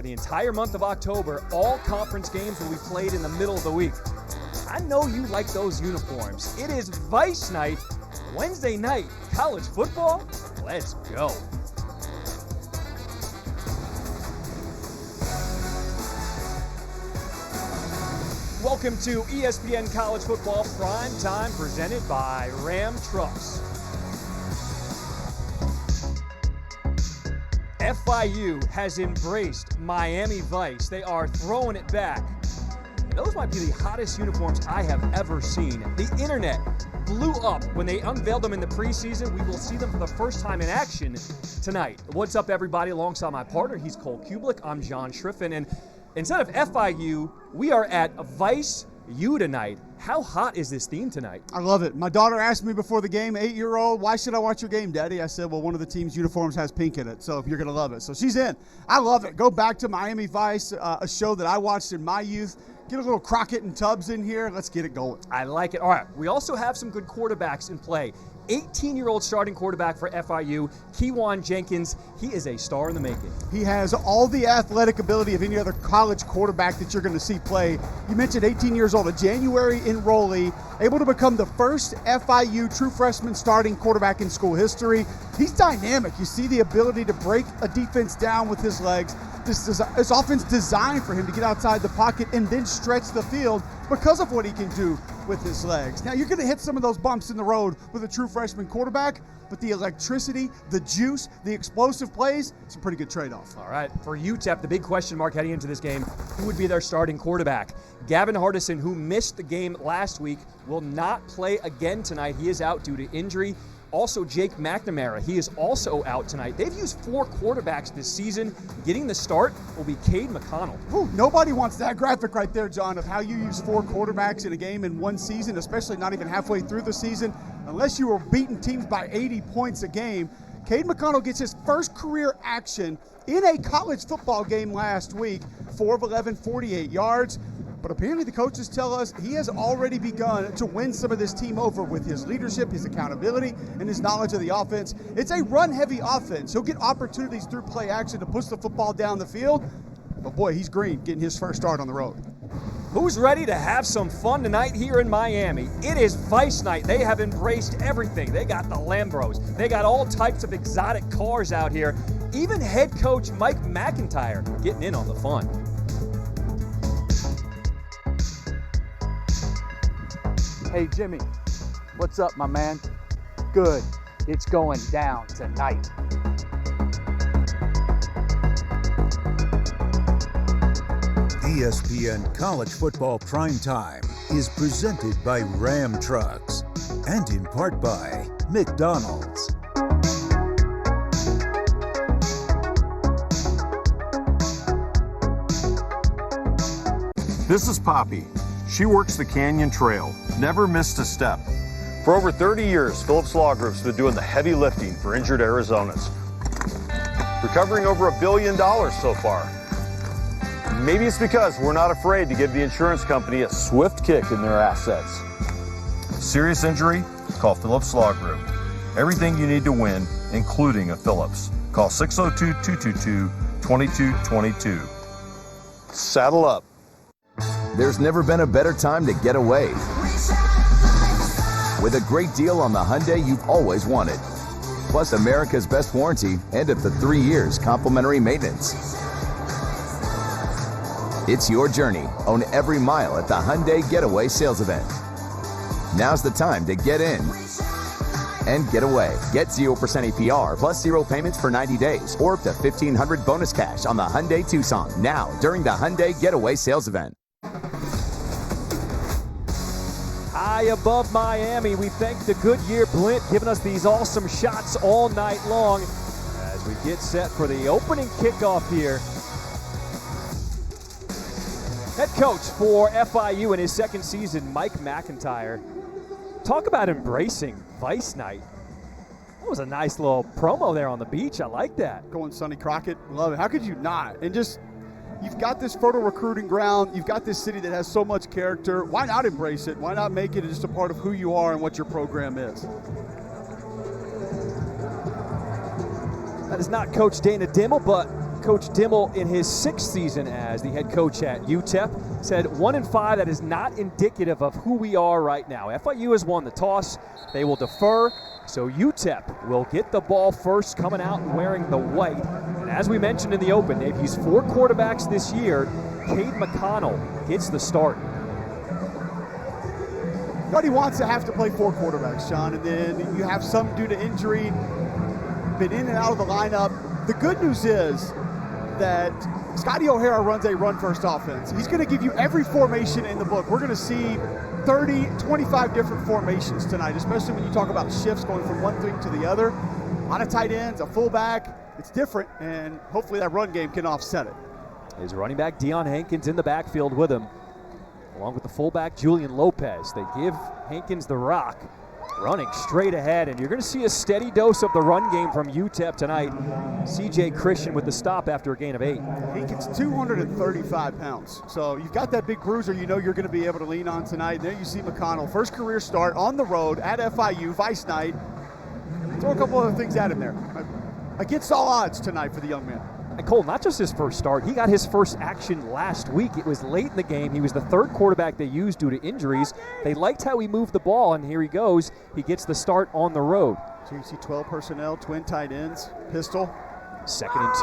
The entire month of October, all conference games will be played in the middle of the week. I know you like those uniforms. It is Vice Night, Wednesday night, college football. Let's go. Welcome to ESPN College Football Prime Time, presented by Ram Trucks. FIU has embraced Miami Vice. They are throwing it back. Those might be the hottest uniforms I have ever seen. The internet blew up when they unveiled them in the preseason. We will see them for the first time in action tonight. What's up, everybody? Alongside my partner, he's Cole Kublik. I'm John Schriffen. And instead of FIU, we are at Vice U tonight. How hot is this theme tonight? I love it. My daughter asked me before the game, 8-year-old, why should I watch your game, Daddy? I said, well, one of the team's uniforms has pink in it, so you're going to love it. So she's in. I love it. Go back to Miami Vice, a show that I watched in my youth. Get a little Crockett and Tubbs in here. Let's get it going. I like it. All right. We also have some good quarterbacks in play. 18-year-old starting quarterback for FIU, Kewan Jenkins. He is a star in the making. He has all the athletic ability of any other college quarterback that you're going to see play. You mentioned 18 years old, a January enrollee, able to become the first FIU true freshman starting quarterback in school history. He's dynamic. You see the ability to break a defense down with his legs. This offense designed for him to get outside the pocket and then stretch the field because of what he can do with his legs. Now, you're going to hit some of those bumps in the road with a true freshman quarterback, but the electricity, the juice, the explosive plays, it's a pretty good trade-off. All right, for UTEP, the big question mark heading into this game, who would be their starting quarterback? Gavin Hardison, who missed the game last week, will not play again tonight. He is out due to injury. Also, Jake McNamara, he is also out tonight. They've used 4 quarterbacks this season. Getting the start will be Cade McConnell. Ooh, nobody wants that graphic right there, John, of how you use 4 quarterbacks in a game in one season, especially not even halfway through the season. Unless you were beating teams by 80 points a game. Cade McConnell gets his first career action in a college football game last week. 4 of 11, 48 yards. But apparently the coaches tell us he has already begun to win some of this team over with his leadership, his accountability, and his knowledge of the offense. It's a run-heavy offense. He'll get opportunities through play action to push the football down the field. But boy, he's green, getting his first start on the road. Who's ready to have some fun tonight here in Miami? It is Vice Night. They have embraced everything. They got the Lambros. They got all types of exotic cars out here. Even head coach Mike McIntyre getting in on the fun. Hey, Jimmy, what's up, my man? Good. It's going down tonight. ESPN College Football Prime Time is presented by Ram Trucks and in part by McDonald's. This is Poppy. She works the Canyon Trail, never missed a step. For over 30 years, Phillips Law Group's been doing the heavy lifting for injured Arizonans, recovering over $1 billion so far. Maybe it's because we're not afraid to give the insurance company a swift kick in their assets. Serious injury? Call Phillips Law Group. Everything you need to win, including a Phillips. Call 602-222-2222. Saddle up. There's never been a better time to get away with a great deal on the Hyundai you've always wanted. Plus America's best warranty and up to 3 years complimentary maintenance. It's your journey. Own every mile at the Hyundai Getaway Sales Event. Now's the time to get in and get away. Get 0% APR plus 0 payments for 90 days or up to $1,500 bonus cash on the Hyundai Tucson now during the Hyundai Getaway Sales Event. High above Miami, we thank the Goodyear Blimp giving us these awesome shots all night long as we get set for the opening kickoff here. Head coach for FIU in his second season, Mike McIntyre. Talk about embracing Vice Night. That was a nice little promo there on the beach. I like that. Going Sonny Crockett, love it. How could you not? And just, you've got this fertile recruiting ground. You've got this city that has so much character. Why not embrace it? Why not make it just a part of who you are and what your program is? That is not Coach Dana Dimmel, but Coach Dimmel, in his 6th season as the head coach at UTEP, said 1-5, that is not indicative of who we are right now. FIU has won the toss. They will defer. So UTEP will get the ball first, coming out and wearing the white. And as we mentioned in the open, they've used 4 quarterbacks this year. Cade McConnell gets the start. But he wants to have to play 4 quarterbacks, John, and then you have some due to injury, been in and out of the lineup. The good news is that Scotty O'Hara runs a run-first offense. He's going to give you every formation in the book. We're going to see 30, 25 different formations tonight, especially when you talk about shifts going from one thing to the other. A lot of tight ends, a fullback. It's different, and hopefully that run game can offset it. His running back, Deion Hankins, in the backfield with him, along with the fullback, Julian Lopez. They give Hankins the rock, running straight ahead, and you're going to see a steady dose of the run game from UTEP tonight. C.J. Christian with the stop after a gain of 8. Hankins, 235 pounds. So you've got that big bruiser you know you're going to be able to lean on tonight. And there you see McConnell, first career start on the road at FIU, Vice Night. Throw a couple other things at him there. Against all odds tonight for the young man. And Cole, not just his first start, he got his first action last week. It was late in the game. He was the 3rd quarterback they used due to injuries. They liked how he moved the ball, and here he goes. He gets the start on the road. So you see 12 personnel, twin tight ends, pistol. 2nd and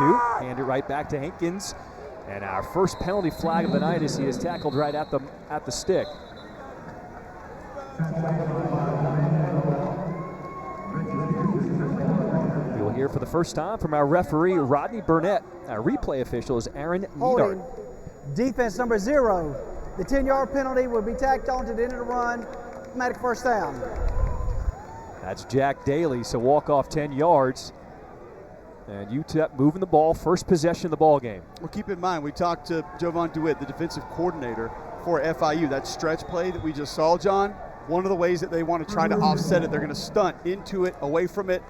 2, hand it right back to Hankins. And our first penalty flag of the night as he is tackled right at the stick. We'll hear for the first time from our referee, Rodney Burnett. Our replay official is Aaron Holding Needard. defense number 0. The 10-yard penalty will be tacked on to the end of the run. Automatic first down. That's Jack Daly, so walk off 10 yards. And UTEP moving the ball, first possession of the ball game. Well, keep in mind, we talked to Jovan DeWitt, the defensive coordinator for FIU. That stretch play that we just saw, John, one of the ways that they want to try to offset it, they're going to stunt into it, away from it.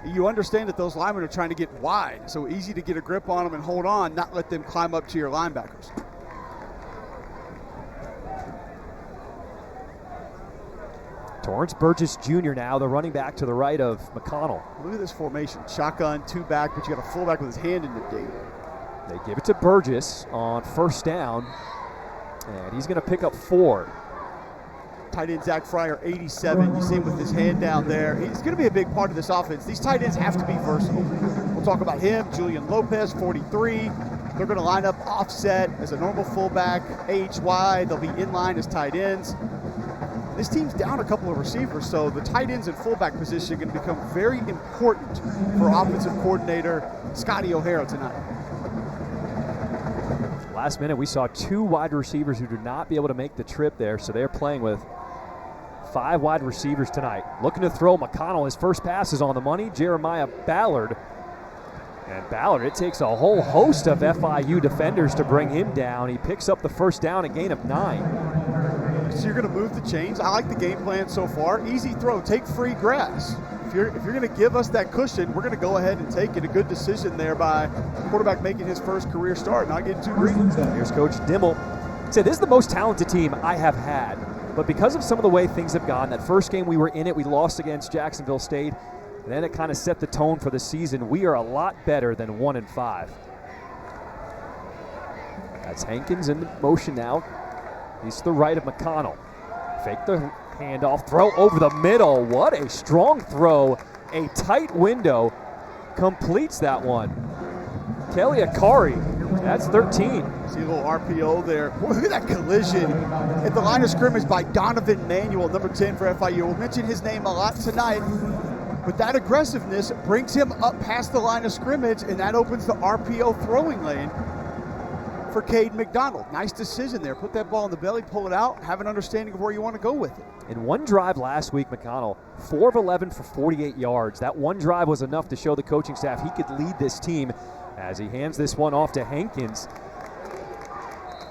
You understand that those linemen are trying to get wide, so easy to get a grip on them and hold on, not let them climb up to your linebackers. Torrance Burgess Jr. now, the running back to the right of McConnell. Look at this formation. Shotgun, 2 back, but you got a fullback with his hand in the deep. They give it to Burgess on first down, and he's going to pick up 4. Tight end Zach Fryer, 87. You see him with his hand down there. He's going to be a big part of this offense. These tight ends have to be versatile. We'll talk about him. Julian Lopez, 43. They're going to line up offset as a normal fullback, AHY. They'll be in line as tight ends. This team's down a couple of receivers, so the tight ends and fullback position are going to become very important for offensive coordinator Scotty O'Hara tonight. Last minute, we saw 2 wide receivers who did not be able to make the trip there, so they're playing with 5 wide receivers tonight. Looking to throw McConnell. His first pass is on the money. Jeremiah Ballard. And Ballard, it takes a whole host of FIU defenders to bring him down. He picks up the first down, a gain of 9. So you're going to move the chains. I like the game plan so far. Easy throw. Take free grass. If you're going to give us that cushion, we're going to go ahead and take it. A good decision there by the quarterback making his first career start, not getting too greedy. Here's Coach Dimmel. Said, this is the most talented team I have had. But because of some of the way things have gone, that first game we were in it, we lost against Jacksonville State. And then it kind of set the tone for the season. We are a lot better than 1-5. That's Hankins in motion now. He's to the right of McConnell. Fake the handoff, throw over the middle. What a strong throw. A tight window. Completes that one. Kelly Akari, that's 13. See a little RPO there. Boy, look at that collision at the line of scrimmage by Donovan Manuel, number 10 for FIU. We'll mention his name a lot tonight. But that aggressiveness brings him up past the line of scrimmage, and that opens the RPO throwing lane for Cade McDonald. Nice decision there. Put that ball in the belly, pull it out, have an understanding of where you want to go with it. In one drive last week, McConnell, 4 of 11 for 48 yards. That one drive was enough to show the coaching staff he could lead this team as he hands this one off to Hankins.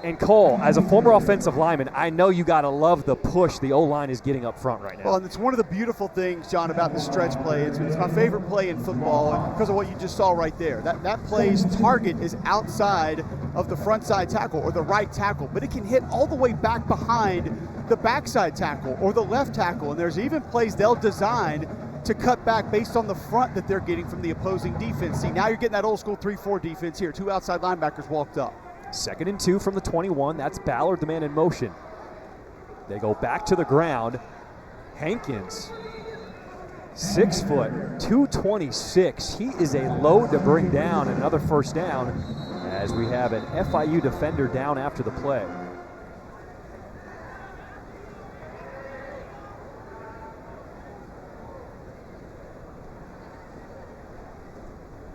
And Cole, as a former offensive lineman, I know you got to love the push the O-line is getting up front right now. Well, and it's one of the beautiful things, John, about the stretch play. It's my favorite play in football, and because of what you just saw right there. That play's target is outside of the front side tackle or the right tackle, but it can hit all the way back behind the backside tackle or the left tackle. And there's even plays they'll design to cut back based on the front that they're getting from the opposing defense. See, now you're getting that old school 3-4 defense here. 2 outside linebackers walked up. 2nd and 2 from the 21. That's Ballard, the man in motion. They go back to the ground. Hankins, 6 foot, 226. He is a load to bring down. Another first down as we have an FIU defender down after the play.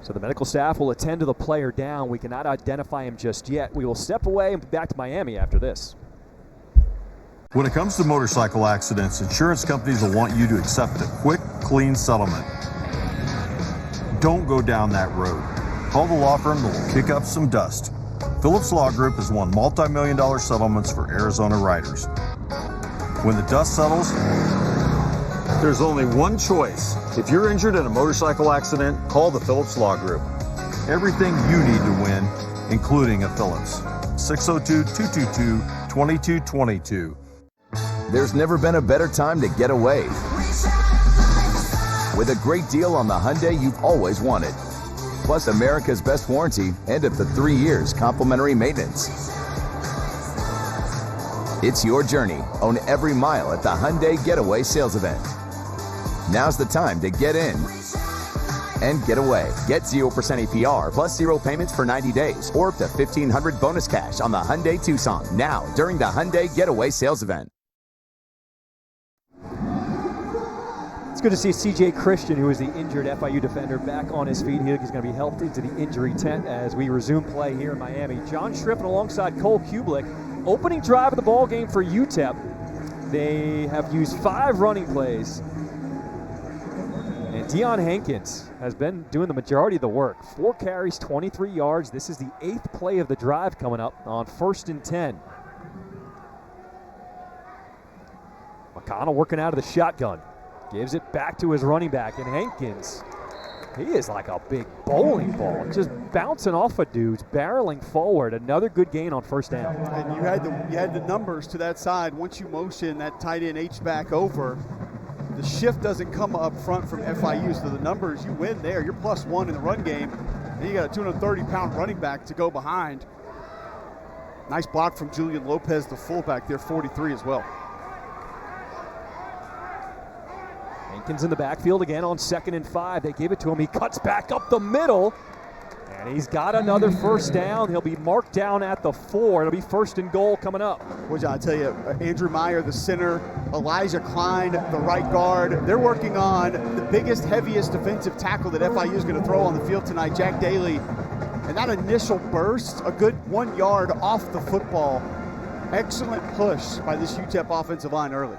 So the medical staff will attend to the player down. We cannot identify him just yet. We will step away and be back to Miami after this. When it comes to motorcycle accidents, insurance companies will want you to accept a quick, clean settlement. Don't go down that road. Call the law firm that will kick up some dust. Phillips Law Group has won multi-million-dollar settlements for Arizona riders. When the dust settles, there's only one choice. If you're injured in a motorcycle accident, call the Phillips Law Group. Everything you need to win, including a Phillips. 602-222-2222. There's never been a better time to get away with a great deal on the Hyundai you've always wanted. Plus America's best warranty and up to 3 years complimentary maintenance. It's your journey. Own every mile at the Hyundai Getaway Sales Event. Now's the time to get in and get away. Get 0% APR plus 0 payments for 90 days or up to $1,500 bonus cash on the Hyundai Tucson now during the Hyundai Getaway Sales Event. It's good to see CJ Christian, who is the injured FIU defender, back on his feet. He's going to be helped into the injury tent as we resume play here in Miami. John Schriffen alongside Cole Kublick. Opening drive of the ball game for UTEP. They have used 5 running plays. And Deion Hankins has been doing the majority of the work. 4 carries, 23 yards. This is the 8th play of the drive coming up on 1st and 10. McConnell working out of the shotgun. Gives it back to his running back. And Hankins, he is like a big bowling ball. Just bouncing off of dudes, barreling forward. Another good gain on 1st down. And you had the numbers to that side. Once you motion that tight end H-back over, the shift doesn't come up front from FIU, so the numbers, you win there. You're +1 in the run game, and you got a 230-pound running back to go behind. Nice block from Julian Lopez, the fullback there, 43 as well. Hankins in the backfield again on 2nd and 5. They give it to him. He cuts back up the middle, and he's got another first down. He'll be marked down at the 4. It'll be 1st and goal coming up. Well, John, I tell you, Andrew Meyer, the center, Elijah Klein, the right guard, they're working on the biggest, heaviest defensive tackle that FIU is going to throw on the field tonight, Jack Daly. And that initial burst, a good 1 yard off the football. Excellent push by this UTEP offensive line early.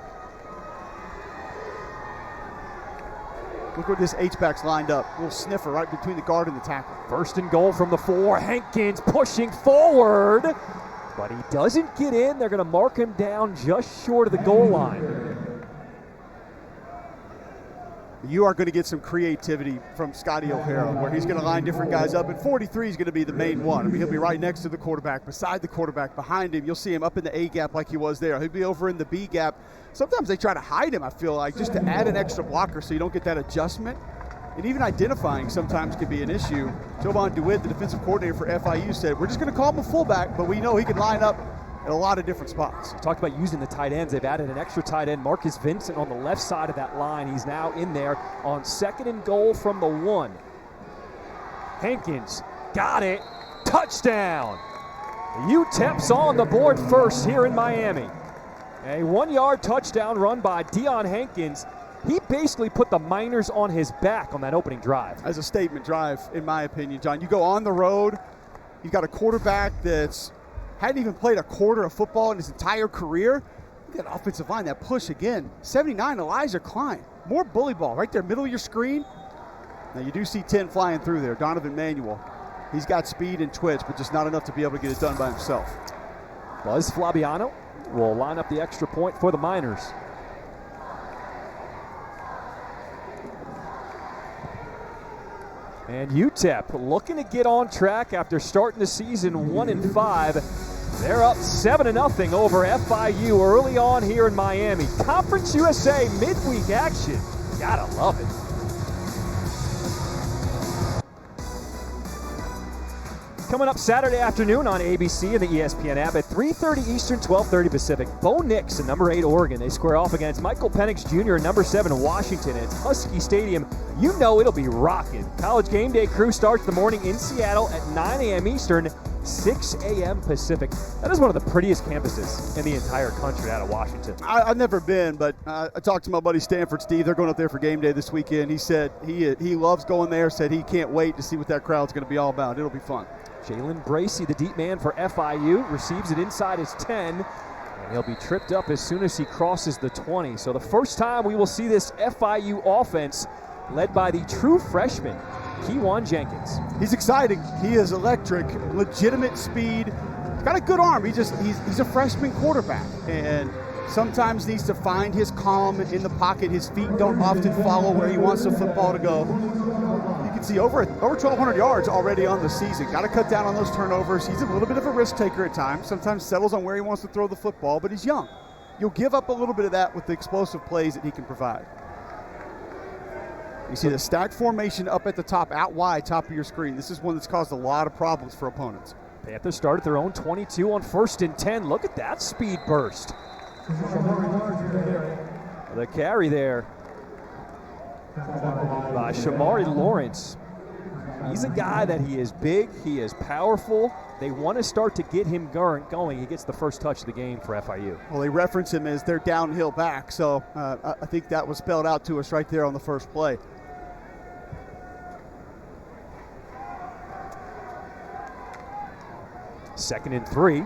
Look where this H-back's lined up. A little sniffer right between the guard and the tackle. 1st and goal from the 4. Hankins pushing forward, but he doesn't get in. They're going to mark him down just short of the goal line. You are going to get some creativity from Scotty O'Hara, where he's going to line different guys up, and 43 is going to be the main one. I mean, he'll be right next to the quarterback, beside the quarterback, behind him. You'll see him up in the A gap like he was there. He'll be over in the B gap. Sometimes they try to hide him, I feel like, just to add an extra blocker so you don't get that adjustment. And even identifying sometimes can be an issue. Jovan DeWitt, the defensive coordinator for FIU, said, we're just going to call him a fullback, but we know he can line up at a lot of different spots. We talked about using the tight ends. They've added an extra tight end, Marcus Vincent, on the left side of that line. He's now in there on 2nd and goal from the 1. Hankins got it. Touchdown. UTEP's on the board first here in Miami. A 1-yard touchdown run by Deion Hankins. He basically put the Miners on his back on that opening drive. As a statement drive, in my opinion, John. You go on the road, you've got a quarterback that's hadn't even played a quarter of football in his entire career. Look at that offensive line, that push again. 79, Elijah Klein. More bully ball right there, middle of your screen. Now you do see 10 flying through there. Donovan Manuel. He's got speed and twitch, but just not enough to be able to get it done by himself. Buzz Flabiano will line up the extra point for the Miners. And UTEP looking to get on track after starting the season 1-5. They're up 7-0 over FIU early on here in Miami. Conference USA midweek action. Gotta love it. Coming up Saturday afternoon on ABC and the ESPN app at 3:30 Eastern, 12:30 Pacific. Bo Nix in number 8 Oregon. They square off against Michael Penix Jr. in number 7 Washington. It's Husky Stadium. You know it'll be rocking. College Game Day crew starts the morning in Seattle at 9 a.m. Eastern, 6 a.m. Pacific. That is one of the prettiest campuses in the entire country out of Washington. I've never been, but I talked to my buddy Stanford Steve. They're going up there for game day this weekend. He said he loves going there, said he can't wait to see what that crowd's going to be all about. It'll be fun. Jalen Bracey, the deep man for FIU, receives it inside his 10, and he'll be tripped up as soon as he crosses the 20. So the first time we will see this FIU offense led by the true freshman, Keywan Jenkins. He's exciting. He is electric, legitimate speed. He's got a good arm. He's a freshman quarterback, and sometimes needs to find his calm in the pocket. His feet don't often follow where he wants the football to go. You can see over 1,200 yards already on the season. Got to cut down on those turnovers. He's a little bit of a risk taker at times. Sometimes settles on where he wants to throw the football, but he's young. You'll give up a little bit of that with the explosive plays that he can provide. You see the stack formation up at the top, out wide, top of your screen. This is one that's caused a lot of problems for opponents. Panthers start at their own 22 on 1st and 10. Look at that speed burst. The carry there by Shamari Lawrence. He's a guy that he is big, he is powerful. They want to start to get him going. He gets the first touch of the game for FIU. Well, they reference him as their downhill back, so I think that was spelled out to us right there on the first play. Second and 3.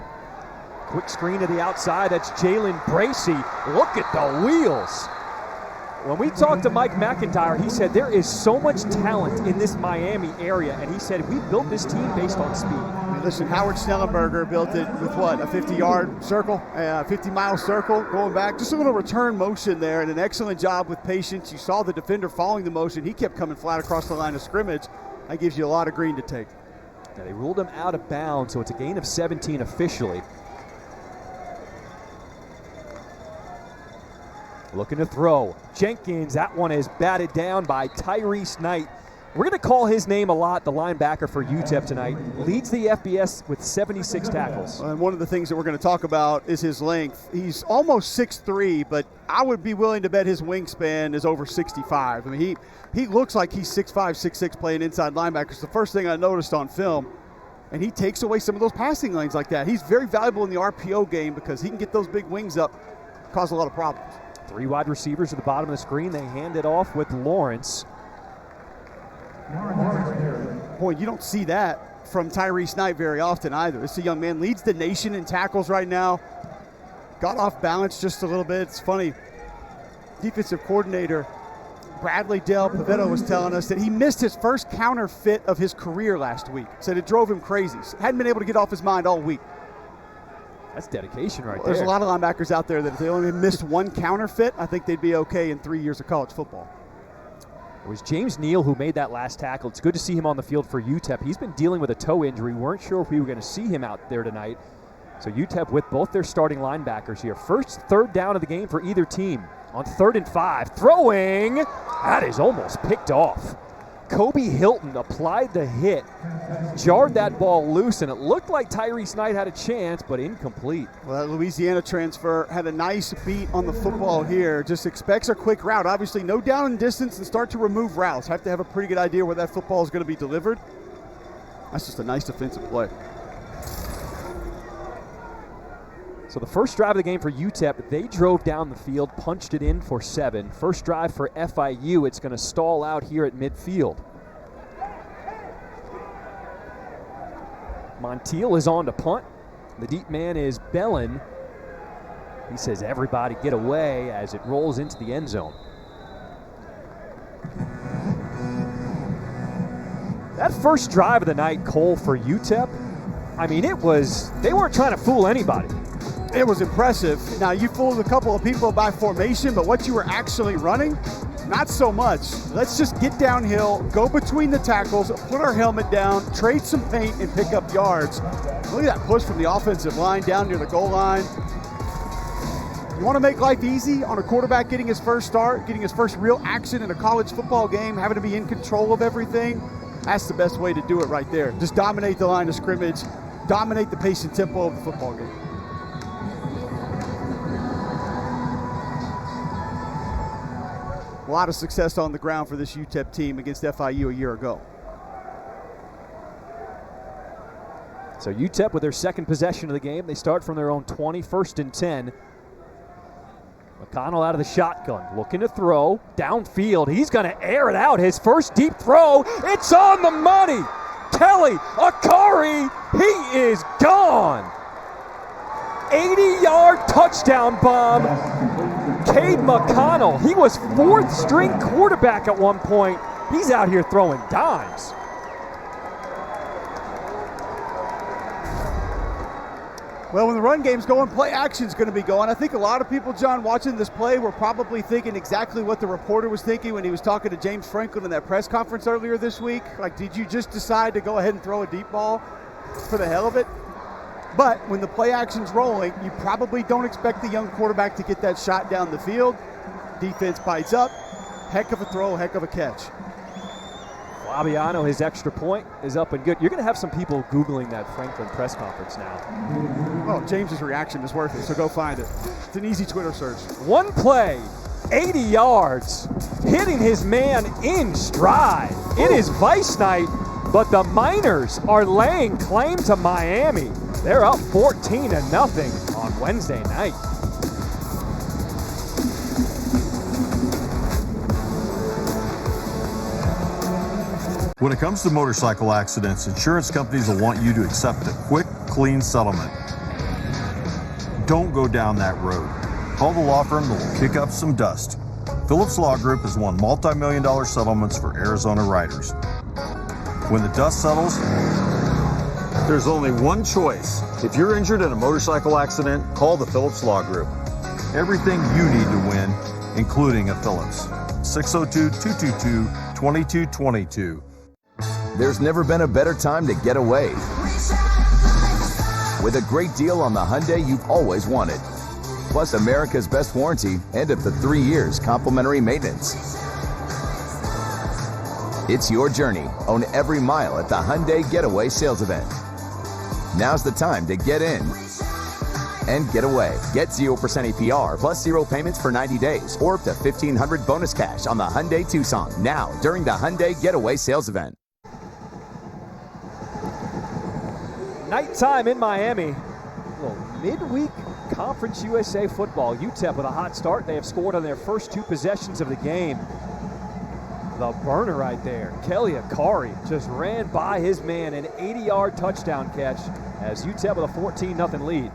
Quick screen to the outside. That's Jalen Bracey. Look at the wheels. When we talked to Mike McIntyre, he said there is so much talent in this Miami area, and he said we built this team based on speed. Listen, Howard Snellenberger built it with what, a 50-yard circle, a 50-mile circle going back. Just a little return motion there, and an excellent job with patience. You saw the defender following the motion. He kept coming flat across the line of scrimmage. That gives you a lot of green to take. Now they ruled him out of bounds, so it's a gain of 17 officially. Looking to throw. Jenkins, that one is batted down by Tyrese Knight. We're going to call his name a lot, the linebacker for UTEP tonight. Leads the FBS with 76 tackles. And one of the things that we're going to talk about is his length. He's almost 6'3", but I would be willing to bet his wingspan is over 65. I mean, he looks like he's 6'5", 6'6", playing inside linebacker. It's the first thing I noticed on film. And he takes away some of those passing lanes like that. He's very valuable in the RPO game because he can get those big wings up, cause a lot of problems. 3 wide receivers at the bottom of the screen. They hand it off with Lawrence. Boy, you don't see that from Tyrese Knight very often either. This young man leads the nation in tackles right now. Got off balance just a little bit. It's funny. Defensive coordinator Bradley Del Pavetto was telling us that he missed his first counterfeit of his career last week. Said it drove him crazy. Hadn't been able to get off his mind all week. That's dedication right there. There's a lot of linebackers out there that if they only missed one counterfeit, I think they'd be okay in 3 years of college football. It was James Neal who made that last tackle. It's good to see him on the field for UTEP. He's been dealing with a toe injury. We weren't sure if we were going to see him out there tonight. So UTEP with both their starting linebackers here. First third down of the game for either team. On 3rd and 5, throwing. That is almost picked off. Kobe Hilton applied the hit, jarred that ball loose, and it looked like Tyrese Knight had a chance, but incomplete. Well, that Louisiana transfer had a nice beat on the football here. Just expects a quick route. Obviously, no down and distance and start to remove routes. Have to have a pretty good idea where that football is going to be delivered. That's just a nice defensive play. So the first drive of the game for UTEP, they drove down the field, punched it in for 7. First drive for FIU, it's going to stall out here at midfield. Montiel is on to punt. The deep man is Bellin. He says, everybody get away as it rolls into the end zone. That first drive of the night, Cole, for UTEP, I mean, they weren't trying to fool anybody. It was impressive. Now, you fooled a couple of people by formation, but what you were actually running, not so much. Let's just get downhill, go between the tackles, put our helmet down, trade some paint, and pick up yards. Look at that push from the offensive line down near the goal line. You want to make life easy on a quarterback getting his first start, getting his first real action in a college football game, having to be in control of everything? That's the best way to do it right there. Just dominate the line of scrimmage, dominate the pace and tempo of the football game. A lot of success on the ground for this UTEP team against FIU a year ago. So UTEP with their second possession of the game. They start from their own 20, 1st and 10. McConnell out of the shotgun, looking to throw downfield. He's going to air it out. His first deep throw. It's on the money. Kelly Akari, he is gone. 80-yard touchdown bomb. Cade McConnell, he was 4th string quarterback at one point. He's out here throwing dimes. Well, when the run game's going, play action's going to be going. I think a lot of people, John, watching this play were probably thinking exactly what the reporter was thinking when he was talking to James Franklin in that press conference earlier this week. Like, did you just decide to go ahead and throw a deep ball for the hell of it? But when the play action's rolling, you probably don't expect the young quarterback to get that shot down the field. Defense bites up. Heck of a throw, heck of a catch. Fabiano, his extra point is up and good. You're going to have some people Googling that Franklin press conference now. Well, James's reaction is worth it, so go find it. It's an easy Twitter search. One play, 80 yards, hitting his man in stride. It is Vice night, but the Miners are laying claim to Miami. They're up 14-0 on Wednesday night. When it comes to motorcycle accidents, insurance companies will want you to accept a quick, clean settlement. Don't go down that road. Call the law firm that will kick up some dust. Phillips Law Group has won multi-million-dollar settlements for Arizona riders. When the dust settles, there's only one choice. If you're injured in a motorcycle accident, call the Phillips Law Group. Everything you need to win, including a Phillips. 602-222-2222. There's never been a better time to get away. With a great deal on the Hyundai you've always wanted. Plus America's best warranty and up to 3 years complimentary maintenance. It's your journey. Own every mile at the Hyundai Getaway Sales Event. Now's the time to get in and get away. Get 0% APR plus 0 payments for 90 days or up to $1,500 bonus cash on the Hyundai Tucson now during the Hyundai Getaway Sales Event. Nighttime in Miami. A little midweek Conference USA football. UTEP with a hot start. They have scored on their first 2 possessions of the game. The burner right there. Kelly Akari just ran by his man, an 80-yard touchdown catch as UTEP with a 14-0 lead.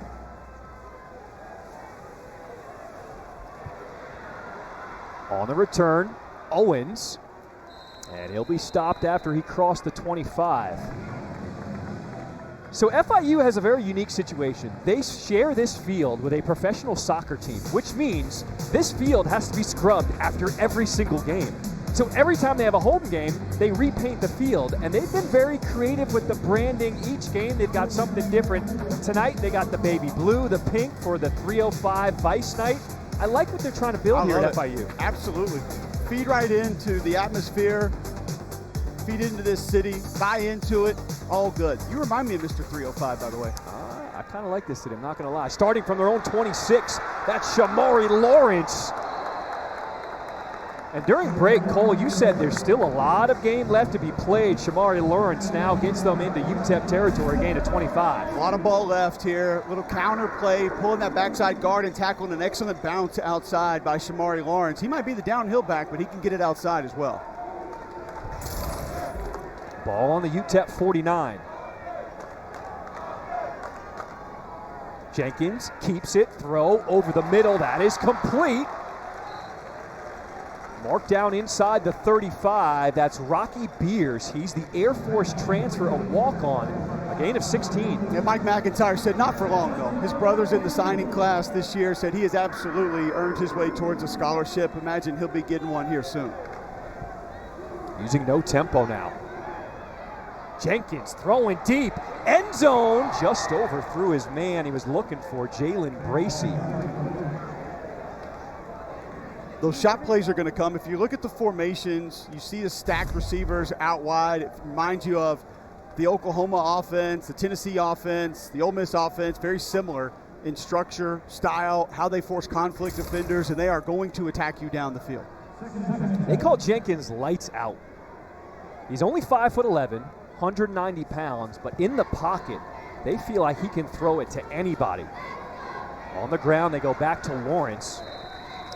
On the return, Owens, and he'll be stopped after he crossed the 25. So FIU has a very unique situation. They share this field with a professional soccer team, which means this field has to be scrubbed after every single game. So every time they have a home game, they repaint the field, and they've been very creative with the branding. Each game, they've got something different. Tonight, they got the baby blue, the pink for the 305 Vice Night. I like what they're trying to build here at FIU. Absolutely. Feed right into the atmosphere, feed into this city, buy into it, all good. You remind me of Mr. 305, by the way. I kind of like this city, I'm not going to lie. Starting from their own 26, that's Shamari Lawrence. And during break, Cole, you said there's still a lot of game left to be played. Shamari Lawrence now gets them into UTEP territory, gain of 25. A lot of ball left here. Little counter play, pulling that backside guard and tackling an excellent bounce outside by Shamari Lawrence. He might be the downhill back, but he can get it outside as well. Ball on the UTEP 49. Jenkins keeps it, throw over the middle, that is complete. Marked down inside the 35, that's Rocky Beers. He's the Air Force transfer, a walk-on, a gain of 16. And Mike McIntyre said not for long, though. His brother's in the signing class this year, said he has absolutely earned his way towards a scholarship. Imagine he'll be getting one here soon. Using no tempo now. Jenkins throwing deep, end zone, just overthrew his man. He was looking for Jalen Bracey. those shot plays are going to come. If you look at the formations, you see the stacked receivers out wide. It reminds you of the Oklahoma offense, the Tennessee offense, the Ole Miss offense, very similar in structure, style, how they force conflict defenders, and they are going to attack you down the field. They call Jenkins lights out. He's only 5'11", 190 pounds, but in the pocket, they feel like he can throw it to anybody. On the ground, they go back to Lawrence.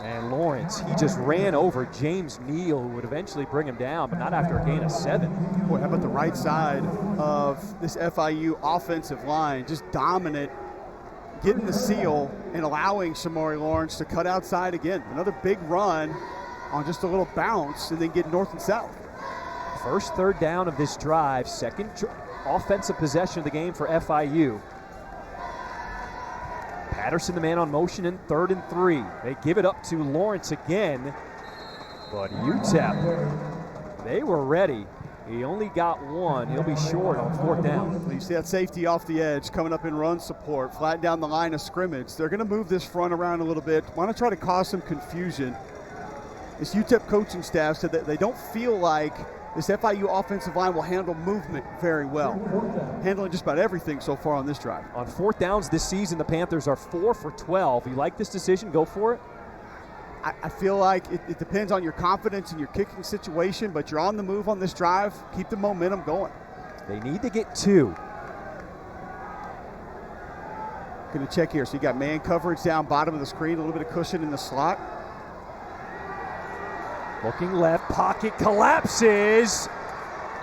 And Lawrence, he just ran over James Neal, who would eventually bring him down, but not after a gain of 7. Boy, how about the right side of this FIU offensive line, just dominant, getting the seal and allowing Shamari Lawrence to cut outside again. Another big run on just a little bounce and then get north and south. First third down of this drive, second offensive possession of the game for FIU. Patterson, the man on motion, in 3rd and 3. They give it up to Lawrence again, but UTEP, they were ready. He only got 1. He'll be short on 4th down. You see that safety off the edge coming up in run support, flat down the line of scrimmage. They're going to move this front around a little bit. Want to try to cause some confusion. This UTEP coaching staff said that they don't feel like this FIU offensive line will handle movement very well. Handling just about everything so far on this drive. On 4th downs this season, the Panthers are 4 for 12. You like this decision? Go for it. I feel like it depends on your confidence in your kicking situation, but you're on the move on this drive. Keep the momentum going. They need to get 2. Going to check here. So you got man coverage down bottom of the screen, a little bit of cushion in the slot. Looking left, pocket collapses,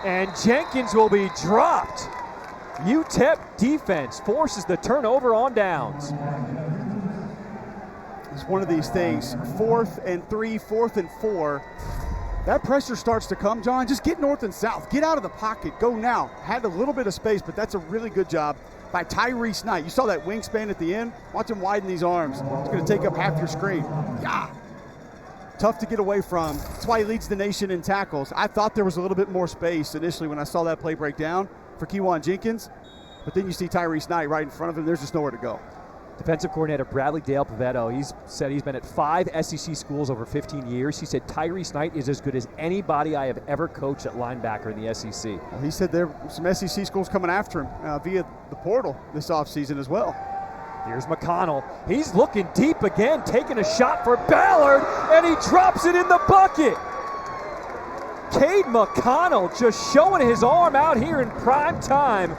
and Jenkins will be dropped. UTEP defense forces the turnover on downs. It's one of these things, 4th and 3, 4th and 4. That pressure starts to come, John. Just get north and south. Get out of the pocket. Go now. Had a little bit of space, but that's a really good job by Tyrese Knight. You saw that wingspan at the end. Watch him widen these arms. It's going to take up half your screen. Yeah. Tough to get away from. That's why he leads the nation in tackles. I thought there was a little bit more space initially when I saw that play break down for Kewan Jenkins, but then you see Tyrese Knight right in front of him. There's just nowhere to go. Defensive coordinator Bradley Dale Pavetto, he's said he's been at 5 SEC schools over 15 years. He said Tyrese Knight is as good as anybody I have ever coached at linebacker in the SEC. Well, he said there are some SEC schools coming after him via the portal this offseason as well. Here's McConnell. He's looking deep again, taking a shot for Ballard, and he drops it in the bucket. Cade McConnell just showing his arm out here in prime time.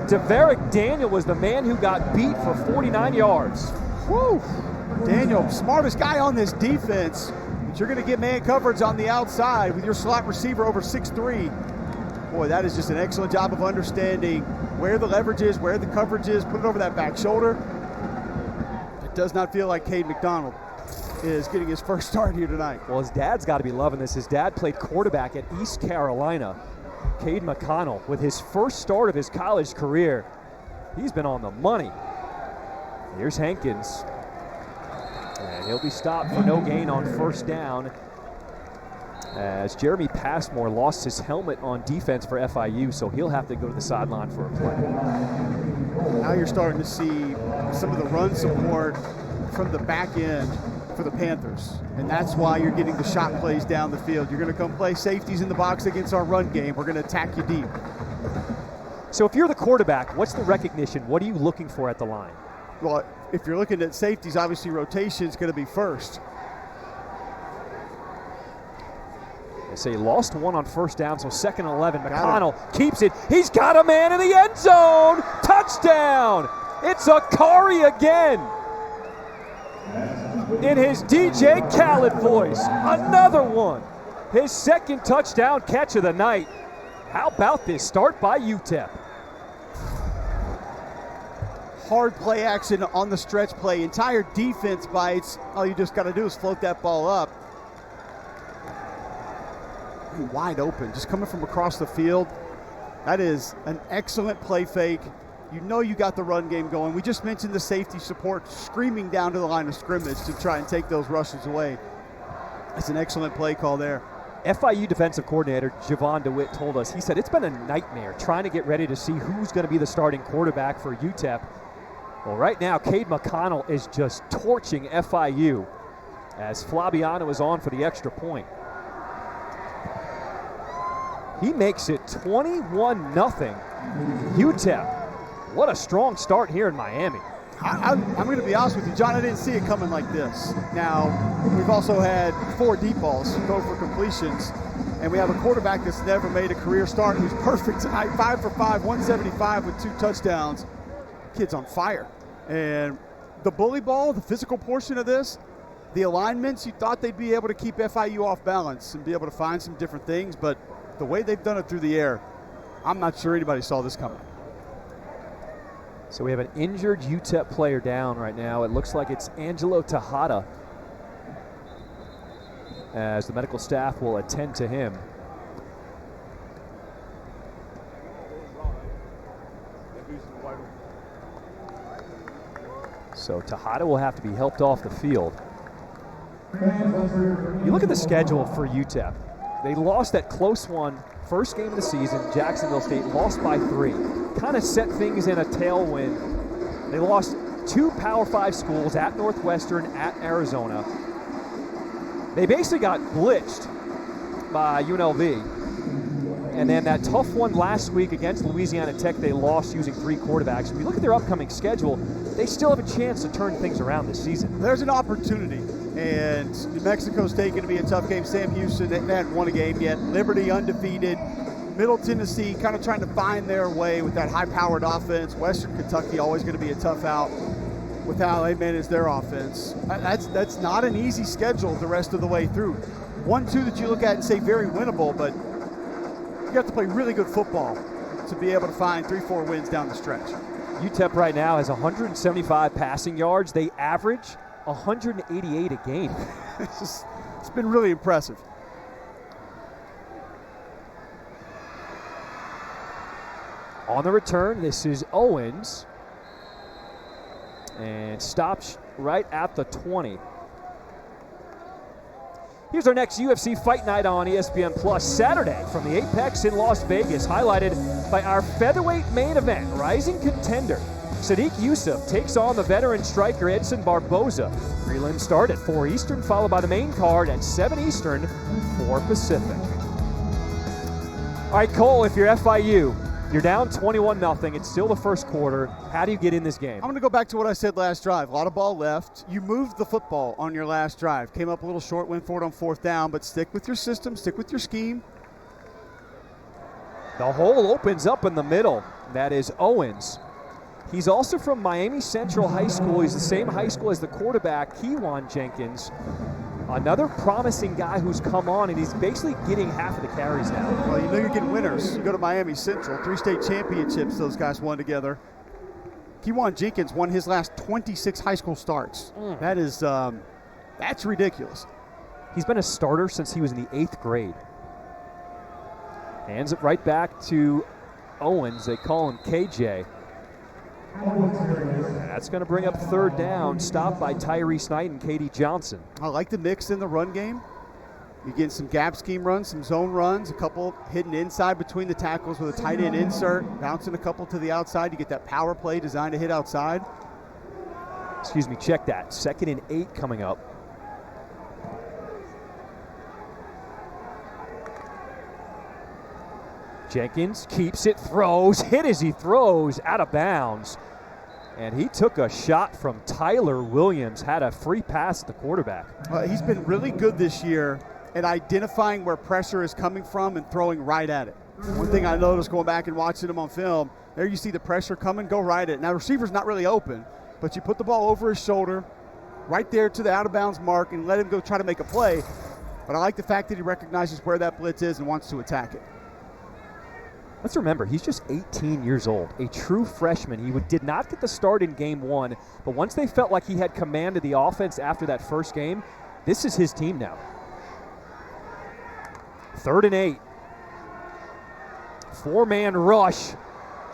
Deverick Daniel was the man who got beat for 49 yards. Woo! Daniel, smartest guy on this defense. But you're going to get man coverage on the outside with your slot receiver over 6'3". Boy, that is just an excellent job of understanding where the leverage is, where the coverage is, put it over that back shoulder. It does not feel like Cade McDonald is getting his first start here tonight. Well, his dad's got to be loving this. His dad played quarterback at East Carolina. Cade McConnell, with his first start of his college career, he's been on the money. Here's Hankins. And he'll be stopped for no gain on 1st down, as Jeremy Passmore lost his helmet on defense for FIU, so he'll have to go to the sideline for a play. Now you're starting to see some of the run support from the back end for the Panthers, and that's why you're getting the shot plays down the field. You're going to come play safeties in the box against our run game. We're going to attack you deep. So if you're the quarterback, what's the recognition? What are you looking for at the line? Well, if you're looking at safeties, obviously rotation is going to be first. They say he lost 1 on 1st down, so 2nd and 11. McConnell keeps it. He's got a man in the end zone. Touchdown. It's Akari again. In his DJ Khaled voice. Another one. His 2nd touchdown catch of the night. How about this start by UTEP? Hard play action on the stretch play. Entire defense bites. All you just got to do is float that ball up. Wide open, just coming from across the field. That is an excellent play fake. You know you got the run game going. We just mentioned the safety support screaming down to the line of scrimmage to try and take those rushes away. That's an excellent play call there. FIU defensive coordinator Javon DeWitt told us, he said it's been a nightmare trying to get ready to see who's going to be the starting quarterback for UTEP. Well, right now, Cade McConnell is just torching FIU. as Flabiano is on for the extra point. He makes it 21-0 UTEP. What a strong start here in Miami. I'm going to be honest with you, John, I didn't see it coming like this. Now, we've also had 4 deep balls go for completions, and we have a quarterback that's never made a career start who's perfect tonight, 5 for 5, 175 with 2 touchdowns. Kid's on fire. And the bully ball, the physical portion of this, the alignments, you thought they'd be able to keep FIU off balance and be able to find some different things, but the way they've done it through the air, I'm not sure anybody saw this coming. So we have an injured UTEP player down right now. It looks like it's Angelo Tejada, as the medical staff will attend to him. So Tejada will have to be helped off the field. You look at the schedule for UTEP. They lost that close one, first game of the season. Jacksonville State lost by 3. Kind of set things in a tailwind. They lost 2 Power 5 schools, at Northwestern, at Arizona. They basically got blitzed by UNLV. And then that tough one last week against Louisiana Tech, they lost using 3 quarterbacks. If you look at their upcoming schedule, they still have a chance to turn things around this season. There's an opportunity, and New Mexico State going to be a tough game. Sam Houston, they hadn't won a game yet. Liberty undefeated. Middle Tennessee kind of trying to find their way with that high-powered offense. Western Kentucky always going to be a tough out with how they manage their offense. That's not an easy schedule the rest of the way through. 1-2 that you look at and say very winnable, but you have to play really good football to be able to find 3-4 wins down the stretch. UTEP right now has 175 passing yards. They average 188 a game. It's been really impressive. On the return, this is Owens. And stops right at the 20. Here's our next UFC Fight Night on ESPN Plus Saturday from the Apex in Las Vegas, highlighted by our featherweight main event. Rising contender Sadiq Yusuf takes on the veteran striker Edson Barboza. Prelim start at 4 Eastern, followed by the main card at 7 Eastern, 4 Pacific. All right, Cole, if you're FIU, you're down 21-0. It's still the first quarter. How do you get in this game? I'm going to go back to what I said last drive. A lot of ball left. You moved the football on your last drive. Came up a little short, went for it on 4th down, but stick with your system, stick with your scheme. The hole opens up in the middle. That is Owens. He's also from Miami Central High School. He's the same high school as the quarterback, Kewan Jenkins. Another promising guy who's come on, and he's basically getting half of the carries now. Well, you know you're getting winners. You go to Miami Central, 3 state championships those guys won together. Kewan Jenkins won his last 26 high school starts. That is, that's ridiculous. He's been a starter since he was in the 8th grade. Hands it right back to Owens. They call him KJ. That's going to bring up 3rd down, stopped by Tyrese Knight and Katie Johnson. I like the mix in the run game. You get some gap scheme runs, some zone runs, a couple hidden inside between the tackles with a tight end insert, bouncing a couple to the outside. You get that power play designed to hit outside. Excuse me, check that. 2nd and 8 coming up. Jenkins keeps it, throws, hit as he throws, out of bounds. And he took a shot from Tyler Williams, had a free pass at the quarterback. He's been really good this year at identifying where pressure is coming from and throwing right at it. One thing I noticed going back and watching him on film, there you see the pressure coming, go right at it. Now, the receiver's not really open, but you put the ball over his shoulder, right there to the out-of-bounds mark, and let him go try to make a play. But I like the fact that he recognizes where that blitz is and wants to attack it. Let's remember, he's just 18 years old, a true freshman. He did not get the start in game 1, but once they felt like he had command of the offense after that first game, this is his team now. 3rd and 8. 4-man rush.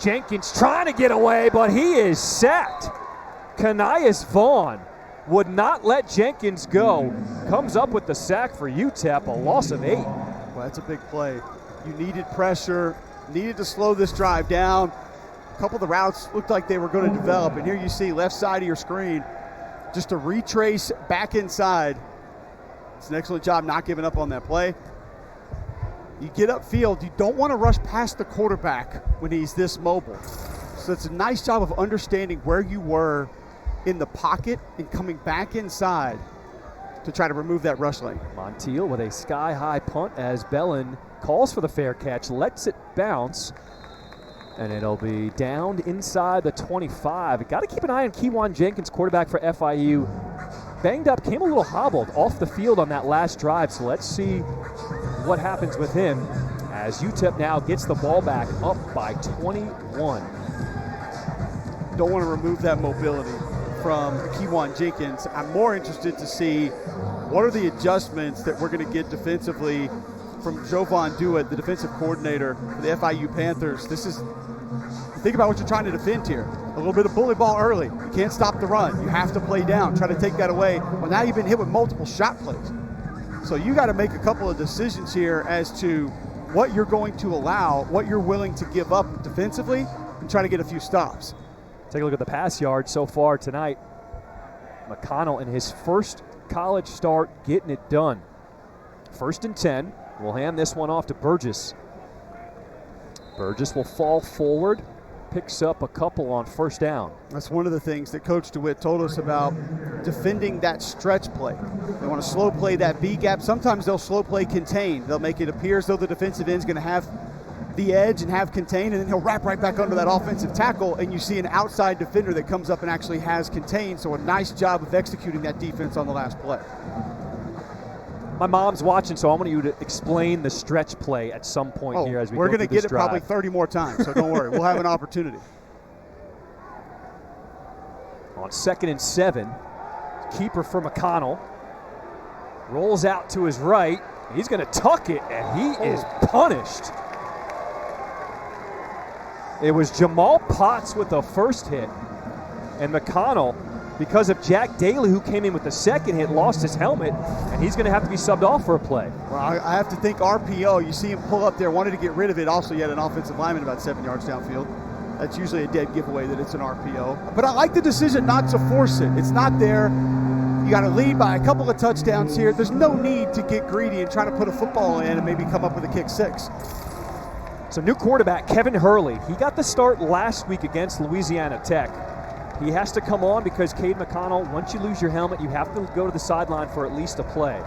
Jenkins trying to get away, but he is sacked. Kanias Vaughn would not let Jenkins go. Comes up with the sack for UTEP, a loss of 8. Well, that's a big play. You needed pressure. Needed to slow this drive down. A couple of the routes looked like they were going to develop, and here you see left side of your screen, just a retrace back inside. It's an excellent job not giving up on that play. You get upfield, you don't want to rush past the quarterback when he's this mobile. So it's a nice job of understanding where you were in the pocket and coming back inside to try to remove that rush lane. Montiel with a sky-high punt as Bellin calls for the fair catch, lets it bounce, and it'll be down inside the 25. Got to keep an eye on Kewan Jenkins, quarterback for FIU. Banged up, came a little hobbled off the field on that last drive, so let's see what happens with him as UTEP now gets the ball back up by 21. Don't want to remove that mobility from Kewan Jenkins. I'm more interested to see what are the adjustments that we're going to get defensively from Jovan Dewitt, the defensive coordinator for the FIU Panthers. Think about what you're trying to defend here. A little bit of bully ball early. You can't stop the run. You have to play down, try to take that away. Well, now you've been hit with multiple shot plays. So you got to make a couple of decisions here as to what you're going to allow, what you're willing to give up defensively, and try to get a few stops. Take a look at the pass yards so far tonight. McConnell in his first college start getting it done. 1st and 10. We'll hand this one off to Burgess. Burgess will fall forward, picks up a couple on 1st down. That's one of the things that Coach DeWitt told us about defending that stretch play. They want to slow play that B gap. Sometimes they'll slow play contain. They'll make it appear as though the defensive end's going to have the edge and have contain, and then he'll wrap right back under that offensive tackle, and you see an outside defender that comes up and actually has contained. So a nice job of executing that defense on the last play. My mom's watching, so I want you to explain the stretch play at some point here as we go through this drive. We're going to get it probably 30 more times, so don't worry. We'll have an opportunity. On 2nd and 7, keeper for McConnell. Rolls out to his right. He's going to tuck it, and he is punished. It was Jamal Potts with the first hit, and McConnell, because of Jack Daly, who came in with the second hit, lost his helmet, and he's going to have to be subbed off for a play. Well, I have to think RPO. You see him pull up there, wanted to get rid of it. Also, you had an offensive lineman about 7 yards downfield. That's usually a dead giveaway that it's an RPO. But I like the decision not to force it. It's not there. You got to lead by a couple of touchdowns here. There's no need to get greedy and try to put a football in and maybe come up with a kick 6. So new quarterback, Kevin Hurley. He got the start last week against Louisiana Tech. He has to come on because Cade McConnell, once you lose your helmet, you have to go to the sideline for at least a play.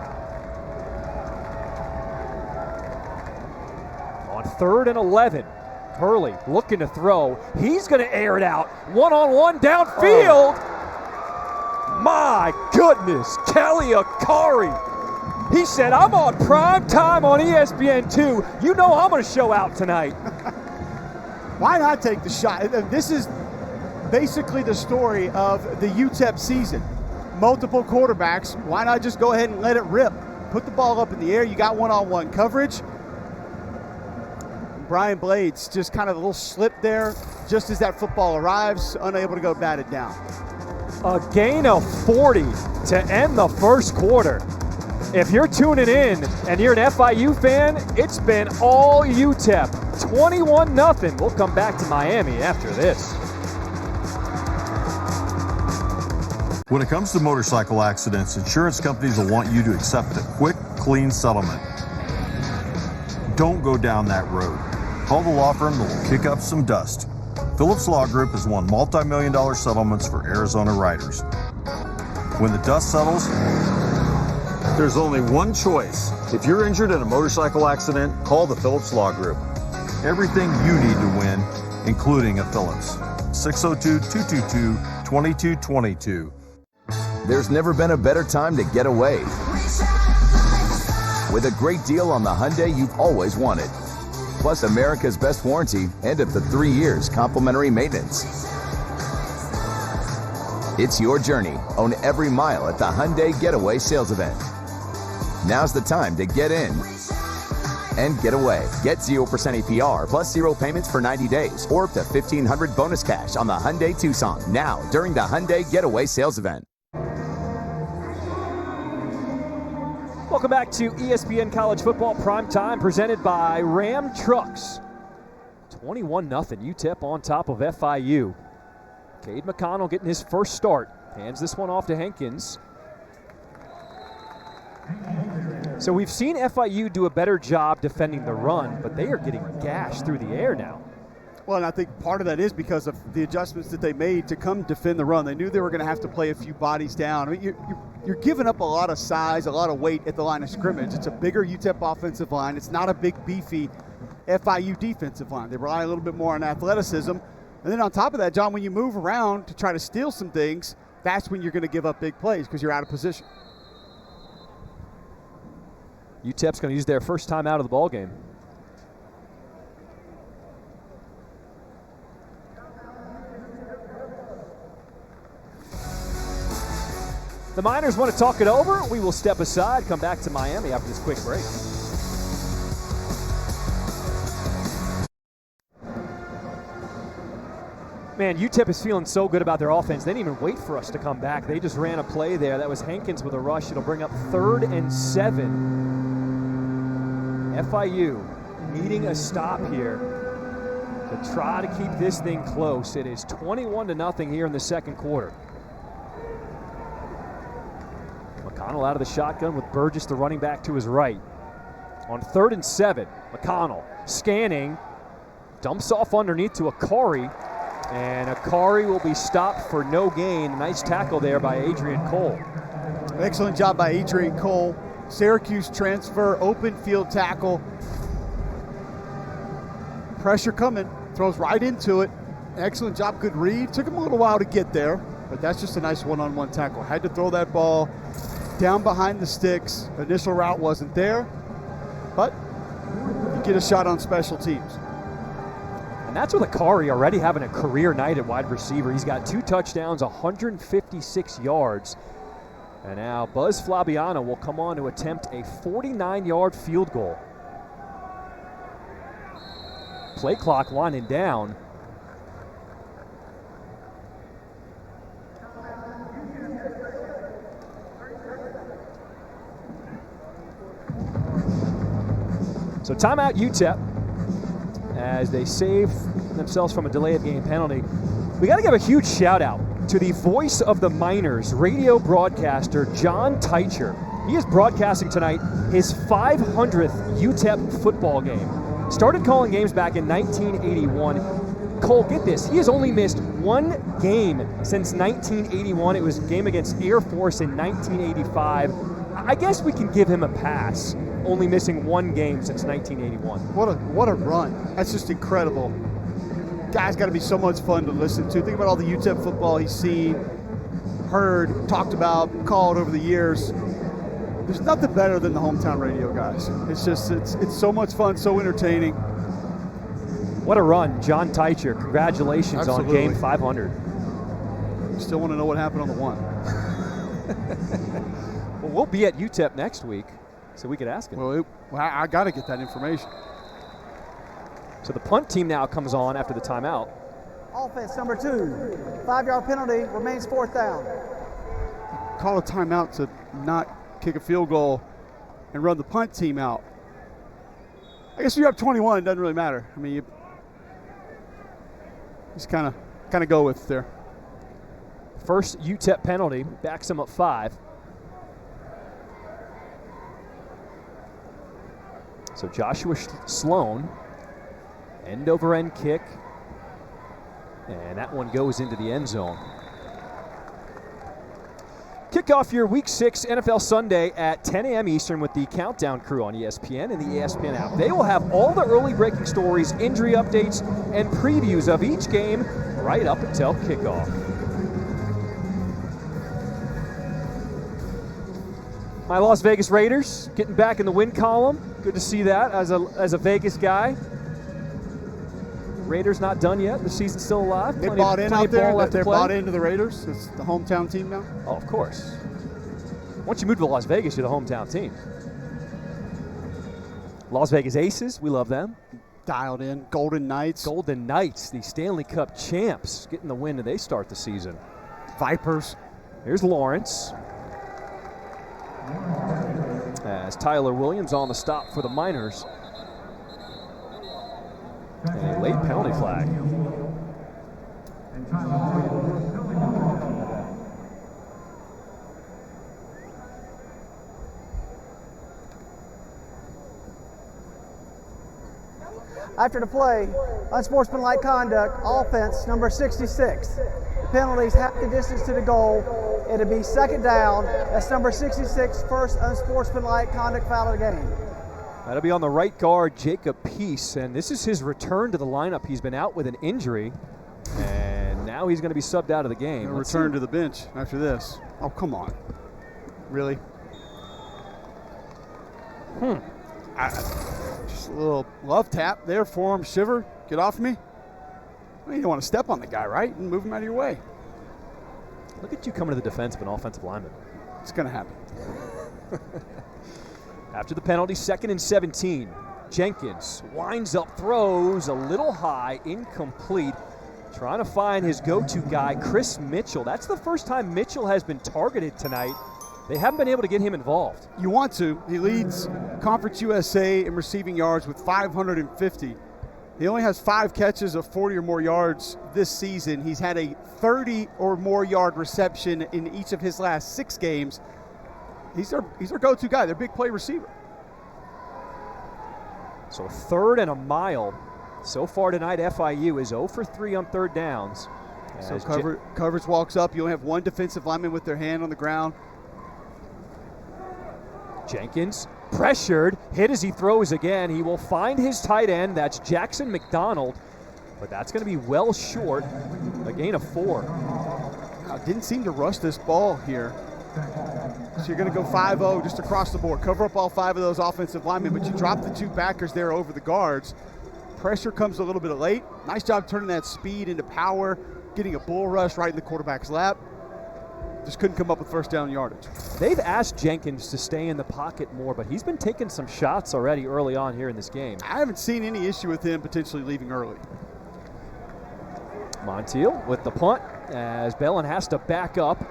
On 3rd and 11, Hurley looking to throw. He's going to air it out. One-on-one downfield. My goodness, Kelly Akari. He said, I'm on prime time on ESPN2. You know I'm going to show out tonight. Why not take the shot? This is basically the story of the UTEP season. Multiple quarterbacks. Why not just go ahead and let it rip? Put the ball up in the air. You got one-on-one coverage. Brian Blades just kind of a little slip there just as that football arrives, unable to go bat it down. A gain of 40 to end the first quarter. If you're tuning in and you're an FIU fan, it's been all UTEP. 21-0. We'll come back to Miami after this. When it comes to motorcycle accidents, insurance companies will want you to accept a quick, clean settlement. Don't go down that road. Call the law firm that will kick up some dust. Phillips Law Group has won multi-million-dollar settlements for Arizona riders. When the dust settles, there's only one choice. If you're injured in a motorcycle accident, call the Phillips Law Group. Everything you need to win, including a Phillips. 602-222-2222. There's never been a better time to get away. With a great deal on the Hyundai you've always wanted. Plus America's best warranty and up to 3 years complimentary maintenance. It's your journey. Own every mile at the Hyundai Getaway Sales Event. Now's the time to get in and get away. Get 0% APR plus 0 payments for 90 days or up to $1,500 bonus cash on the Hyundai Tucson now during the Hyundai Getaway Sales Event. Welcome back to ESPN College Football Primetime, presented by Ram Trucks. 21-0 UTEP on top of FIU. Cade McConnell getting his first start. Hands this one off to Hankins. So we've seen FIU do a better job defending the run, but they are getting gashed through the air now. Well, and I think part of that is because of the adjustments that they made to come defend the run. They knew they were going to have to play a few bodies down. I mean, you're giving up a lot of size, a lot of weight at the line of scrimmage. It's a bigger UTEP offensive line. It's not a big, beefy FIU defensive line. They rely a little bit more on athleticism. And then on top of that, John, when you move around to try to steal some things, that's when you're going to give up big plays because you're out of position. UTEP's going to use their first time out of the ballgame. The Miners want to talk it over. We will step aside, come back to Miami after this quick break. Man, UTEP is feeling so good about their offense. They didn't even wait for us to come back. They just ran a play there. That was Hankins with a rush. It'll bring up 3rd and 7. FIU needing a stop here to try to keep this thing close. It is 21-0 here in the second quarter. McConnell out of the shotgun with Burgess, the running back, to his right. On 3rd and 7, McConnell scanning, dumps off underneath to Akari, and Akari will be stopped for no gain. Nice tackle there by Adrian Cole. Excellent job by Adrian Cole. Syracuse transfer, open field tackle. Pressure coming, throws right into it. Excellent job, good read. Took him a little while to get there, but that's just a nice one-on-one tackle. Had to throw that ball down behind the sticks. Initial route wasn't there, but you get a shot on special teams. And that's with Akari already having a career night at wide receiver. He's got 2 touchdowns, 156 yards. And now Buzz Flabiano will come on to attempt a 49-yard field goal. Play clock winding down. So timeout UTEP as they save themselves from a delay of game penalty. We got to give a huge shout out to the voice of the Miners, radio broadcaster John Teicher. He is broadcasting tonight his 500th UTEP football game. Started calling games back in 1981. Cole, get this, he has only missed 1 game since 1981. It was a game against Air Force in 1985. I guess we can give him a pass, only missing 1 game since 1981. What a run. That's just incredible. Guy's got to be so much fun to listen to. Think about all the UTEP football he's seen, heard, talked about, called over the years. There's nothing better than the hometown radio guys. It's just, it's so much fun, so entertaining. What a run, John Teicher. Congratulations Absolutely. on game 500. Still want to know what happened on the 1. Well, we'll be at UTEP next week, so we could ask him. Well, I got to get that information. So the punt team now comes on after the timeout. Offense number 2, 5-yard penalty, remains 4th down. Call a timeout to not kick a field goal and run the punt team out. I guess if you're up 21, it doesn't really matter. I mean, you just kind of go with it there. First UTEP penalty, backs them up 5. So Joshua Sloan, end-over-end kick, and that one goes into the end zone. Kick off your Week 6 NFL Sunday at 10 a.m. Eastern with the Countdown crew on ESPN and the ESPN app. They will have all the early breaking stories, injury updates, and previews of each game right up until kickoff. My Las Vegas Raiders getting back in the win column. Good to see that as a Vegas guy. Raiders not done yet. The season's still alive. They bought in out there. They're bought into the Raiders. It's the hometown team now. Oh, of course. Once you move to Las Vegas, you're the hometown team. Las Vegas Aces, we love them. Dialed in. Golden Knights. Golden Knights, the Stanley Cup champs, getting the win, and they start the season. Vipers. Here's Lawrence. As Tyler Williams on the stop for the Miners. And a late penalty flag. After the play, unsportsmanlike conduct, offense number 66. The penalty is half the distance to the goal. It'll be second down. That's number 66, first unsportsmanlike conduct foul of the game. That'll be on the right guard, Jacob Peace, and this is his return to the lineup. He's been out with an injury, and now he's going to be subbed out of the game. Return to the bench after this. Oh, come on. Really? Just a little love tap there for him. Shiver, get off me. Well, you don't want to step on the guy, right? And move him out of your way. Look at you coming to the defense of an offensive lineman. It's going to happen. After the penalty, 2nd and 17. Jenkins winds up, throws a little high, incomplete. Trying to find his go-to guy, Chris Mitchell. That's the first time Mitchell has been targeted tonight. They haven't been able to get him involved. You want to. He leads Conference USA in receiving yards with 550. He only has 5 catches of 40 or more yards this season. He's had a 30 or more yard reception in each of his last 6 games. He's their go-to guy, their big play receiver. So 3rd and a mile. So far tonight, FIU is 0 for 3 on 3rd downs. So coverage walks up. You only have 1 defensive lineman with their hand on the ground. Jenkins pressured, hit as he throws again. He will find his tight end. That's Jackson McDonald. But that's going to be well short. A gain of 4. Didn't seem to rush this ball here. So you're going to go 5-0 just across the board. Cover up all 5 of those offensive linemen, but you drop the 2 backers there over the guards. Pressure comes a little bit late. Nice job turning that speed into power, getting a bull rush right in the quarterback's lap. Just couldn't come up with first down yardage. They've asked Jenkins to stay in the pocket more, but he's been taking some shots already early on here in this game. I haven't seen any issue with him potentially leaving early. Montiel with the punt as Bellin has to back up.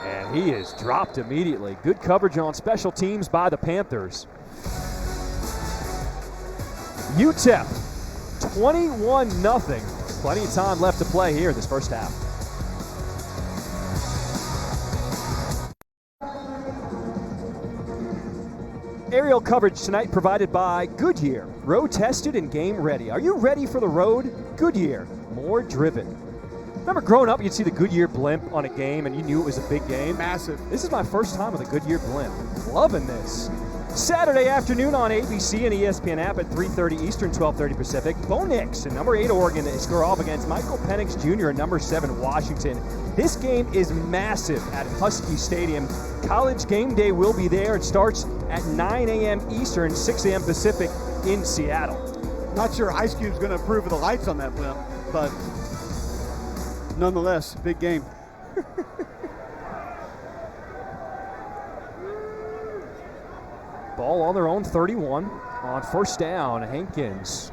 And he is dropped immediately. Good coverage on special teams by the Panthers. UTEP, 21-0. Plenty of time left to play here in this first half. Aerial coverage tonight provided by Goodyear. Road tested and game ready. Are you ready for the road? Goodyear, more driven. Remember growing up, you'd see the Goodyear blimp on a game and you knew it was a big game? Massive. This is my first time with a Goodyear blimp. Loving this. Saturday afternoon on ABC and ESPN app at 3:30 Eastern, 12:30 Pacific. Bo Nix and number 8 Oregon square off against Michael Penix Jr. and number 7 Washington. This game is massive at Husky Stadium. College game day will be there. It starts at 9 a.m. Eastern, 6 a.m. Pacific in Seattle. Not sure Ice Cube's going to approve of the lights on that blimp, but nonetheless, big game. Ball on their own 31 on first down. Hankins.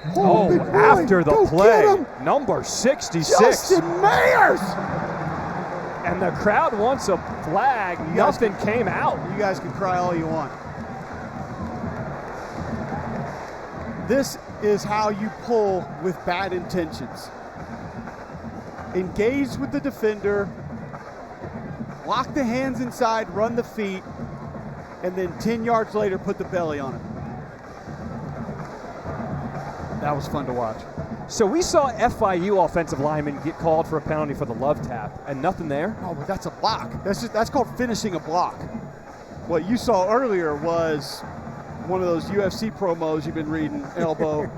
After the play, number 66. Justin Mayers! And the crowd wants a flag. Nothing came out. You guys can cry all you want. This is how you pull with bad intentions. Engage with the defender, lock the hands inside, run the feet, and then 10 yards later put the belly on it. That was fun to watch. So we saw FIU offensive linemen get called for a penalty for the love tap, and nothing there? Oh, but that's a block. That's called finishing a block. What you saw earlier was one of those UFC promos you've been reading, elbow,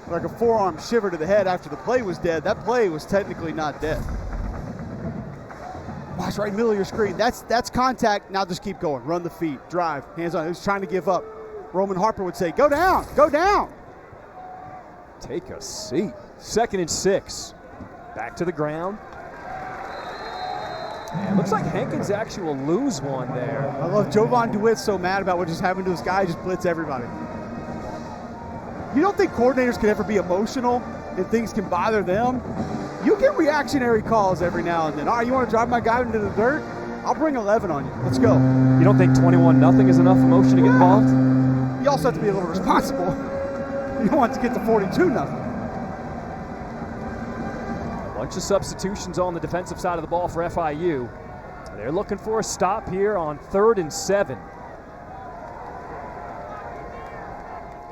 like a forearm shiver to the head after the play was dead. That play was technically not dead. Watch right in the middle of your screen. That's contact. Now just keep going. Run the feet. Drive. Hands on. Who's trying to give up? Roman Harper would say, go down. Go down. Take a seat. 2nd and 6. Back to the ground. And looks like Hankins actually will lose one there. I love Jovan DeWitt so mad about what just happened to this guy. Just blitz everybody. You don't think coordinators can ever be emotional and things can bother them? You get reactionary calls every now and then. All right, you want to drive my guy into the dirt? I'll bring 11 on you. Let's go. You don't think 21-0 is enough emotion to get involved? You also have to be a little responsible. You don't want to get to 42-0. A bunch of substitutions on the defensive side of the ball for FIU. They're looking for a stop here on 3rd and 7.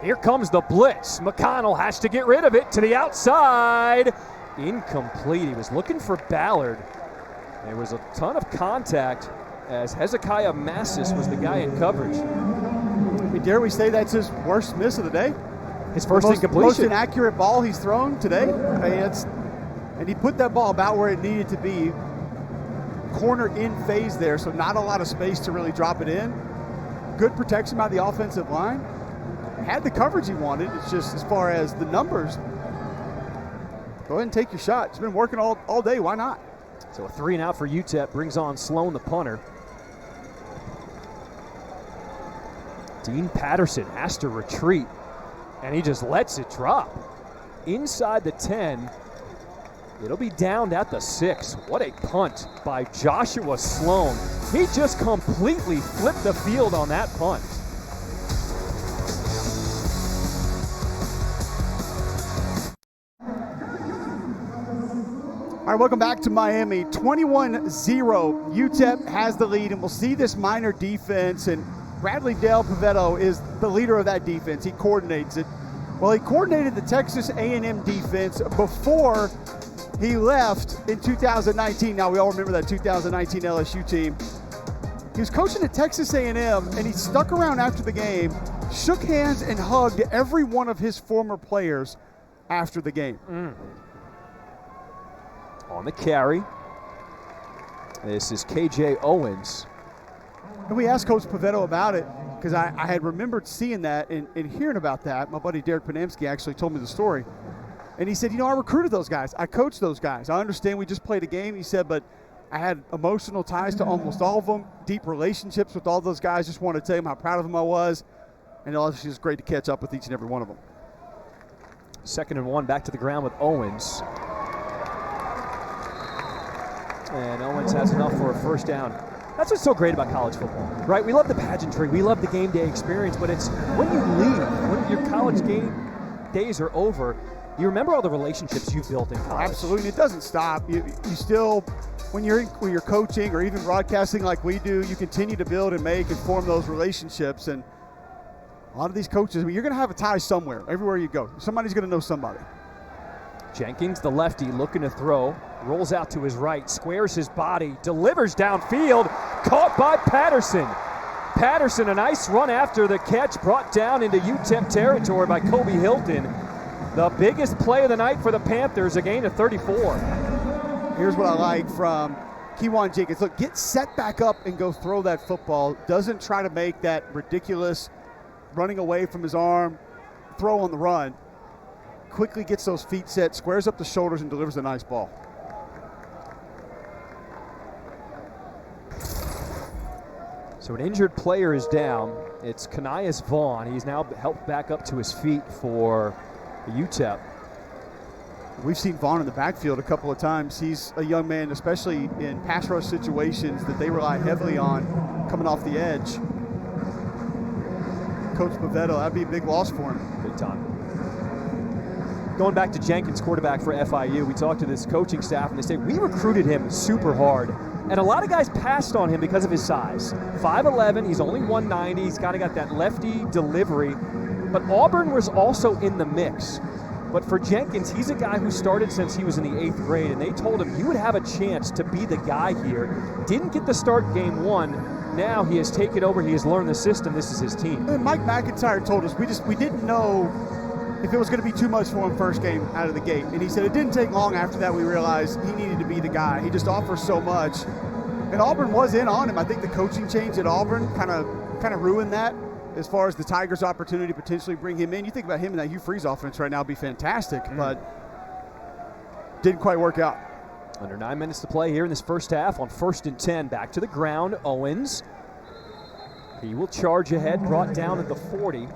Here comes the blitz. McConnell has to get rid of it to the outside. Incomplete. He was looking for Ballard. There was a ton of contact as Hezekiah Massis was the guy in coverage. I mean, dare we say that's his worst miss of the day? His first incompletion. Most inaccurate ball he's thrown today. I mean, and he put that ball about where it needed to be. Corner in phase there, so not a lot of space to really drop it in. Good protection by the offensive line. Had the coverage he wanted. It's just as far as the numbers, go ahead and take your shot. It's been working all day. Why not? So a 3 and out for UTEP brings on Sloan, the punter. Dean Patterson has to retreat, and he just lets it drop. Inside the 10, it'll be downed at the 6. What a punt by Joshua Sloan. He just completely flipped the field on that punt. All right, welcome back to Miami. 21-0, UTEP has the lead, and we'll see this Minor defense, and Bradley Del Pavetto is the leader of that defense. He coordinates it. Well, he coordinated the Texas A&M defense before he left in 2019. Now, we all remember that 2019 LSU team. He was coaching at Texas A&M, and he stuck around after the game, shook hands, and hugged every one of his former players after the game. On the carry, this is KJ Owens. And we asked Coach Pavetto about it because I had remembered seeing that and hearing about that. My buddy Derek Panamsky actually told me the story. And he said, I recruited those guys. I coached those guys. I understand we just played a game, he said, but I had emotional ties to almost all of them, deep relationships with all those guys. Just wanted to tell them how proud of them I was. And it was just great to catch up with each and every one of them. 2nd and 1, back to the ground with Owens. And Owens has enough for a first down. That's what's so great about college football, right? We love the pageantry, we love the game day experience, but it's when you leave, when your college game days are over, you remember all the relationships you've built in college. Absolutely, it doesn't stop. You still, when you're coaching or even broadcasting like we do, you continue to build and make and form those relationships. And a lot of these coaches, you're going to have a tie somewhere, everywhere you go. Somebody's going to know somebody. Jenkins, the lefty, looking to throw, rolls out to his right, squares his body, delivers downfield, caught by Patterson. Patterson, a nice run after the catch, brought down into UTEP territory by Kobe Hilton. The biggest play of the night for the Panthers, a gain of 34. Here's what I like from Kewan Jenkins. Look, get set back up and go throw that football. Doesn't try to make that ridiculous running away from his arm throw on the run. Quickly gets those feet set, squares up the shoulders, and delivers a nice ball. So an injured player is down. It's Kanias Vaughn. He's now helped back up to his feet for UTEP. We've seen Vaughn in the backfield a couple of times. He's a young man, especially in pass rush situations that they rely heavily on coming off the edge. Coach Pavetto, that'd be a big loss for him. Big time. Going back to Jenkins, quarterback for FIU, we talked to this coaching staff, and they say, we recruited him super hard. And a lot of guys passed on him because of his size. 5'11", he's only 190, he's kind of got that lefty delivery. But Auburn was also in the mix. But for Jenkins, he's a guy who started since he was in the 8th grade, and they told him, you would have a chance to be the guy here. Didn't get the start game 1. Now he has taken over, he has learned the system, this is his team. And Mike McIntyre told us, we didn't know if it was going to be too much for him first game out of the gate. And he said it didn't take long after that we realized he needed to be the guy. He just offers so much. And Auburn was in on him. I think the coaching change at Auburn kind of ruined that as far as the Tigers' opportunity to potentially bring him in. You think about him in that Hugh Freeze offense right now would be fantastic, but didn't quite work out. Under 9 minutes to play here in this first half on 1st and 10. Back to the ground, Owens. He will charge ahead, brought down at the 40.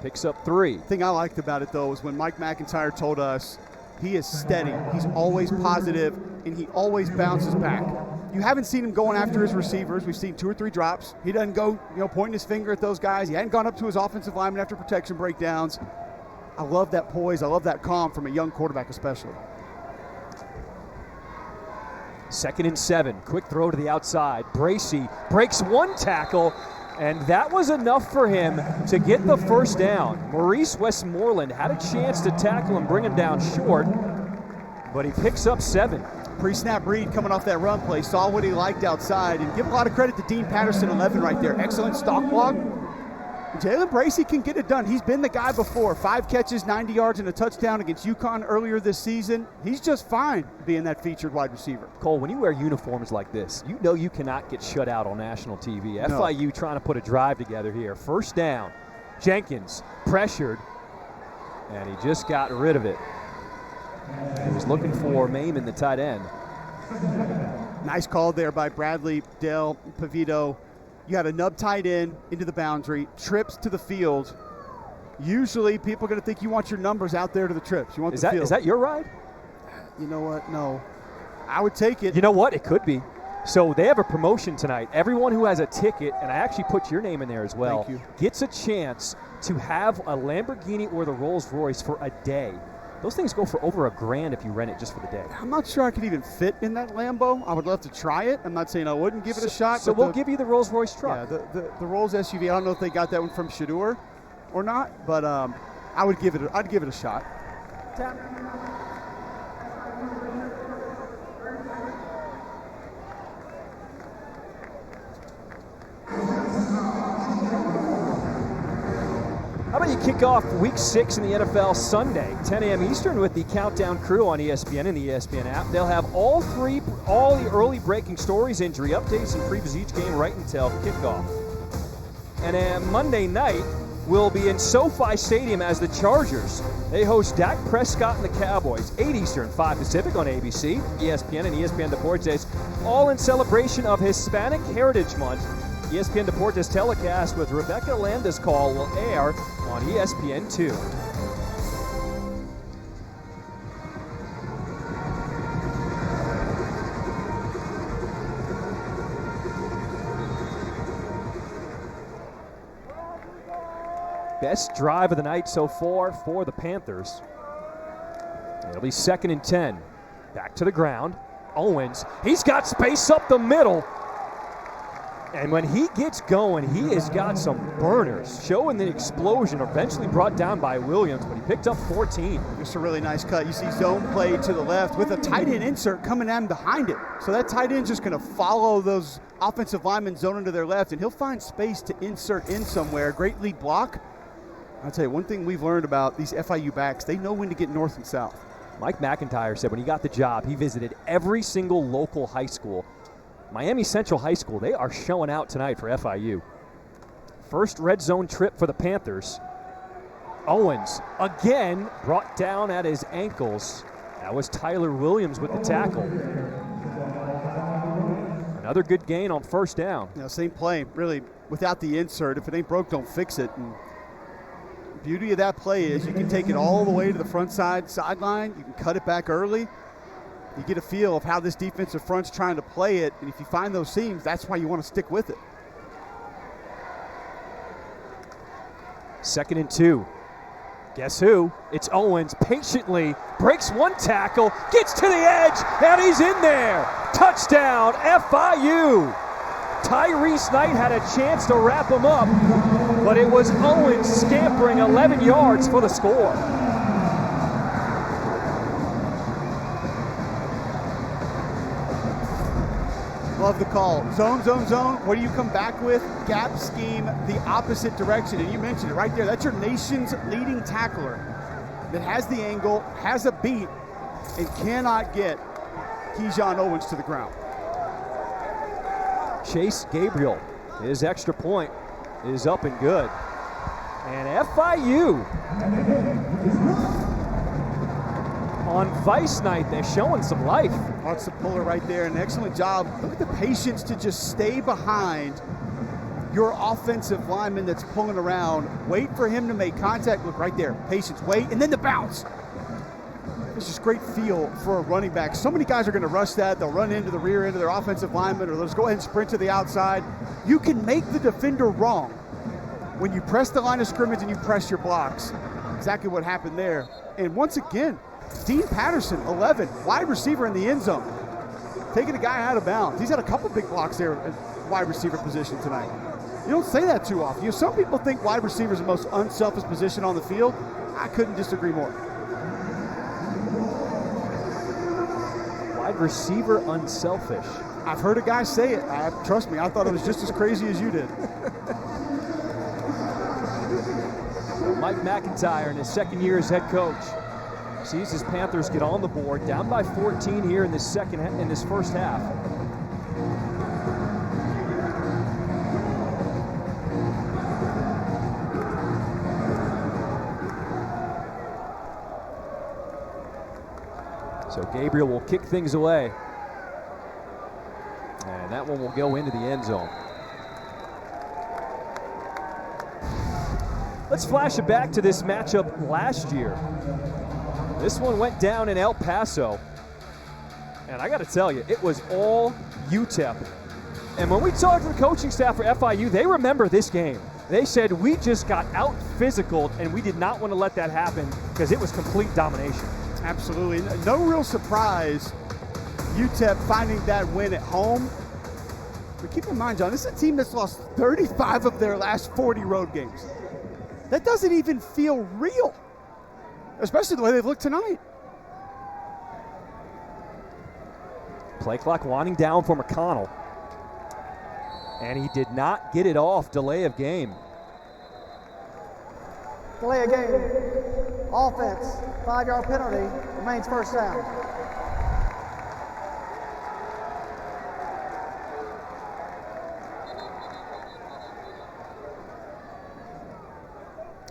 Picks up 3. The thing I liked about it, though, is when Mike McIntyre told us he is steady, he's always positive, and he always bounces back. You haven't seen him going after his receivers. We've seen 2 or 3 drops. He doesn't go, pointing his finger at those guys. He hadn't gone up to his offensive lineman after protection breakdowns. I love that poise. I love that calm from a young quarterback especially. 2nd and 7. Quick throw to the outside. Bracey breaks one tackle. And that was enough for him to get the first down. Maurice Westmoreland had a chance to tackle him, bring him down short, but he picks up 7. Pre-snap read coming off that run play, saw what he liked outside, and give a lot of credit to Dean Patterson, 11 right there. Excellent stock block. Jalen Bracey can get it done. He's been the guy before. 5 catches, 90 yards, and a touchdown against UConn earlier this season. He's just fine being that featured wide receiver. Cole, when you wear uniforms like this, you know you cannot get shut out on national TV. No. FIU trying to put a drive together here. First down. Jenkins pressured, and he just got rid of it. He was looking for Maiman, the tight end. Nice call there by Bradley, Dell, Pavito. You got a nub tight end into the boundary, trips to the field. Usually people are going to think you want your numbers out there to the trips. You want the field. Is that your ride? You know what? No. I would take it. You know what? It could be. So they have a promotion tonight. Everyone who has a ticket, and I actually put your name in there as well, gets a chance to have a Lamborghini or the Rolls Royce for a day. Those things go for over $1,000 if you rent it just for the day. I'm not sure I could even fit in that Lambo. I would love to try it. I'm not saying I wouldn't give it a shot. So we'll give you the Rolls Royce truck. Yeah, the Rolls SUV. I don't know if they got that one from Shadur or not, but I'd give it a shot. Tap. How about you kick off Week 6 in the NFL Sunday, 10 a.m. Eastern, with the Countdown Crew on ESPN and the ESPN app. They'll have all the early breaking stories, injury updates, and previews each game right until kickoff. And then Monday night, we'll be in SoFi Stadium as the Chargers. They host Dak Prescott and the Cowboys, 8 Eastern, 5 Pacific on ABC, ESPN, and ESPN Deportes, all in celebration of Hispanic Heritage Month. ESPN Deportes telecast with Rebecca Landa's call will air on ESPN2. Best drive of the night so far for the Panthers. It'll be 2nd and 10. Back to the ground. Owens, he's got space up the middle. And when he gets going, he has got some burners, showing the explosion, eventually brought down by Williams, but he picked up 14. Just a really nice cut. You see zone play to the left with a tight end insert coming at him behind it. So that tight end's just going to follow those offensive linemen zoning to their left, and he'll find space to insert in somewhere. Great lead block. I'll tell you, one thing we've learned about these FIU backs, they know when to get north and south. Mike McIntyre said when he got the job, he visited every single local high school. Miami Central High School, they are showing out tonight for FIU. First red zone trip for the Panthers. Owens, again, brought down at his ankles. That was Tyler Williams with the tackle. Another good gain on first down. Yeah, same play, really, without the insert. If it ain't broke, don't fix it. And the beauty of that play is you can take it all the way to the front sideline. You can cut it back early. You get a feel of how this defensive front's trying to play it, and if you find those seams, that's why you want to stick with it. 2nd and 2. Guess who? It's Owens. Patiently breaks one tackle, gets to the edge, and he's in there. Touchdown, FIU. Tyrese Knight had a chance to wrap him up, but it was Owens scampering 11 yards for the score. Love the call. Zone, zone, zone. What do you come back with? Gap scheme the opposite direction. And you mentioned it right there. That's your nation's leading tackler that has the angle, has a beat, and cannot get Keyshawn Owens to the ground. Chase Gabriel, his extra point is up and good. And FIU on Vice Night, they're showing some life. Watch the puller right there. An excellent job. Look at the patience to just stay behind your offensive lineman that's pulling around. Wait for him to make contact. Look right there. Patience. Wait. And then the bounce. It's just great feel for a running back. So many guys are going to rush that. They'll run into the rear end of their offensive lineman, or they'll just go ahead and sprint to the outside. You can make the defender wrong when you press the line of scrimmage and you press your blocks. Exactly what happened there. And once again, Dean Patterson, 11, wide receiver in the end zone, taking a guy out of bounds. He's had a couple big blocks there at wide receiver position tonight. You don't say that too often. Some people think wide receiver is the most unselfish position on the field. I couldn't disagree more. Wide receiver unselfish. I've heard a guy say it. Trust me, I thought it was just as crazy as you did. Mike McIntyre in his second year as head coach sees his Panthers get on the board, down by 14 here in this first half. So Gabriel will kick things away. And that one will go into the end zone. Let's flash it back to this matchup last year. This one went down in El Paso. And I got to tell you, it was all UTEP. And when we talked to the coaching staff for FIU, they remember this game. They said, we just got out physicaled, and we did not want to let that happen because it was complete domination. Absolutely. No real surprise, UTEP finding that win at home. But keep in mind, John, this is a team that's lost 35 of their last 40 road games. That doesn't even feel real, especially the way they've looked tonight. Play clock winding down for McConnell. And he did not get it off. Delay of game. Delay of game. Offense, 5-yard penalty, remains first down.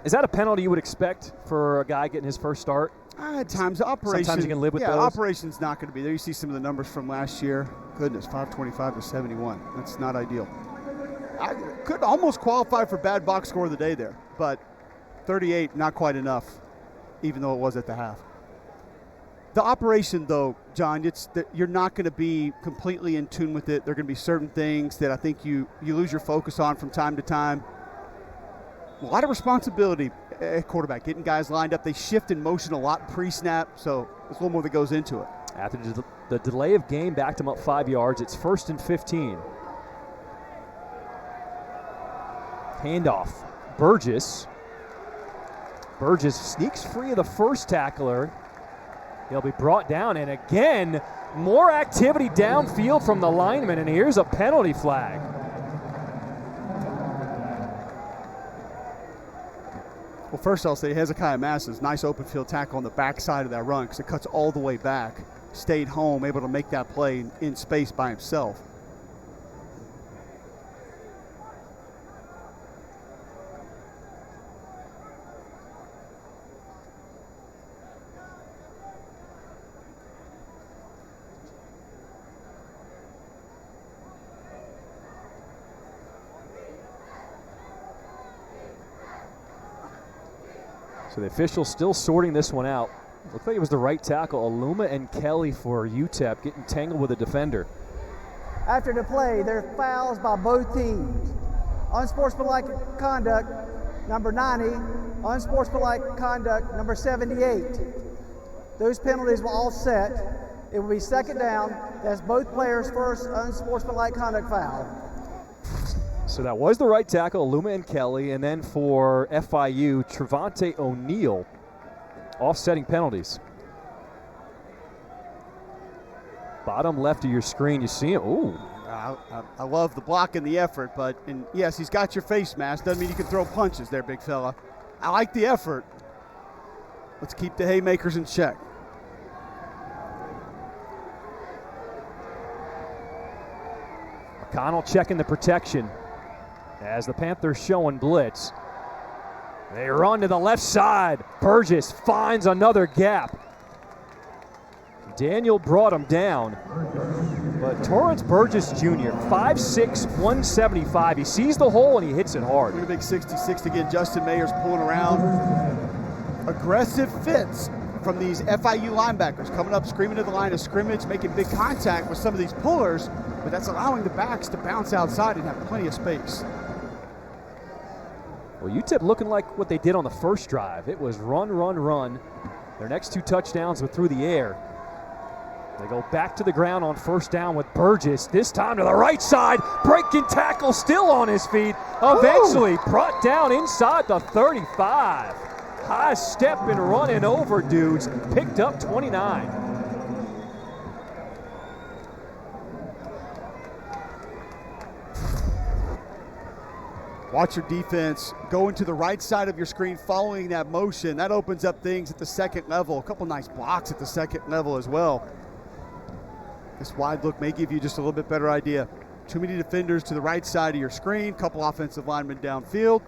Is that a penalty you would expect for a guy getting his first start? At times, operation. Sometimes you can live with those. Operation's not going to be there. You see some of the numbers from last year. Goodness, 525 to 71. That's not ideal. I could almost qualify for bad box score of the day there, but 38, not quite enough, even though it was at the half. The operation, though, John, you're not going to be completely in tune with it. There are going to be certain things that I think you lose your focus on from time to time. A lot of responsibility at quarterback, getting guys lined up. They shift in motion a lot pre-snap, so there's a little more that goes into it. After the delay of game backed him up 5 yards. It's 1st and 15. Handoff. Burgess. Burgess sneaks free of the first tackler. He'll be brought down, and again, more activity downfield from the lineman, and here's a penalty flag. Well, first I'll say Hezekiah Massa's nice open field tackle on the backside of that run because it cuts all the way back. Stayed home, able to make that play in space by himself. So the officials still sorting this one out. Looks like it was the right tackle, Aluma and Kelly for UTEP, getting tangled with a defender. After the play, there are fouls by both teams. Unsportsmanlike conduct, number 90. Unsportsmanlike conduct, number 78. Those penalties will all set. It will be second down. That's both players' first unsportsmanlike conduct foul. So that was the right tackle, Aluma and Kelly, and then for FIU, Trevante O'Neal, offsetting penalties. Bottom left of your screen, you see him. Ooh. I love the block and the effort, and yes, he's got your face mask. Doesn't mean you can throw punches there, big fella. I like the effort. Let's keep the haymakers in check. McConnell checking the protection as the Panthers showing blitz. They run to the left side. Burgess finds another gap. Daniel brought him down. But Torrance Burgess Jr., 5'6", 175. He sees the hole and he hits it hard. Big 66 again. Justin Mayer's pulling around. Aggressive fits from these FIU linebackers coming up, screaming to the line of scrimmage, making big contact with some of these pullers, but that's allowing the backs to bounce outside and have plenty of space. Well, UTEP looking like what they did on the first drive. It was run, run, run. Their next two touchdowns were through the air. They go back to the ground on first down with Burgess. This time to the right side. Breaking tackle, still on his feet. Eventually brought down inside the 35. High step and running over dudes. Picked up 29. Watch your defense go into the right side of your screen following that motion. That opens up things at the second level. A couple nice blocks at the second level as well. This wide look may give you just a little bit better idea. Too many defenders to the right side of your screen, couple offensive linemen downfield.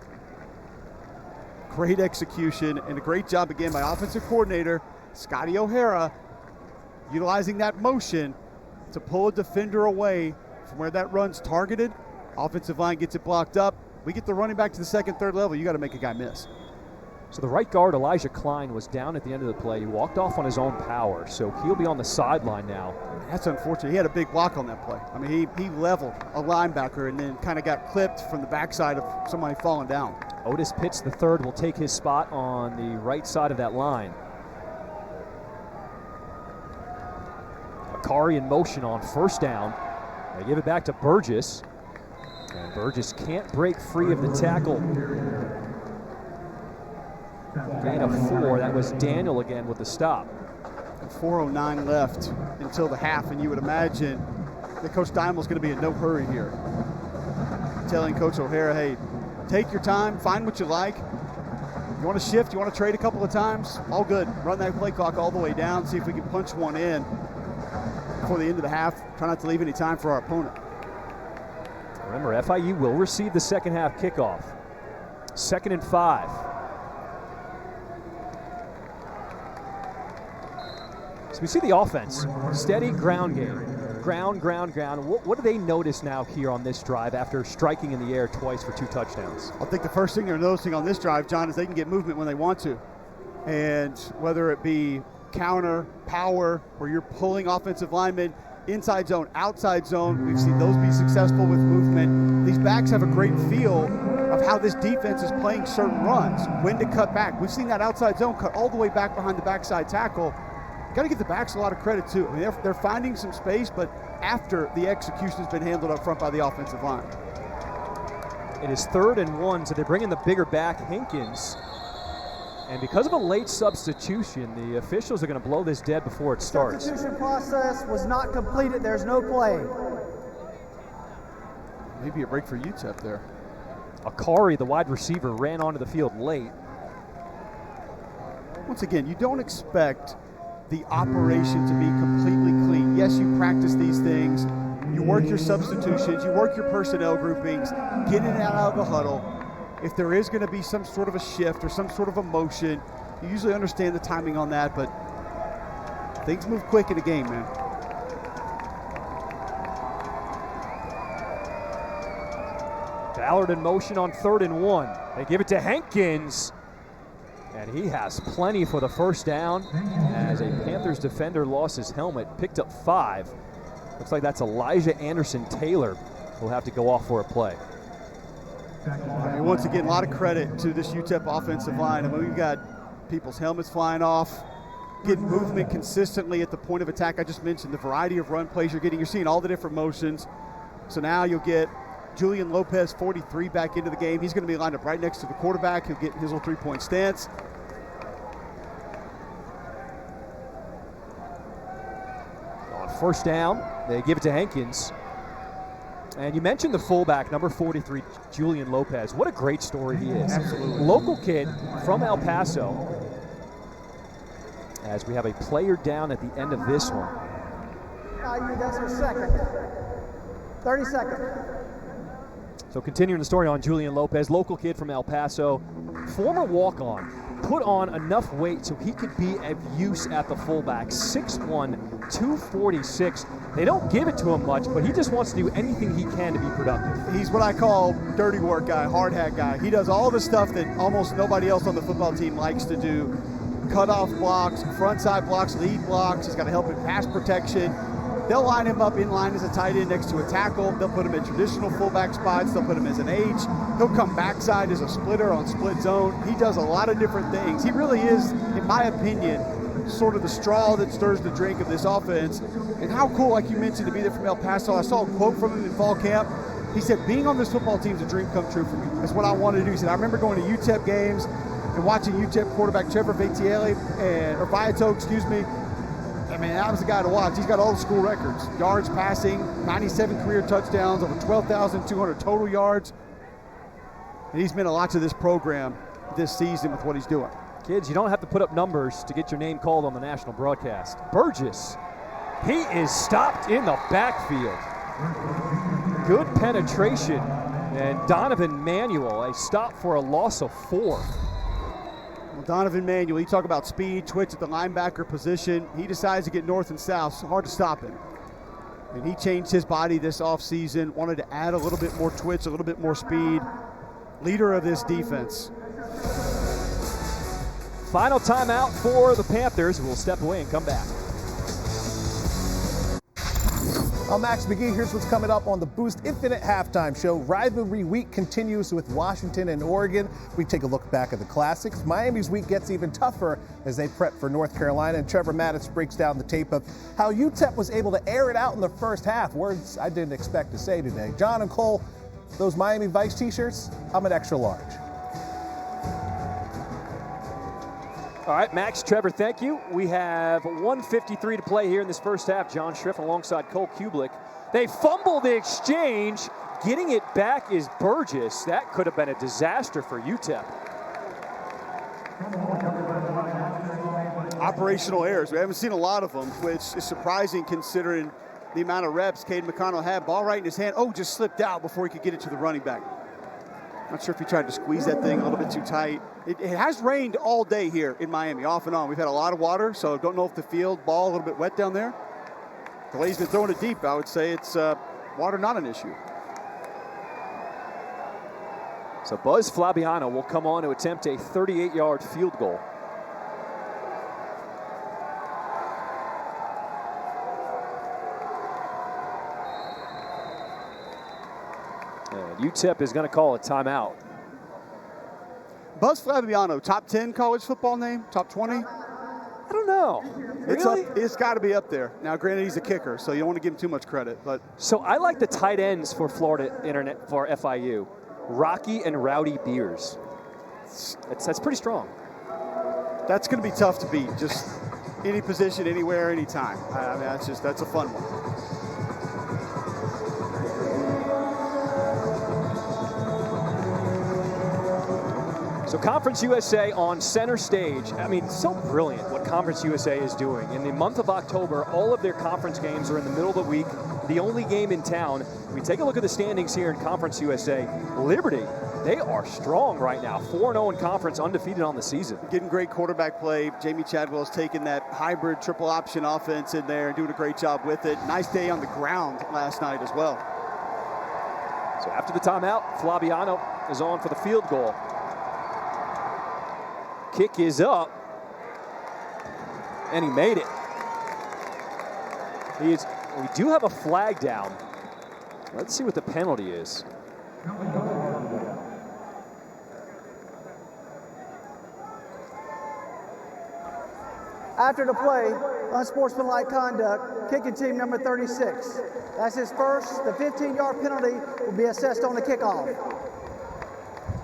Great execution and a great job again by offensive coordinator Scotty O'Hara, utilizing that motion to pull a defender away from where that run's targeted. Offensive line gets it blocked up. We get the running back to the second, third level. You got to make a guy miss. So the right guard, Elijah Klein, was down at the end of the play. He walked off on his own power, so he'll be on the sideline now. That's unfortunate. He had a big block on that play. I mean, he leveled a linebacker and then kind of got clipped from the backside of somebody falling down. Otis Pitts III will take his spot on the right side of that line. Akari in motion on first down. They give it back to Burgess. And Burgess can't break free of the tackle. Gain of 4. That was Daniel again with the stop. 4:09 left until the half, and you would imagine that Coach Dimel's going to be in no hurry here. Telling Coach O'Hara, hey, take your time, find what you like. You want to shift, you want to trade a couple of times, all good. Run that play clock all the way down, see if we can punch one in before the end of the half. Try not to leave any time for our opponent. Remember, FIU will receive the second half kickoff. 2nd and 5. So we see the offense, steady ground game, ground. What do they notice now here on this drive after striking in the air twice for 2 touchdowns? I think the first thing they're noticing on this drive, John, is they can get movement when they want to. And whether it be counter, power, where you're pulling offensive linemen, inside zone, outside zone, we've seen those be successful with movement. These backs have a great feel of how this defense is playing certain runs, when to cut back. We've seen that outside zone cut all the way back behind the backside tackle. Got to give the backs a lot of credit too. I mean, they're finding some space, but after the execution has been handled up front by the offensive line. It is 3rd and 1, so they bring in the bigger back, Hankins. And because of a late substitution, the officials are going to blow this dead before it starts. Substitution process was not completed. There's no play. Maybe a break for UTEP there. Akari, the wide receiver, ran onto the field late. Once again, you don't expect the operation to be completely clean. Yes, you practice these things. You work your substitutions. You work your personnel groupings. Get in and out of the huddle. If there is going to be some sort of a shift or some sort of a motion, you usually understand the timing on that, but things move quick in a game, man. Ballard in motion on 3rd and 1. They give it to Hankins, and he has plenty for the first down as a Panthers defender lost his helmet, picked up 5. Looks like that's Elijah Anderson-Taylor who'll have to go off for a play. I mean, once again, a lot of credit to this UTEP offensive line. I mean, we've got people's helmets flying off, getting movement consistently at the point of attack. I just mentioned the variety of run plays you're getting. You're seeing all the different motions. So now you'll get Julian Lopez, 43, back into the game. He's going to be lined up right next to the quarterback. He'll get his little 3-point stance. On first down, they give it to Hankins. And you mentioned the fullback, number 43, Julian Lopez. What a great story he is. Absolutely. Local kid from El Paso. As we have a player down at the end of this one. That's our second. 30 seconds. So continuing the story on Julian Lopez, local kid from El Paso, former walk-on, put on enough weight so he could be of use at the fullback. 6'1", 246. They don't give it to him much, but he just wants to do anything he can to be productive. He's what I call dirty work guy, hard hat guy. He does all the stuff that almost nobody else on the football team likes to do. Cut-off blocks, front-side blocks, lead blocks. He's got to help in pass protection. They'll line him up in line as a tight end next to a tackle. They'll put him in traditional fullback spots. They'll put him as an H. He'll come backside as a splitter on split zone. He does a lot of different things. He really is, in my opinion, sort of the straw that stirs the drink of this offense. And how cool, like you mentioned, to be there from El Paso. I saw a quote from him in fall camp. He said, being on this football team is a dream come true for me. That's what I wanted to do. He said, I remember going to UTEP games and watching UTEP quarterback Trevor Viato, excuse me. I mean, that was the guy to watch. He's got all the school records. Yards passing, 97 career touchdowns, over 12,200 total yards. And he's meant a lot to this program this season with what he's doing. Kids, you don't have to put up numbers to get your name called on the national broadcast. Burgess, he is stopped in the backfield. Good penetration. And Donovan Manuel, a stop for a loss of 4. Well, Donovan Manuel, you talk about speed, twitch at the linebacker position. He decides to get north and south. It's hard to stop him. And he changed his body this offseason, wanted to add a little bit more twitch, a little bit more speed. Leader of this defense. Final timeout for the Panthers. We'll step away and come back. I'm Max McGee. Here's what's coming up on the Boost Infinite Halftime Show. Rivalry week continues with Washington and Oregon. We take a look back at the classics. Miami's week gets even tougher as they prep for North Carolina. And Trevor Mattis breaks down the tape of how UTEP was able to air it out in the first half. Words I didn't expect to say today. John and Cole, those Miami Vice t-shirts, I'm an extra large. All right, Max, Trevor, thank you. We have 1:53 to play here in this first half. John Schriff alongside Cole Kublik. They fumble the exchange. Getting it back is Burgess. That could have been a disaster for UTEP. Operational errors. We haven't seen a lot of them, which is surprising considering the amount of reps Caden McConnell had. Ball right in his hand. Oh, just slipped out before he could get it to the running back. Not sure if he tried to squeeze that thing a little bit too tight. It has rained all day here in Miami, off and on. We've had a lot of water, so don't know if the field ball a little bit wet down there. The way he's been throwing it deep, I would say it's water not an issue. So Buzz Flabiano will come on to attempt a 38-yard field goal. And UTEP is going to call a timeout. Buzz Flabiano, top 10 college football name? Top 20? I don't know. Really? It's got to be up there. Now, granted, he's a kicker, so you don't want to give him too much credit. But so I like the tight ends for Florida Internet for FIU. Rocky and Rowdy Beers. That's pretty strong. That's going to be tough to beat. Just any position, anywhere, anytime. I mean, that's a fun one. So Conference USA on center stage. I mean, so brilliant what Conference USA is doing. In the month of October, all of their conference games are in the middle of the week. The only game in town. We take a look at the standings here in Conference USA. Liberty, they are strong right now. 4-0 in conference, undefeated on the season. Getting great quarterback play. Jamie Chadwell's taking that hybrid triple option offense in there and doing a great job with it. Nice day on the ground last night as well. So after the timeout, Flabiano is on for the field goal. Kick is up, and he made it. We do have a flag down. Let's see what the penalty is. After the play, unsportsmanlike conduct, kicking team number 36. That's his first. The 15-yard penalty will be assessed on the kickoff.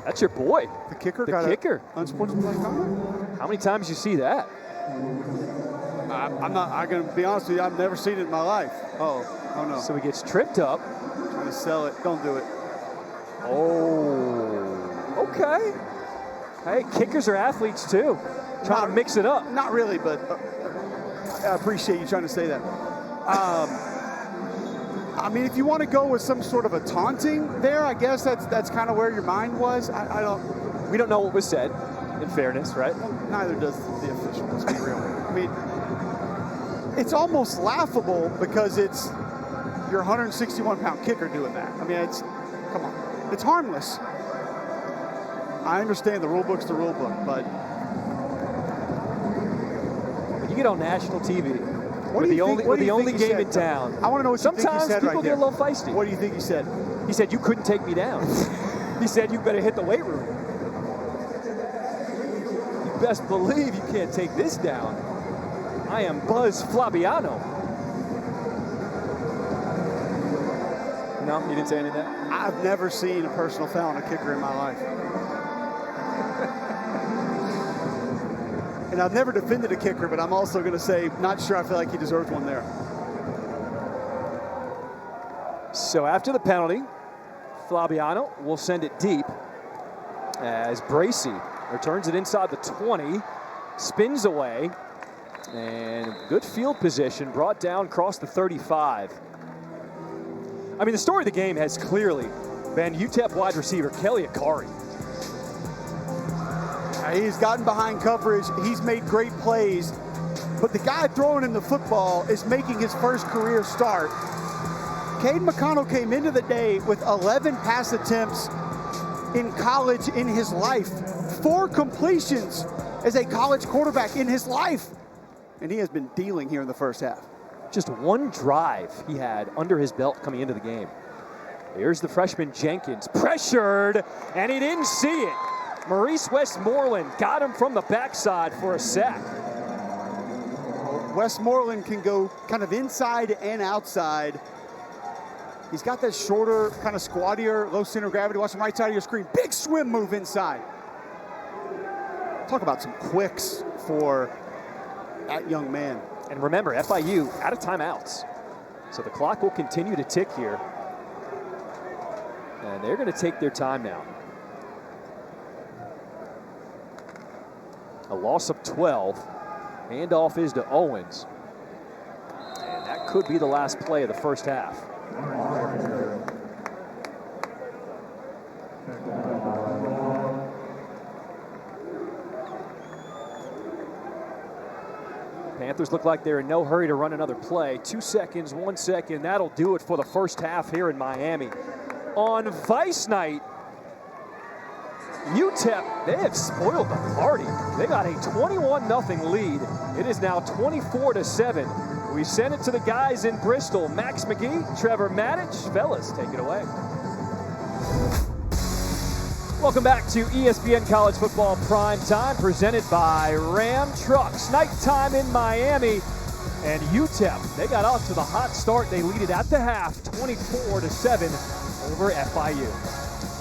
That's your boy. The kicker the got kicker. Unsportsmanlike conduct? How many times you see that? I'm going to be honest with you, I've never seen it in my life. Oh no. So he gets tripped up. Trying to sell it. Don't do it. Oh, okay. Hey, kickers are athletes too. Trying to mix it up. Not really, but I appreciate you trying to say that. I mean, if you want to go with some sort of a taunting there, I guess that's kind of where your mind was. We don't know what was said, in fairness, right? Neither does the official, let's be real. I mean, it's almost laughable because it's your 161-pound kicker doing that. I mean, come on. It's harmless. I understand the rule book's the rule book, but when you get on national TV, we're the only game in town. I want to know what sometimes you think he said people right get a little feisty. What do you think he said? He said, you couldn't take me down. He said, you better hit the weight room. You best believe you can't take this down. I am Buzz Flabiano. No, you didn't say any of that? I've never seen a personal foul on a kicker in my life. And I've never defended a kicker, but I'm also going to say, not sure I feel like he deserves one there. So after the penalty, Flabiano will send it deep as Bracey returns it inside the 20, spins away, and good field position brought down across the 35. I mean, the story of the game has clearly been UTEP wide receiver Kelly Akari. He's gotten behind coverage. He's made great plays. But the guy throwing him the football is making his first career start. Cade McConnell came into the day with 11 pass attempts in college in his life. 4 completions as a college quarterback in his life. And he has been dealing here in the first half. Just one drive he had under his belt coming into the game. Here's the freshman Jenkins, pressured, and he didn't see it. Maurice Westmoreland got him from the backside for a sack. Westmoreland can go kind of inside and outside. He's got that shorter, kind of squattier, low center of gravity. Watch the right side of your screen. Big swim move inside. Talk about some quicks for that young man. And remember, FIU out of timeouts. So the clock will continue to tick here. And they're going to take their time now. A loss of 12. Handoff is to Owens. And that could be the last play of the first half. Panthers look like they're in no hurry to run another play. 2 seconds, 1 second. That'll do it for the first half here in Miami. On Vice Night, UTEP, they have spoiled the party. They got a 21-0 lead. It is now 24-7. We send it to the guys in Bristol. Max McGee, Trevor Maddich. Fellas, take it away. Welcome back to ESPN College Football Prime Time, presented by Ram Trucks. Nighttime in Miami, and UTEP, they got off to the hot start. They lead it at the half, 24-7 over FIU.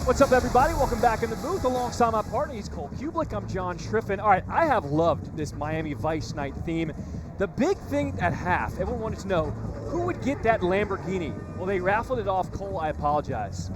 What's up, everybody? Welcome back in the booth. Alongside my partner, he's Cole Kublik. I'm John Schriffen. All right, I have loved this Miami Vice Night theme. The big thing at half, everyone wanted to know, who would get that Lamborghini? Well, they raffled it off. Cole, I apologize.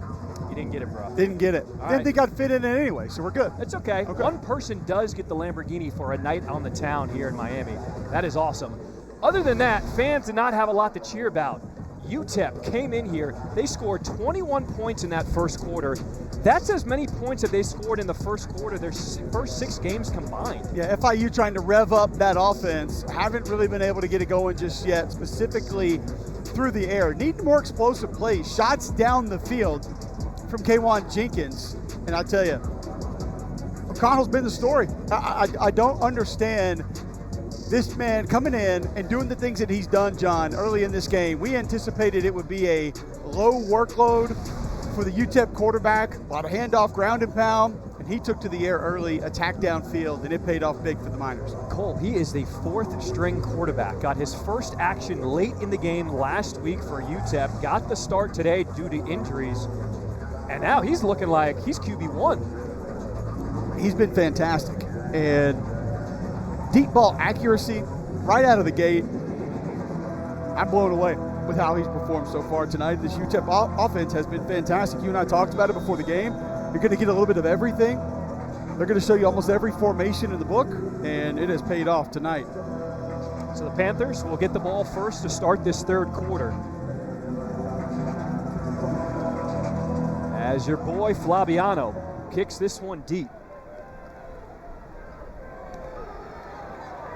You didn't get it, bro. Didn't get it. Didn't think I'd fit in it anyway, so we're good. It's okay. One person does get the Lamborghini for a night on the town here in Miami. That is awesome. Other than that, fans did not have a lot to cheer about. UTEP came in here. They scored 21 points in that first quarter. That's as many points that they scored in the first quarter, their first 6 games combined. Yeah, FIU trying to rev up that offense. Haven't really been able to get it going just yet, specifically through the air. Need more explosive plays, shots down the field from K'Wan Jenkins. And I tell you, McConnell's been the story. I don't understand this man coming in and doing the things that he's done, John, early in this game. We anticipated it would be a low workload for the UTEP quarterback, a lot of handoff, ground and pound, and he took to the air early, attacked downfield, and it paid off big for the Miners. Cole, he is the 4th string quarterback. Got his first action late in the game last week for UTEP, got the start today due to injuries, and now he's looking like he's QB1. He's been fantastic, and deep ball accuracy right out of the gate. I'm blown away with how he's performed so far tonight. This UTEP offense has been fantastic. You and I talked about it before the game. You're going to get a little bit of everything. They're going to show you almost every formation in the book, and it has paid off tonight. So the Panthers will get the ball first to start this third quarter. As your boy Flabiano kicks this one deep.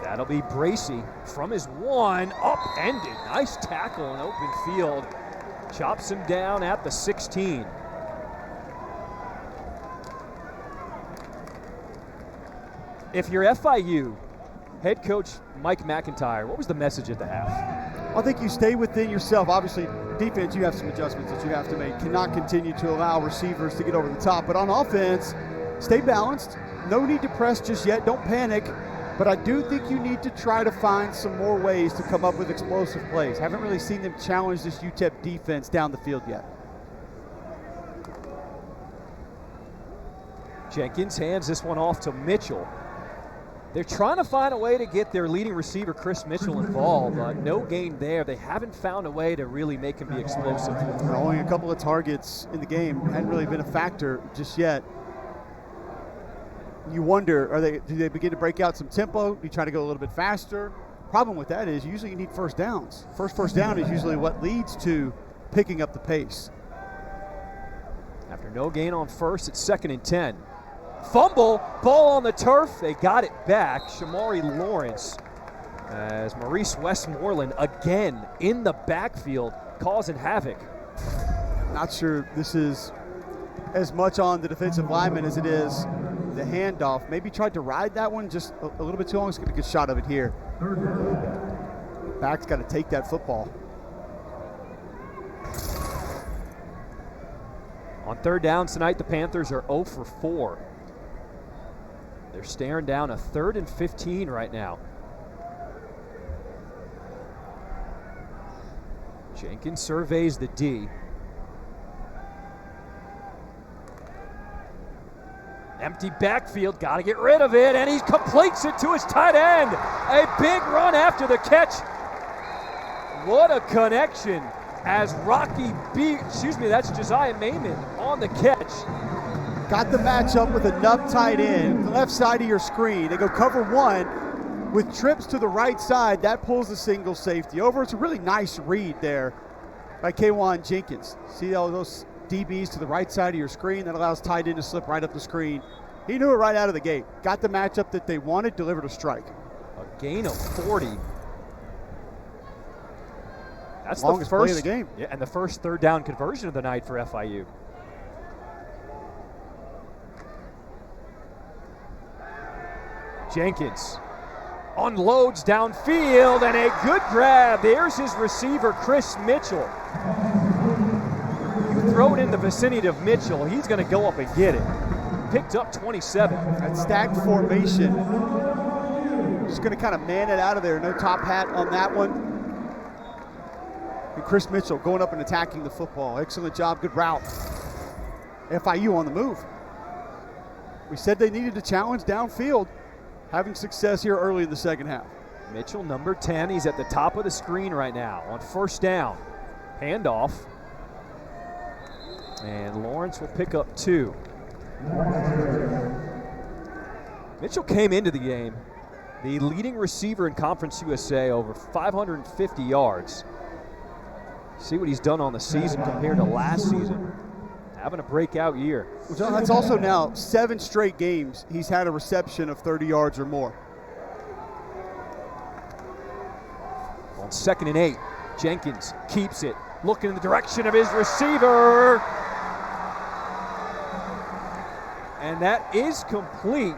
That'll be Bracey from his one, upended. Nice tackle in open field. Chops him down at the 16. If you're FIU, head coach Mike McIntyre, what was the message at the half? I think you stay within yourself. Obviously, defense, you have some adjustments that you have to make. Cannot continue to allow receivers to get over the top. But on offense, stay balanced. No need to press just yet. Don't panic. but I do think you need to try to find some more ways to come up with explosive plays. Haven't really seen them challenge this UTEP defense down the field yet. Jenkins hands this one off to Mitchell. They're trying to find a way to get their leading receiver, Chris Mitchell, involved. No gain there. They haven't found a way to really make him be explosive. Only a couple of targets in the game. Hadn't really been a factor just yet. You wonder, do they begin to break out some tempo? Do you try to go a little bit faster? Problem with that is usually you need first downs. First down is usually what leads to picking up the pace. After no gain on first, it's 2nd and 10. Fumble, ball on the turf. They got it back. Shamari Lawrence, as Maurice Westmoreland again in the backfield, causing havoc. Not sure this is as much on the defensive lineman as it is the handoff. Maybe tried to ride that one just a little bit too long. Let's get a good shot of it here. Back's got to take that football. On 3rd down tonight, the Panthers are 0 for 4. They're staring down a 3rd and 15 right now. Jenkins surveys the D. Empty backfield, got to get rid of it, and he completes it to his tight end. A big run after the catch. What a connection as that's Josiah Mayman on the catch. Got the matchup with a nub tight end, the left side of your screen. They go cover one with trips to the right side. That pulls the single safety over. It's a really nice read there by K'Wan Jenkins. See all those DBs to the right side of your screen? That allows tight end to slip right up the screen. He knew it right out of the gate. Got the matchup that they wanted, delivered a strike. A gain of 40. That's longest the first play of the game. Yeah, and the first 3rd down conversion of the night for FIU. Jenkins unloads downfield, and a good grab. There's his receiver, Chris Mitchell. You throw it in the vicinity of Mitchell, he's going to go up and get it. Picked up 27. That stacked formation. Just going to kind of man it out of there. No top hat on that one. And Chris Mitchell going up and attacking the football. Excellent job, good route. FIU on the move. We said they needed to challenge downfield. Having success here early in the 2nd half. Mitchell, number 10, he's at the top of the screen right now on 1st down. Handoff. And Lawrence will pick up 2. Mitchell came into the game the leading receiver in Conference USA, over 550 yards. See what he's done on the season compared to last season. Having a breakout year. Well, that's also now 7 straight games he's had a reception of 30 yards or more. On 2nd and 8, Jenkins keeps it, looking in the direction of his receiver. And that is complete.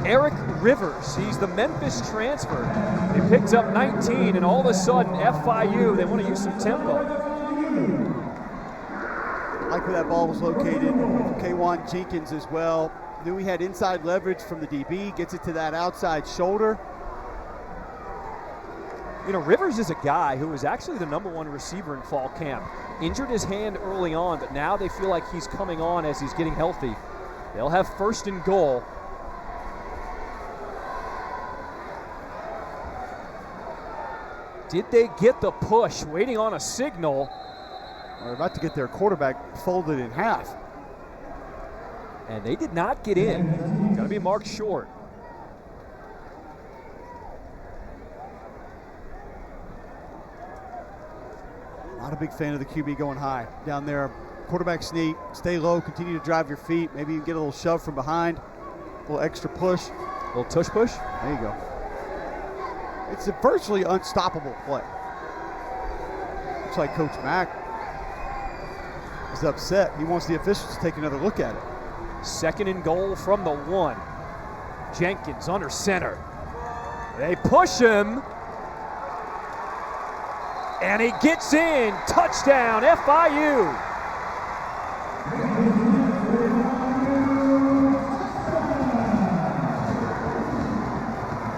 Eric Rivers, he's the Memphis transfer. He picked up 19, and all of a sudden, FIU, they want to use some tempo. Like where that ball was located. K'Wan Jenkins as well. Knew he had inside leverage from the DB, gets it to that outside shoulder. You know, Rivers is a guy who was actually the #1 receiver in fall camp. Injured his hand early on, but now they feel like he's coming on as he's getting healthy. They'll have 1st and goal. Did they get the push? Waiting on a signal. They're about to get their quarterback folded in half. And they did not get in. Got to be marked short. Not a big fan of the QB going high down there. Quarterback sneak, stay low, continue to drive your feet. Maybe you can get a little shove from behind, a little extra push. A little tush push. There you go. It's a virtually unstoppable play. Looks like Coach Mack is upset. He wants the officials to take another look at it. 2nd and goal from the 1. Jenkins under center. They push him. And he gets in. Touchdown, FIU.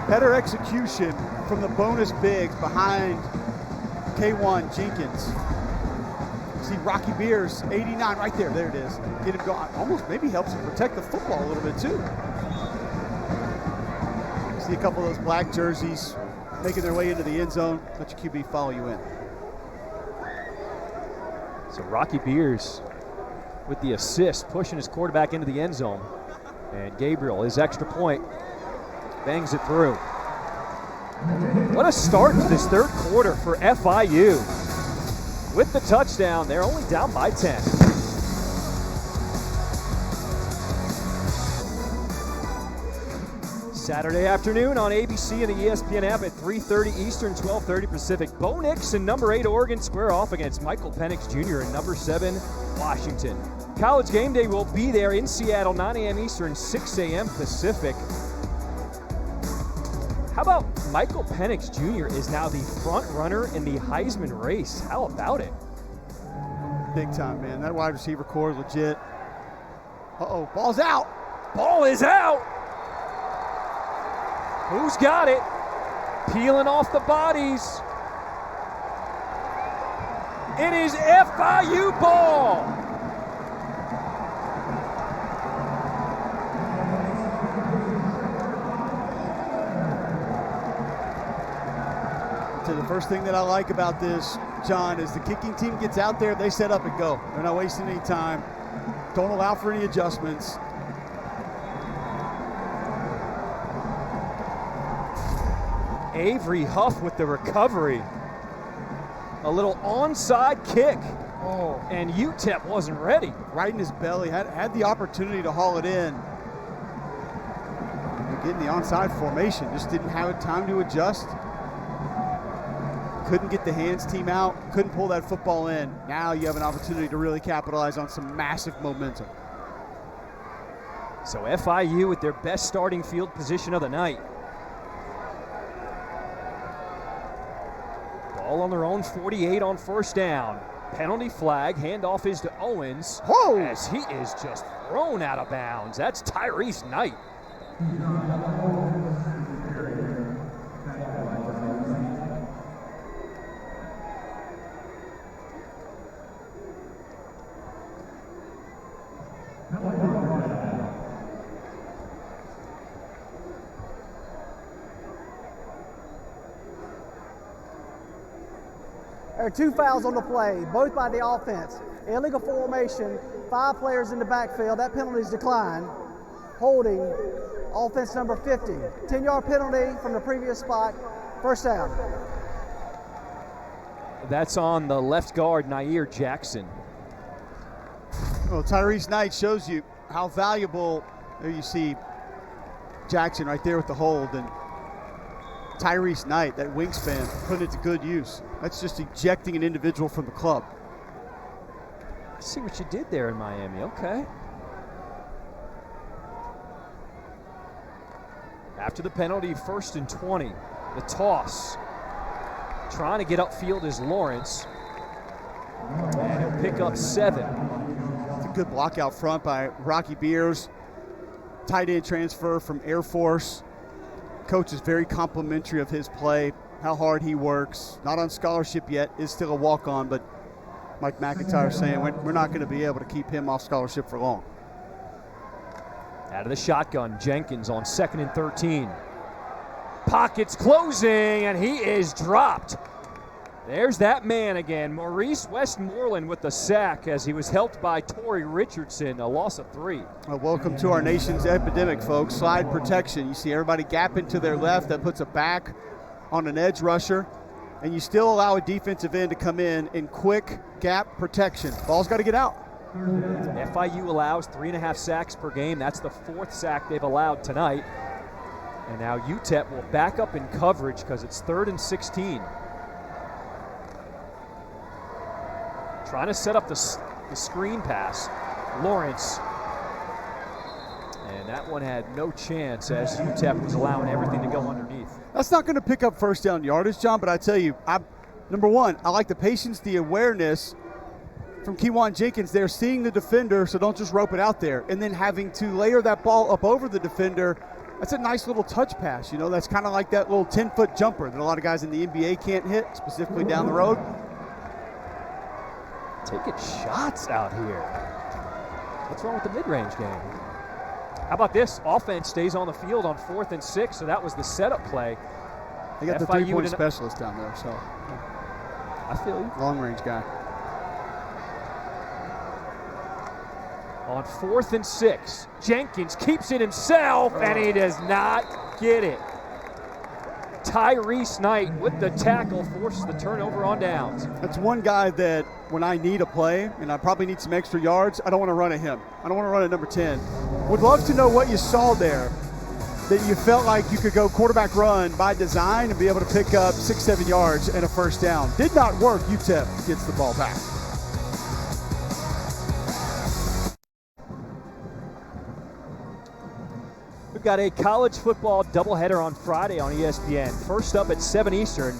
Better execution from the bonus bigs behind K1 Jenkins. See Rocky Beers, 89 right there. There it is. Get him going. Almost maybe helps him protect the football a little bit too. See a couple of those black jerseys making their way into the end zone. Let your QB follow you in. So Rocky Beers with the assist, pushing his quarterback into the end zone. And Gabriel, his extra point, bangs it through. What a start to this third quarter for FIU. With the touchdown, they're only down by 10. Saturday afternoon on ABC and the ESPN app at 3:30 Eastern, 12:30 Pacific. Bo Nix and number 8 Oregon square off against Michael Penix Jr. and number 7 Washington. College Game Day will be there in Seattle, 9 a.m. Eastern, 6 a.m. Pacific. How about Michael Penix Jr. is now the front runner in the Heisman race? How about it? Big time, man. That wide receiver core is legit. Uh-oh, ball's out. Ball is out. Who's got it? Peeling off the bodies. It is FIU ball. So the first thing that I like about this, John, is the kicking team gets out there, they set up and go. They're not wasting any time. Don't allow for any adjustments. Avery Huff with the recovery. A little onside kick. Oh, and UTEP wasn't ready. Right in his belly, had the opportunity to haul it in. Getting the onside formation, just didn't have time to adjust. Couldn't get the hands team out, couldn't pull that football in. Now you have an opportunity to really capitalize on some massive momentum. So FIU with their best starting field position of the night. Ball on their own 48 on first down. Penalty flag, handoff is to Owens. Whoa! As he is just thrown out of bounds. That's Tyrese Knight. There are 2 fouls on the play, both by the offense. Illegal formation, 5 players in the backfield. That penalty is declined. Holding, offense number 50. 10-yard penalty from the previous spot, first down. That's on the left guard, Nair Jackson. Well, Tyrese Knight shows you how valuable, there you see Jackson right there with the hold, and Tyrese Knight, that wingspan, putting it to good use. That's just ejecting an individual from the club. I see what you did there in Miami, okay. After the penalty, 1st and 20. The toss. Trying to get upfield is Lawrence. And he'll pick up 7. It's a good block out front by Rocky Beers. Tight end transfer from Air Force. Coach is very complimentary of his play, how hard he works. Not on scholarship yet, is still a walk-on, but Mike McIntyre saying we're not going to be able to keep him off scholarship for long. Out of the shotgun, Jenkins on 2nd and 13. Pockets closing, and he is dropped. There's that man again, Maurice Westmoreland with the sack as he was helped by Torrey Richardson, a loss of 3. Well, welcome to our nation's epidemic, folks. Slide protection. You see everybody gapping to their left. That puts a back on an edge rusher, and you still allow a defensive end to come in quick gap protection. Ball's got to get out. FIU allows 3.5 sacks per game. That's the 4th sack they've allowed tonight. And now UTEP will back up in coverage because it's 3rd and 16. Trying to set up the screen pass. Lawrence. And that one had no chance as UTEP was allowing everything to go underneath. That's not going to pick up first down yardage, John, but I tell you, number one, I like the patience, the awareness from Kewan Jenkins. They're seeing the defender, so don't just rope it out there. And then having to layer that ball up over the defender That's a nice little touch pass. You know, that's kind of like that little 10-foot jumper that a lot of guys in the NBA can't hit, specifically down the road. Taking shots out here. What's wrong with the mid-range game? How about this? Offense stays on the field on 4th and 6, so that was the setup play. They got the FIU three-point specialist down there, so. I feel you. Long-range guy. On 4th and 6, Jenkins keeps it himself, and he does not get it. Tyrese Knight with the tackle forces the turnover on downs. That's one guy that when I need a play and I probably need some extra yards, I don't want to run at him. I don't want to run at number 10. Would love to know what you saw there that you felt like you could go quarterback run by design and be able to pick up 6-7 yards and a first down. Did not work. UTEP gets the ball back. We've got a college football doubleheader on Friday on ESPN. First up at 7 Eastern,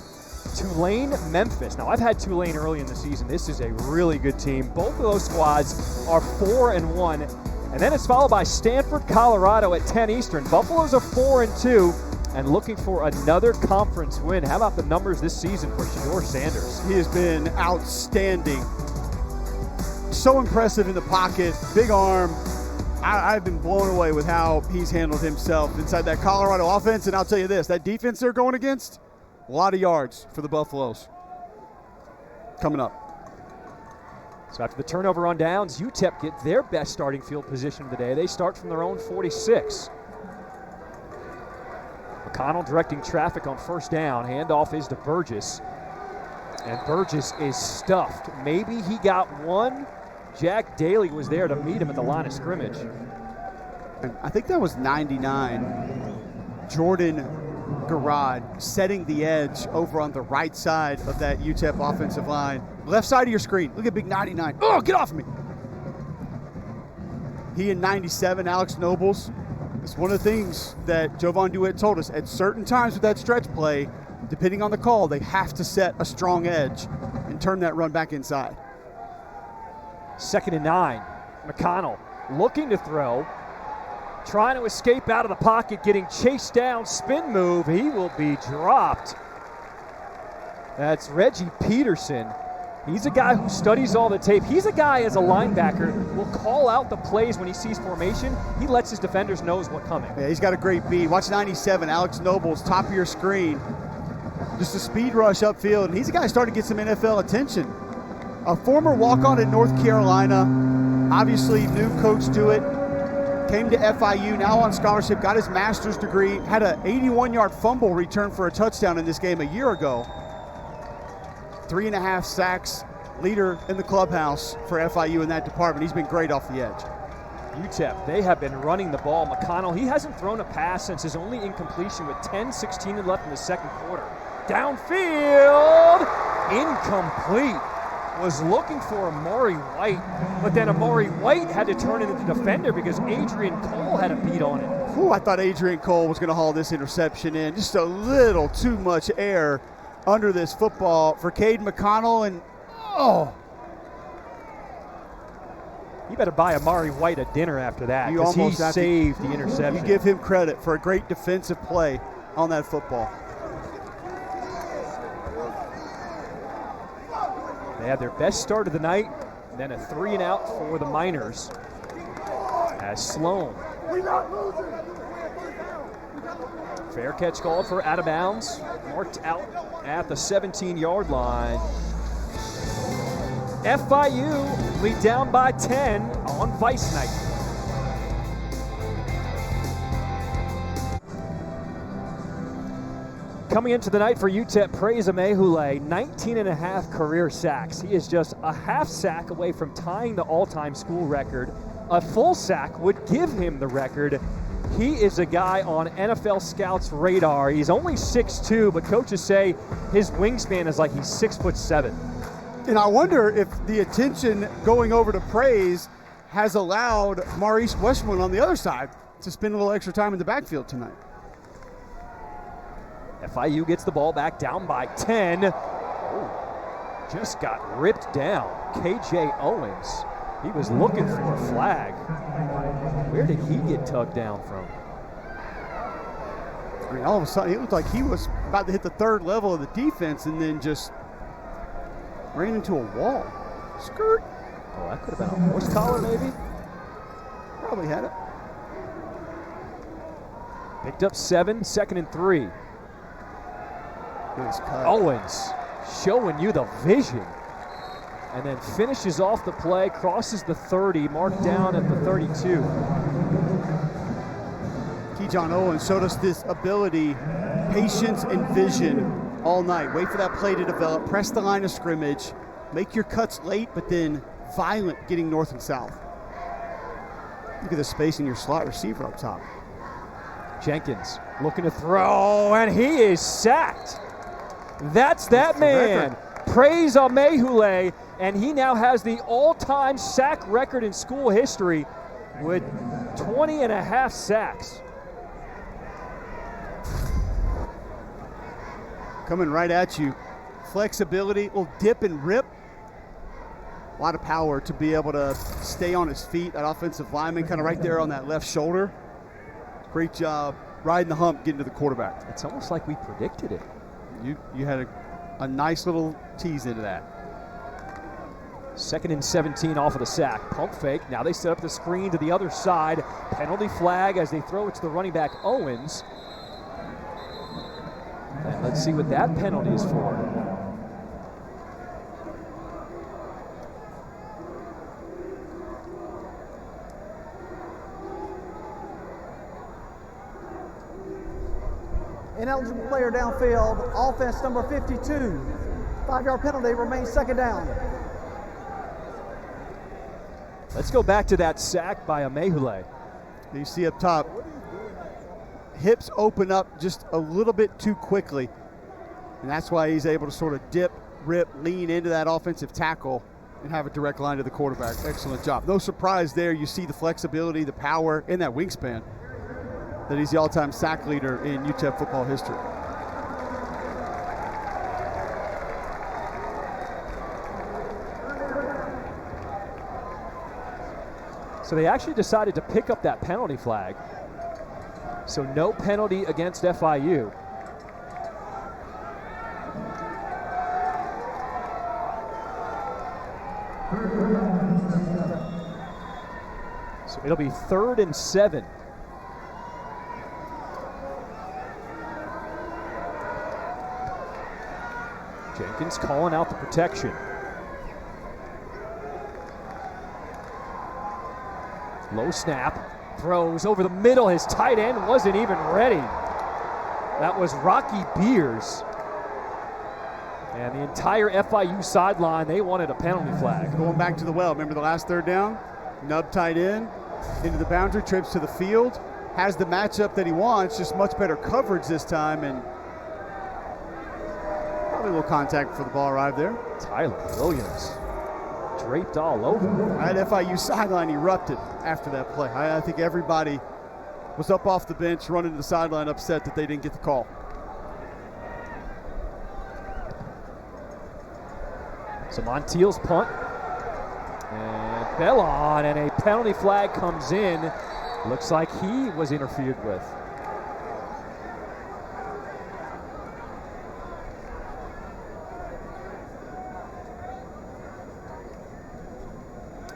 Tulane, Memphis. Now, I've had Tulane early in the season. This is a really good team. Both of those squads are 4-1. And then it's followed by Stanford, Colorado at 10 Eastern. Buffalo's are 4-2 and looking for another conference win. How about the numbers this season for Shedeur Sanders? He has been outstanding. So impressive in the pocket, big arm. I've been blown away with how he's handled himself inside that Colorado offense. And I'll tell you this, that defense they're going against, a lot of yards for the Buffaloes coming up. So after the turnover on downs, UTEP get their best starting field position of the day. They start from their own 46. McConnell directing traffic on first down. Handoff is to Burgess. And Burgess is stuffed. Maybe he got one. Jack Daly was there to meet him at the line of scrimmage. I think that was 99. Jordan Garrod setting the edge over on the right side of that UTEP offensive line. Left side of your screen. Look at big 99. Oh, get off of me. He and 97, Alex Nobles. It's one of the things that Jovan DeWitt told us. At certain times with that stretch play, depending on the call, they have to set a strong edge and turn that run back inside. 2nd and 9. McConnell looking to throw. Trying to escape out of the pocket, getting chased down, spin move. He will be dropped. That's Reggie Peterson. He's a guy who studies all the tape. He's a guy as a linebacker will call out the plays when he sees formation. He lets his defenders know what's coming. Yeah, he's got a great beat. Watch 97, Alex Nobles, top of your screen. Just a speed rush upfield, and he's a guy starting to get some NFL attention. A former walk-on at North Carolina, obviously new coach to it. Came to FIU, now on scholarship, got his master's degree, had an 81-yard fumble return for a touchdown in this game a year ago. 3.5 sacks, leader in the clubhouse for FIU in that department. He's been great off the edge. UTEP, they have been running the ball. McConnell, he hasn't thrown a pass since his only incompletion with 10:16 left in the second quarter. Downfield, incomplete. Was looking for Amari White, but then Amari White had to turn into the defender because Adrian Cole had a beat on it. Ooh, I thought Adrian Cole was going to haul this interception in. Just a little too much air under this football for Cade McConnell, and You better buy Amari White a dinner after that because he saved the interception. You give him credit for a great defensive play on that football. They had their best start of the night, and then a 3-and-out for the Miners. As Sloan. Fair catch called for out of bounds. Marked out at the 17-yard line. FIU lead down by 10 on Vice Night. Coming into the night for UTEP, Praise Amehule, 19.5 career sacks. He is just a half sack away from tying the all-time school record. A full sack would give him the record. He is a guy on NFL Scouts' radar. He's only 6'2", but coaches say his wingspan is like he's 6'7". And I wonder if the attention going over to Praise has allowed Maurice Westmoreland on the other side to spend a little extra time in the backfield tonight. FIU gets the ball back, down by 10. Oh, just got ripped down. KJ Owens, he was looking for a flag. Where did he get tugged down from? I mean, all of a sudden, it looked like he was about to hit the third level of the defense and then just ran into a wall. Skirt. Oh, that could have been a horse collar, maybe. Probably had it. Picked up 7, 2nd and 3. Nice cut. Owens showing you the vision. And then finishes off the play, crosses the 30, marked down at the 32. Keyshawn Owens showed us this ability, patience and vision all night. Wait for that play to develop, press the line of scrimmage, make your cuts late, but then violent getting north and south. Look at the space in your slot receiver up top. Jenkins looking to throw, and he is sacked. That's that man. Praise Amehule, and he now has the all-time sack record in school history with 20 and a half sacks. Coming right at you. Flexibility, will dip and rip. A lot of power to be able to stay on his feet. That offensive lineman kind of right there on that left shoulder. Great job riding the hump, getting to the quarterback. It's almost like we predicted it. You had a nice little tease into that. 2nd and 17 off of the sack. Pump fake. Now they set up the screen to the other side. Penalty flag as they throw it to the running back, Owens. And let's see what that penalty is for. Ineligible player downfield, offense number 52. 5-yard penalty, remains 2nd down. Let's go back to that sack by Amehule. You see up top, hips open up just a little bit too quickly. And that's why he's able to sort of dip, rip, lean into that offensive tackle and have a direct line to the quarterback. Excellent job. No surprise there. You see the flexibility, the power, and that wingspan that he's the all-time sack leader in UTEP football history. So they actually decided to pick up that penalty flag. So no penalty against FIU. So it'll be 3rd and 7. Jenkins calling out the protection. Low snap, throws over the middle. His tight end wasn't even ready. That was Rocky Beers. And the entire FIU sideline, they wanted a penalty flag. Going back to the well, remember the last 3rd down? Nub tight end, into the boundary, trips to the field, has the matchup that he wants, just much better coverage this time, and probably a little contact before the ball arrived there. Tyler Williams draped all over. That FIU sideline erupted after that play. I think everybody was up off the bench, running to the sideline, upset that they didn't get the call. So Montiel's punt. And Bellon, and a penalty flag comes in. Looks like he was interfered with.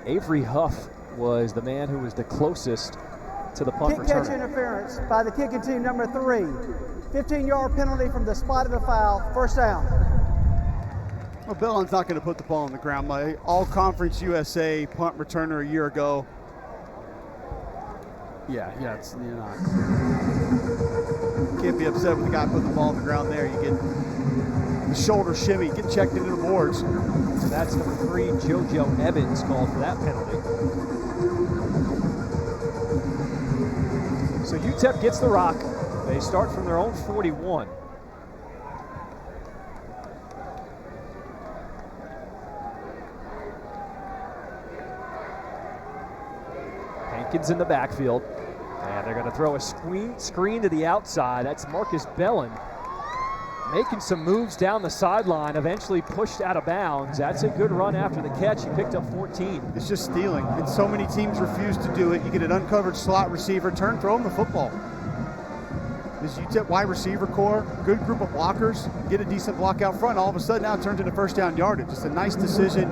Avery Huff was the man who was the closest to the punt Kick returner. catch interference by the kicking team number 3. 15-yard penalty from the spot of the foul, 1st down. Well, Bellon's not going to put the ball on the ground. My All-Conference USA punt returner a year ago. Yeah, it's you're not. Can't be upset with the guy putting the ball on the ground there. You get the shoulder shimmy, get checked into the boards. So that's number 3, JoJo Evans, called for that penalty. So UTEP gets the rock. They start from their own 41. Hankins in the backfield. And they're going to throw a screen to the outside. That's Marcus Bellon making some moves down the sideline, eventually pushed out of bounds. That's a good run after the catch. He picked up 14. It's just stealing, and so many teams refuse to do it. You get an uncovered slot receiver, throw him the football. this UTEP wide receiver core, good group of blockers, get a decent block out front. All of a sudden now it turns into first down yardage. Just a nice decision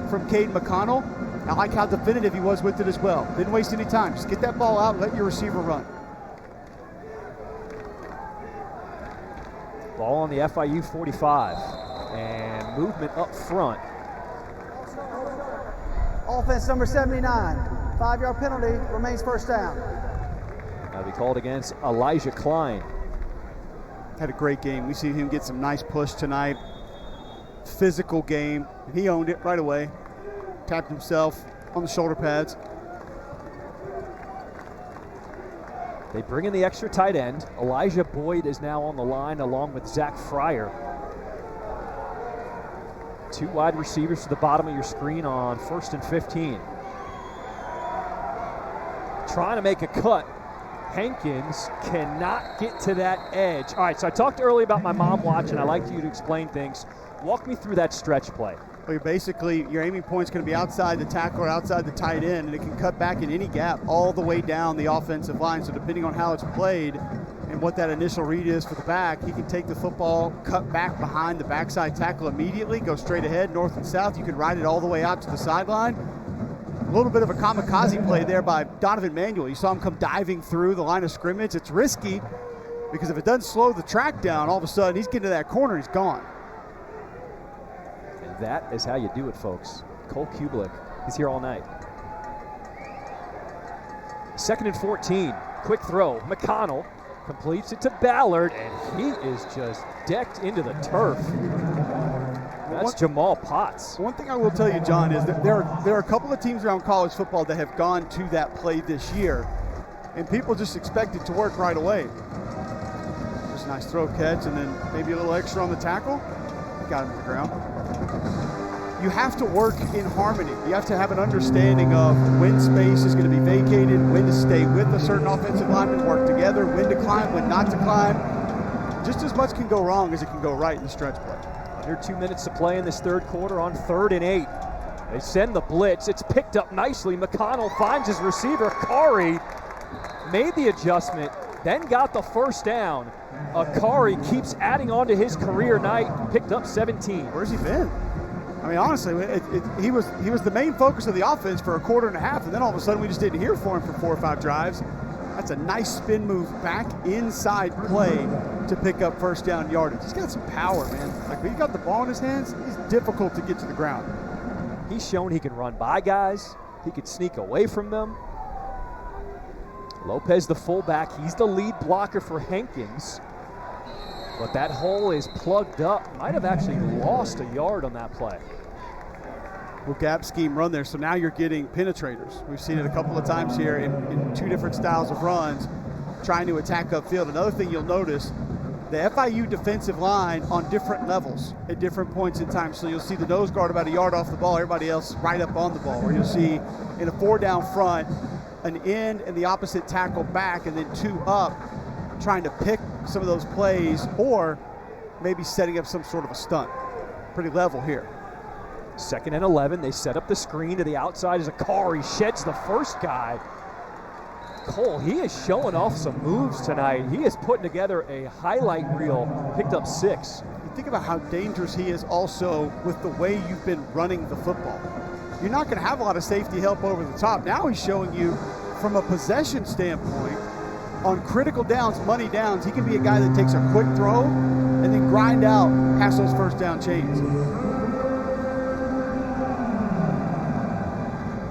from Caden McConnell. I like how definitive he was with it as well. Didn't waste any time. Just get that ball out and let your receiver run. Ball on the FIU 45 and movement up front. Offense number 79, 5-yard penalty, remains first down. That'll be called against Elijah Klein. Had a great game. We see him get some nice push tonight. Physical game. He owned it right away. Tapped himself on the shoulder pads. They bring in the extra tight end. Elijah Boyd is now on the line along with Zach Fryer. 2 wide receivers to the bottom of your screen on 1st and 15. Trying to make a cut. Hankins cannot get to that edge. All right, so I talked earlier about my mom watching. I like you to explain things. Walk me through that stretch play. Well, your aiming point's going to be outside the tackle or outside the tight end, and it can cut back in any gap all the way down the offensive line. So depending on how it's played and what that initial read is for the back, he can take the football, cut back behind the backside tackle immediately, go straight ahead, north and south. You can ride it all the way out to the sideline. A little bit of a kamikaze play there by Donovan Manuel. You saw him come diving through the line of scrimmage. It's risky because if it doesn't slow the track down, all of a sudden he's getting to that corner, he's gone. And that is how you do it, folks. Cole Kublik, he's here all night. 2nd and 14, quick throw. McConnell completes it to Ballard, and he is just decked into the turf. That's Jamal Potts. One thing I will tell you, John, is that there are a couple of teams around college football that have gone to that play this year, and people just expect it to work right away. Just a nice throw catch, and then maybe a little extra on the tackle. Got him to the ground. You have to work in harmony. You have to have an understanding of when space is going to be vacated, when to stay with a certain offensive lineman, work together, when to climb, when not to climb. Just as much can go wrong as it can go right in the stretch play. Under 2 minutes to play in this third quarter on 3rd and 8. They send the blitz. It's picked up nicely. McConnell finds his receiver. Akari made the adjustment, then got the first down. Akari keeps adding on to his career night. Picked up 17. Where's he been? I mean, honestly, he was the main focus of the offense for a quarter and a half, and then all of a sudden we just didn't hear from him for 4 or 5 drives. That's a nice spin move back inside play to pick up first down yardage. He's got some power, man. Like, when he got the ball in his hands, he's difficult to get to the ground. He's shown he can run by guys. He could sneak away from them. Lopez, the fullback, he's the lead blocker for Hankins. But that hole is plugged up. Might have actually lost a yard on that play. Well, gap scheme run there, so now you're getting penetrators. We've seen it a couple of times here in 2 different styles of runs, trying to attack upfield. Another thing you'll notice, the FIU defensive line on different levels at different points in time. So you'll see the nose guard about a yard off the ball, everybody else right up on the ball. Or you'll see in a 4 down front, an end and the opposite tackle back, and then 2 up, trying to pick some of those plays, or maybe setting up some sort of a stunt. Pretty level here. 2nd and 11, they set up the screen to the outside as Akari sheds the first guy. Cole, he is showing off some moves tonight. He is putting together a highlight reel, picked up 6. You think about how dangerous he is also with the way you've been running the football. You're not going to have a lot of safety help over the top. Now he's showing you from a possession standpoint, on critical downs, money downs, he can be a guy that takes a quick throw and then grind out past those first down chains.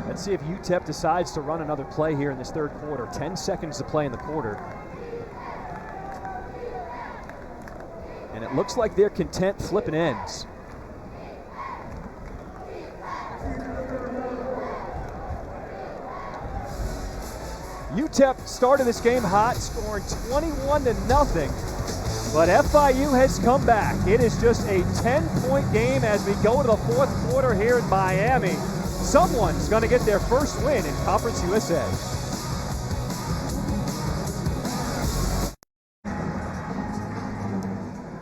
Let's see if UTEP decides to run another play here in this third quarter. 10 seconds to play in the quarter. And it looks like they're content flipping ends. UTEP started this game hot, scoring 21-0, but FIU has come back. It is just a 10-point game as we go to the fourth quarter here in Miami. Someone's going to get their first win in Conference USA.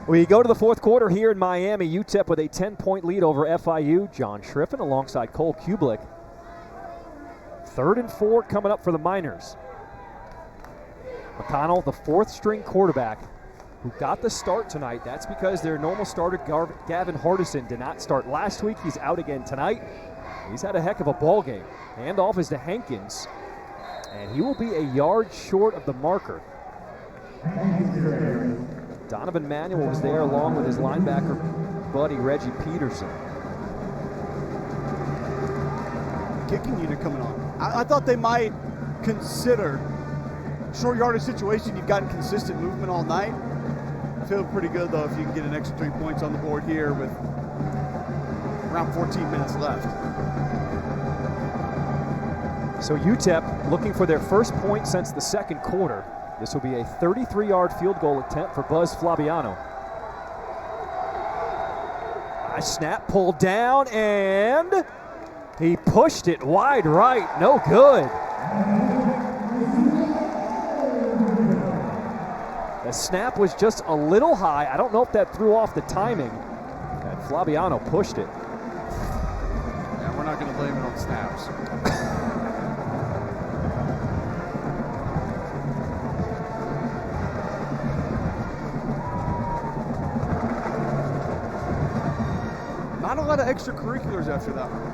We go to the fourth quarter here in Miami. UTEP with a 10-point lead over FIU. John Schriffen alongside Cole Kublik. 3rd and 4 coming up for the Miners. McConnell, the fourth-string quarterback who got the start tonight. That's because their normal starter, Gavin Hardison, did not start last week. He's out again tonight. He's had a heck of a ball game. Handoff is to Hankins, and he will be a yard short of the marker. Donovan Manuel was there along with his linebacker buddy Reggie Peterson. Kicking unit coming on. I thought they might consider short yardage situation. You've gotten consistent movement all night. I feel pretty good though if you can get an extra 3 points on the board here with around 14 minutes left. So UTEP looking for their first point since the second quarter. This will be a 33-yard field goal attempt for Buzz Flabiano. A snap pulled down, and he pushed it wide right. No good. The snap was just a little high. I don't know if that threw off the timing. And Flabiano pushed it. Yeah, we're not going to blame it on snaps. Not a lot of extracurriculars after that one.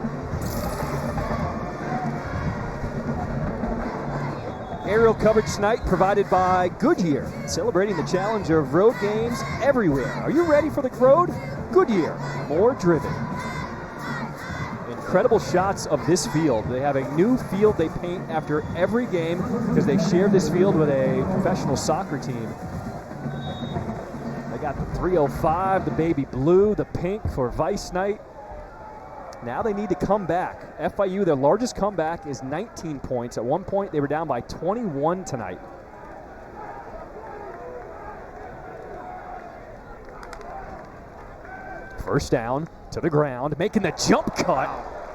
Aerial coverage tonight provided by Goodyear, celebrating the challenge of road games everywhere. Are you ready for the road? Goodyear, more driven. Incredible shots of this field. They have a new field they paint after every game because they share this field with a professional soccer team. They got the 305, the baby blue, the pink for Vice Night. Now they need to come back. FIU, their largest comeback is 19 points. At one point, they were down by 21 tonight. First down to the ground, making the jump cut,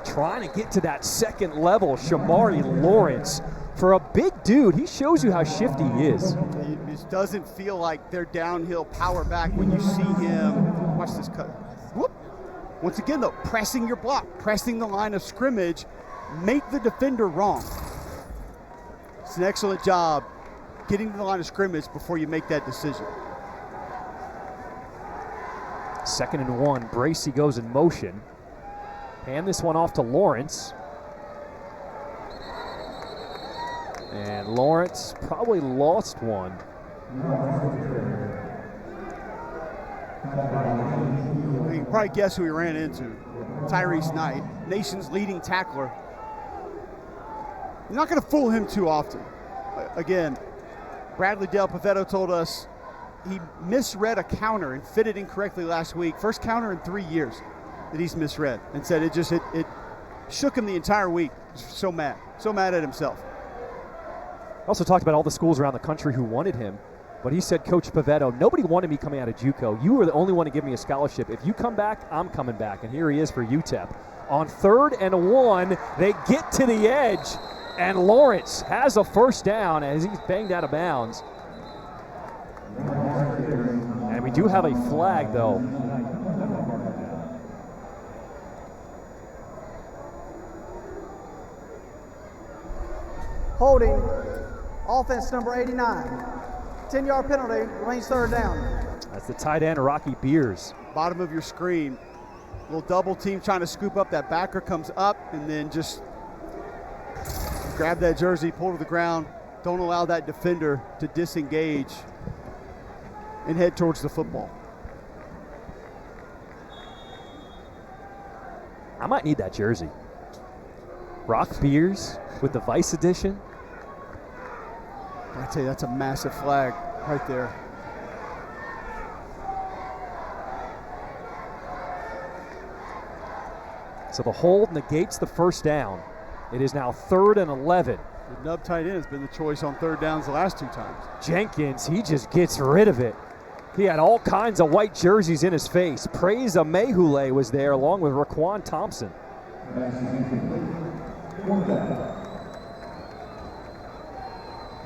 trying to get to that second level. Shamari Lawrence, for a big dude, he shows you how shifty he is. It doesn't feel like they're downhill power back when you see him. Watch this cut. Whoop. Once again, though, pressing your block, pressing the line of scrimmage, make the defender wrong. It's an excellent job getting to the line of scrimmage before you make that decision. 2nd and 1, Bracey goes in motion. Hand this one off to Lawrence. And Lawrence probably lost one. You can probably guess who he ran into. Tyrese Knight, nation's leading tackler. You're not going to fool him too often. Again, Bradley Del Pavetto told us he misread a counter and fitted incorrectly last week. First counter in 3 years that he's misread, and said it shook him the entire week. So mad at himself. Also talked about all the schools around the country who wanted him. But he said, Coach Pavetto, nobody wanted me coming out of JUCO. You were the only one to give me a scholarship. If you come back, I'm coming back. And here he is for UTEP. On 3rd and 1, they get to the edge, and Lawrence has a first down as he's banged out of bounds. And we do have a flag, though. Holding, offense number 89. 10-yard penalty, remains 3rd down. That's the tight end, Rocky Beers. Bottom of your screen, little double team trying to scoop up. That backer comes up and then just grab that jersey, pull to the ground. Don't allow that defender to disengage and head towards the football. I might need that jersey. Rock Beers with the Vice edition. I tell you, that's a massive flag right there. So the hold negates the first down. It is now 3rd and 11. The nub tight end has been the choice on 3rd downs the last 2 times. Jenkins, he just gets rid of it. He had all kinds of white jerseys in his face. Praise Amehule was there along with Raquan Thompson.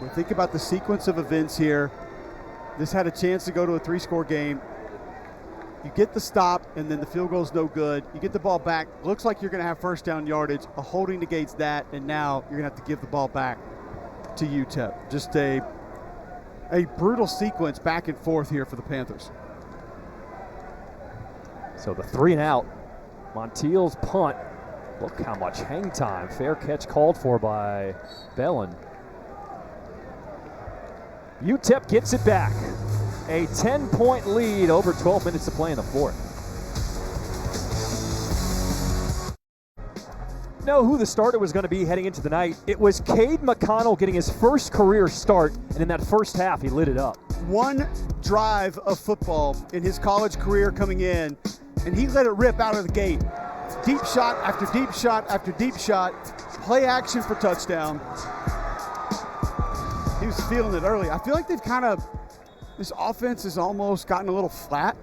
Well, think about the sequence of events here. This had a chance to go to a 3-score game. You get the stop, and then the field goal's no good. You get the ball back. Looks like you're going to have first down yardage. A holding negates that, and now you're going to have to give the ball back to UTEP. Just a a brutal sequence back and forth here for the Panthers. So the 3 and out. Montiel's punt. Look how much hang time. Fair catch called for by Bellin. UTEP gets it back. A 10-point lead, over 12 minutes to play in the fourth. Know who the starter was going to be heading into the night. It was Cade McConnell getting his first career start, and in that first half, he lit it up. One drive of football in his college career coming in, and he let it rip out of the gate. Deep shot after deep shot after deep shot, play action for touchdown. He was feeling it early. I feel like this offense has almost gotten a little flat.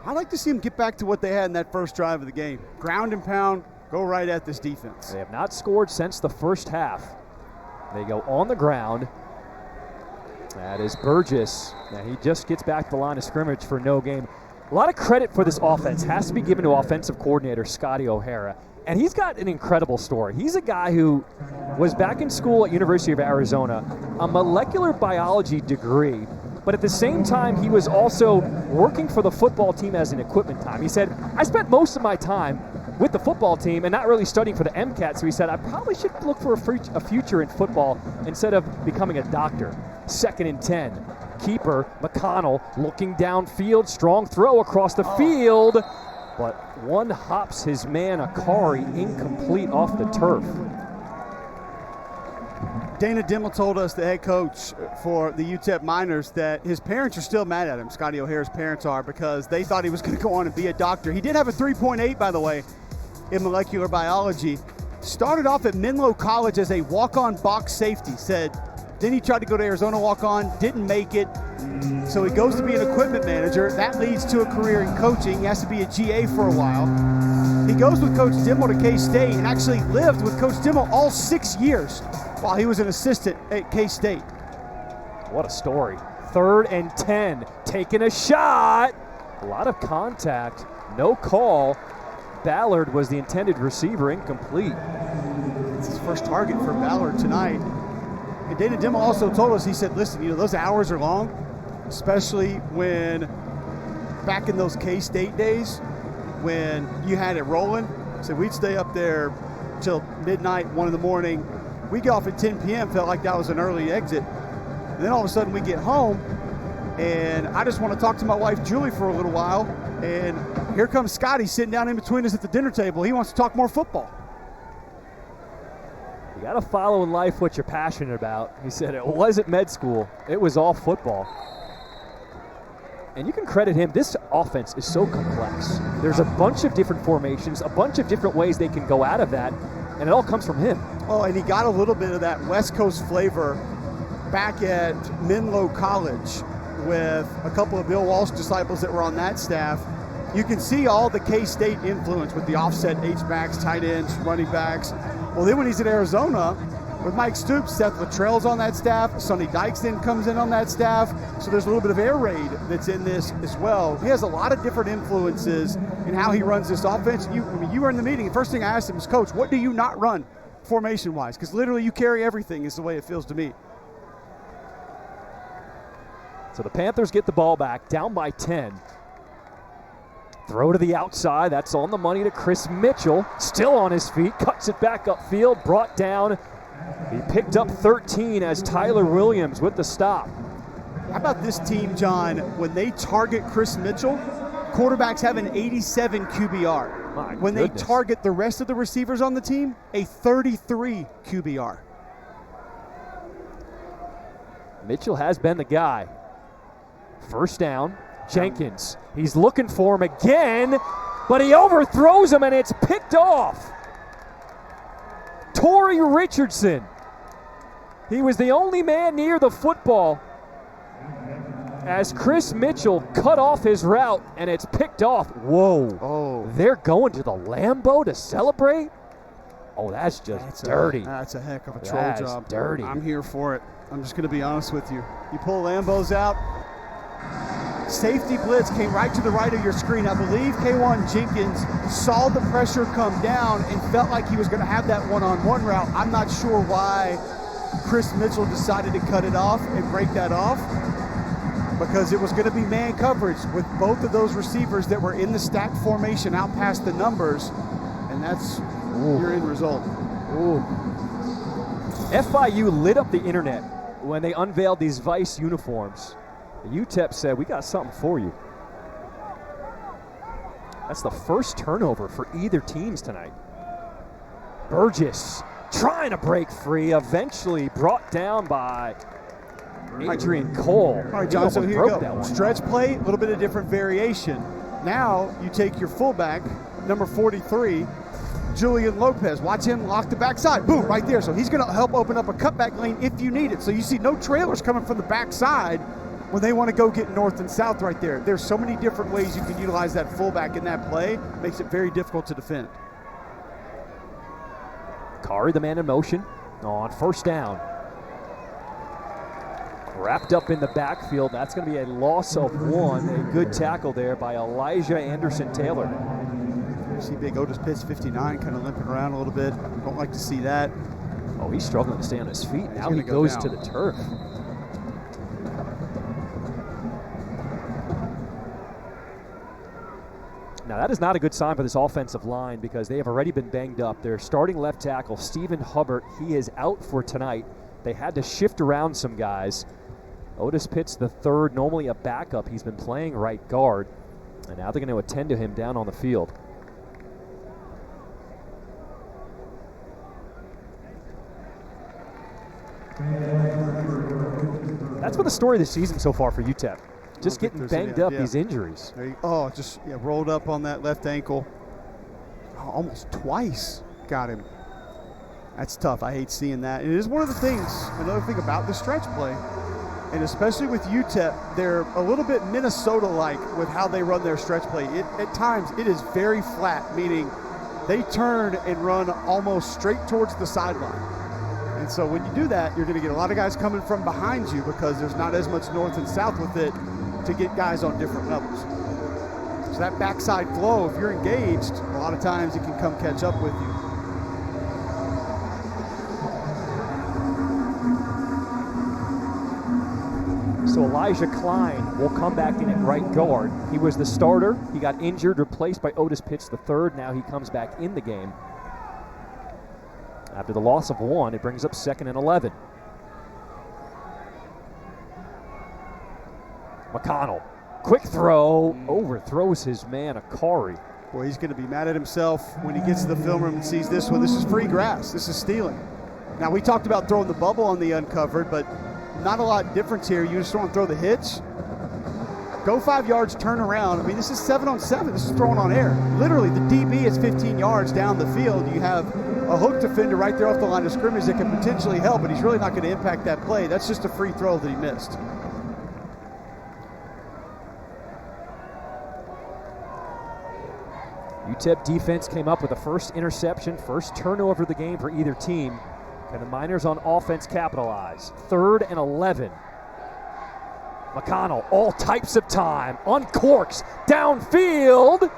I'd like to see him get back to what they had in that first drive of the game. Ground and pound, go right at this defense. They have not scored since the first half. They go on the ground. That is Burgess. Now he just gets back to the line of scrimmage for no gain. A lot of credit for this offense has to be given to offensive coordinator Scotty O'Hara. And he's got an incredible story. He's a guy who was back in school at University of Arizona, a molecular biology degree, but at the same time, he was also working for the football team as an equipment time. He said, I spent most of my time with the football team and not really studying for the MCAT, so he said, I probably should look for a future in football instead of becoming a doctor. 2nd and 10. Keeper, McConnell, looking downfield, strong throw across the field, but one hops his man, Akari, incomplete off the turf. Dana Dimmel told us, the head coach for the UTEP Miners, that his parents are still mad at him, Scotty O'Hara's parents are, because they thought he was going to go on and be a doctor. He did have a 3.8, by the way, in molecular biology. Started off at Menlo College as a walk-on box safety, then he tried to go to Arizona walk-on, didn't make it, so he goes to be an equipment manager. That leads to a career in coaching. He has to be a GA for a while. He goes with Coach Dimmel to K-State and actually lived with Coach Dimmel all 6 years while he was an assistant at K-State. What a story. 3rd and 10, taking a shot. A lot of contact, no call. Ballard was the intended receiver, incomplete. It's his first target for Ballard tonight. And Dana Dimmel also told us, he said, listen, those hours are long, especially when back in those K-State days when you had it rolling. So we'd stay up there till midnight, 1 in the morning. We get off at 10 p.m., felt like that was an early exit. And then all of a sudden we get home, and I just want to talk to my wife, Julie, for a little while. And here comes Scotty sitting down in between us at the dinner table. He wants to talk more football. You got to follow in life what you're passionate about. He said it wasn't med school. It was all football. And you can credit him. This offense is so complex. There's a bunch of different formations, a bunch of different ways they can go out of that, and it all comes from him. Oh, and he got a little bit of that West Coast flavor back at Menlo College with a couple of Bill Walsh disciples that were on that staff. You can see all the K-State influence with the offset H-backs, tight ends, running backs. Well, then when he's at Arizona with Mike Stoops, Seth Luttrell's on that staff, Sonny Dykes then comes in on that staff, so there's a little bit of air raid that's in this as well. He has a lot of different influences in how he runs this offense. You were in the meeting, the first thing I asked him is, Coach, what do you not run formation-wise? Because literally you carry everything is the way it feels to me. So the Panthers get the ball back, down by 10. Throw to the outside, that's on the money to Chris Mitchell. Still on his feet, cuts it back upfield, brought down. He picked up 13 as Tyler Williams with the stop. How about this team, John? When they target Chris Mitchell, quarterbacks have an 87 QBR. When they target the rest of the receivers on the team, a 33 QBR. Mitchell has been the guy. First down, Jenkins. He's looking for him again, but he overthrows him and it's picked off. Torrey Richardson. He was the only man near the football as Chris Mitchell cut off his route and it's picked off. Whoa. Oh. They're going to the Lambeau to celebrate? Oh, that's just dirty. That's a heck of a troll job. Dirty. I'm here for it. I'm just going to be honest with you. You pull Lambeaus out. Safety blitz came right to the right of your screen. I believe K1 Jenkins saw the pressure come down and felt like he was going to have that one-on-one route. I'm not sure why Chris Mitchell decided to cut it off and break that off, because it was going to be man coverage with both of those receivers that were in the stacked formation out past the numbers, and that's your end result. Ooh. FIU lit up the internet when they unveiled these Vice uniforms. The UTEP said, we got something for you. That's the first turnover for either teams tonight. Burgess trying to break free, eventually brought down by Adrian Cole. All right, John, so here you go. Stretch play, a little bit of different variation. Now you take your fullback, number 43, Julian Lopez. Watch him lock the backside. Boom, right there. So he's going to help open up a cutback lane if you need it. So you see no trailers coming from the backside when they want to go get north and south right there. There's so many different ways you can utilize that fullback in that play. Makes it very difficult to defend. Kari, the man in motion, on first down. Wrapped up in the backfield. That's going to be a loss of one. A good tackle there by Elijah Anderson-Taylor. You see big Otis Pitts, 59, kind of limping around a little bit. Don't like to see that. Oh, he's struggling to stay on his feet. Now he goes to the turf. Now, that is not a good sign for this offensive line because they have already been banged up. Their starting left tackle, Stephen Hubbard, he is out for tonight. They had to shift around some guys. Otis Pitts, the third, normally a backup. He's been playing right guard, and now they're going to attend to him down on the field. That's been the story of the season so far for UTEP. Just getting banged up, these injuries. Just rolled up on that left ankle. Oh, almost twice got him. That's tough. I hate seeing that. It is one of the things, another thing about the stretch play, and especially with UTEP, they're a little bit Minnesota-like with how they run their stretch play. At times, it is very flat, meaning they turn and run almost straight towards the sideline. And so when you do that, you're going to get a lot of guys coming from behind you because there's not as much north and south with it to get guys on different levels. So that backside flow, if you're engaged, a lot of times it can come catch up with you. So Elijah Klein will come back in at right guard. He was the starter. He got injured, replaced by Otis Pitts the third. Now he comes back in the game. After the loss of one, it brings up 2nd and 11. McConnell, quick throw, overthrows his man, Akari. Boy, he's going to be mad at himself when he gets to the film room and sees this one. This is free grass. This is stealing. Now, we talked about throwing the bubble on the uncovered, but not a lot of difference here. You just want to throw the hitch. Go 5 yards, turn around. I mean, this is 7-on-7. This is throwing on air. Literally, the DB is 15 yards down the field. You have a hook defender right there off the line of scrimmage that can potentially help, but he's really not going to impact that play. That's just a free throw that he missed. UTEP defense came up with the first interception, first turnover of the game for either team. Can the Miners on offense capitalize? 3rd and 11. McConnell, all types of time, uncorks, downfield.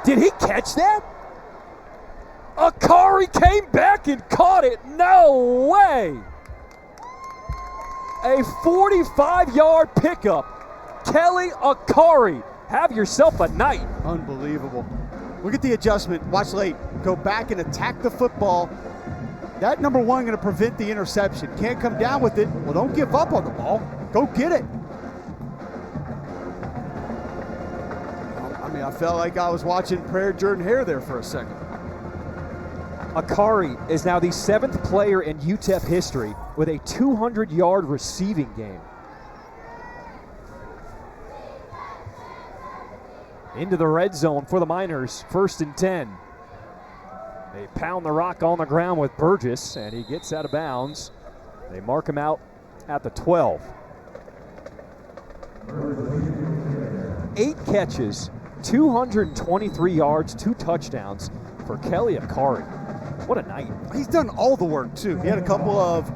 Did he catch that? Akari came back and caught it. No way. A 45-yard pickup. Kelly Akari, have yourself a night. Unbelievable. Look at the adjustment. Watch late. Go back and attack the football. That number one going to prevent the interception. Can't come down with it. Well, don't give up on the ball. Go get it. I mean, I felt like I was watching Prayer Jordan Hare there for a second. Akari is now the 7th player in UTEP history with a 200-yard receiving game. Into the red zone for the Miners, 1st and 10. They pound the rock on the ground with Burgess, and he gets out of bounds. They mark him out at the 12. 8 catches, 223 yards, 2 touchdowns for Kelly Akari. What a night. He's done all the work, too. He had a couple of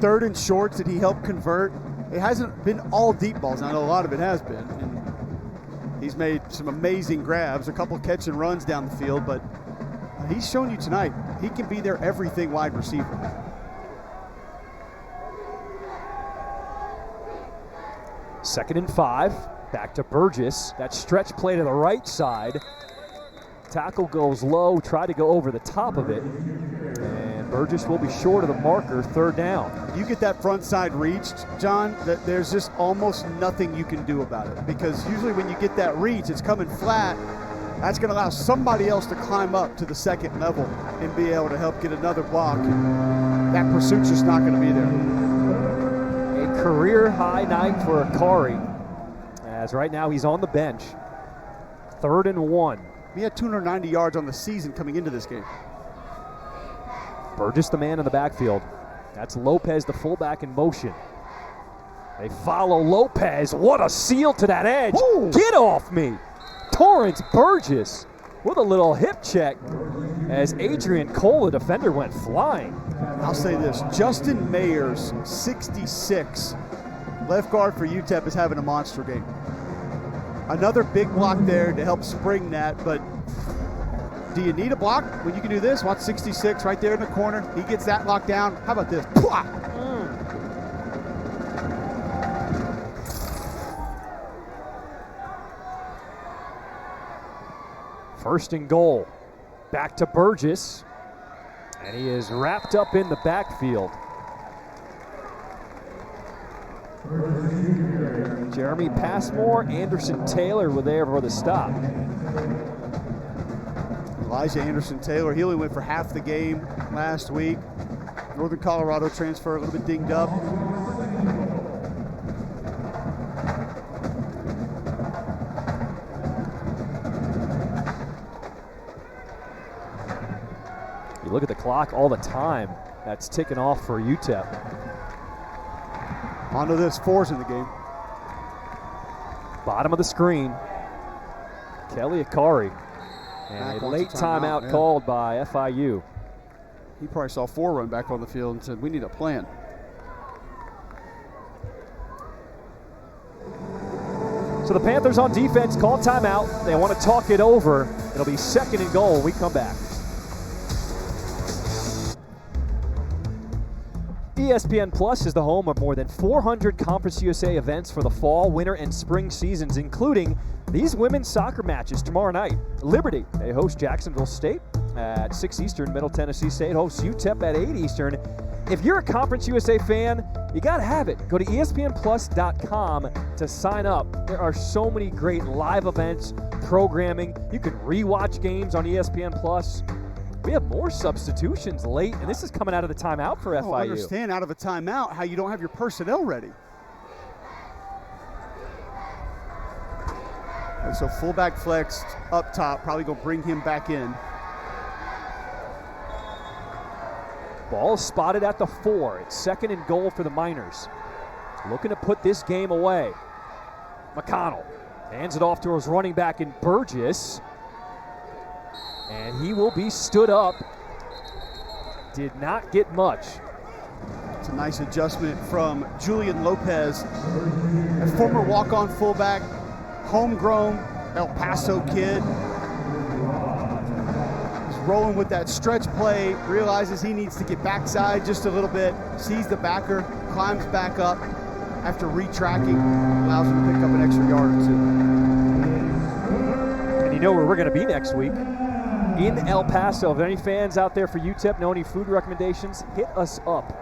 3rd and shorts that he helped convert. It hasn't been all deep balls. I know a lot of it has been. And he's made some amazing grabs, a couple catch and runs down the field, but he's shown you tonight he can be their everything wide receiver. 2nd and 5. Back to Burgess. That stretch play to the right side. Tackle goes low, try to go over the top of it. And Burgess will be short of the marker, 3rd down. You get that front side reached, John, that there's just almost nothing you can do about it. Because usually when you get that reach, it's coming flat. That's going to allow somebody else to climb up to the 2nd level and be able to help get another block. That pursuit's just not going to be there. A career high night for Akari, as right now he's on the bench. 3rd and 1. He had 290 yards on the season coming into this game. Burgess the man in the backfield. That's Lopez, the fullback, in motion. They follow Lopez. What a seal to that edge. Woo! Get off me. Torrance Burgess with a little hip check as Adrian Cole, the defender, went flying. I'll say this, Justin Mayers, 66, left guard for UTEP, is having a monster game. Another big block there to help spring that, but do you need a block when you can do this? Watch 66 right there in the corner. He gets that locked down. How about this? First and goal. Back to Burgess. And he is wrapped up in the backfield. Jeremy Passmore, Anderson Taylor were there for the stop. Elijah Anderson Taylor, he only went for half the game last week. Northern Colorado transfer, a little bit dinged up. You look at the clock, all the time that's ticking off for UTEP. Onto this, 4's in the game. Bottom of the screen, Kelly Akari. And a late timeout called by FIU. He probably saw 4 run back on the field and said, we need a plan. So the Panthers on defense call timeout. They want to talk it over. It'll be 2nd and goal when we come back. ESPN Plus is the home of more than 400 Conference USA events for the fall, winter, and spring seasons, including these women's soccer matches tomorrow night. Liberty, they host Jacksonville State at 6 Eastern. Middle Tennessee State hosts UTEP at 8 Eastern. If you're a Conference USA fan, you got to have it. Go to ESPNplus.com to sign up. There are so many great live events, programming. You can rewatch games on ESPN Plus. We have more substitutions late, and this is coming out of the timeout for FIU. I understand out of a timeout how you don't have your personnel ready. And so fullback flexed up top, probably going to bring him back in. Ball is spotted at the 4. It's 2nd and goal for the Miners. Looking to put this game away. McConnell hands it off to his running back in Burgess. And he will be stood up. Did not get much. It's a nice adjustment from Julian Lopez, a former walk-on fullback, homegrown El Paso kid. He's rolling with that stretch play, realizes he needs to get backside just a little bit, sees the backer, climbs back up after retracking, allows him to pick up an extra yard or 2. And you know where we're going to be next week? In El Paso. If any fans out there for UTEP know any food recommendations, hit us up.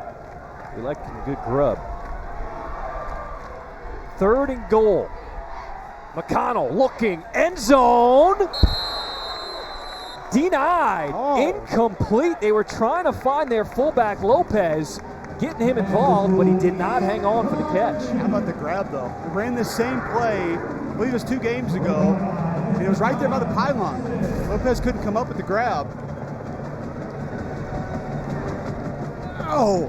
We like good grub. 3rd and goal. McConnell looking, end zone. Denied, incomplete. They were trying to find their fullback Lopez, getting him involved, but he did not hang on for the catch. How about the grab though? They ran the same play, I believe it was 2 games ago, and it was right there by the pylon. Lopez couldn't come up with the grab. Oh!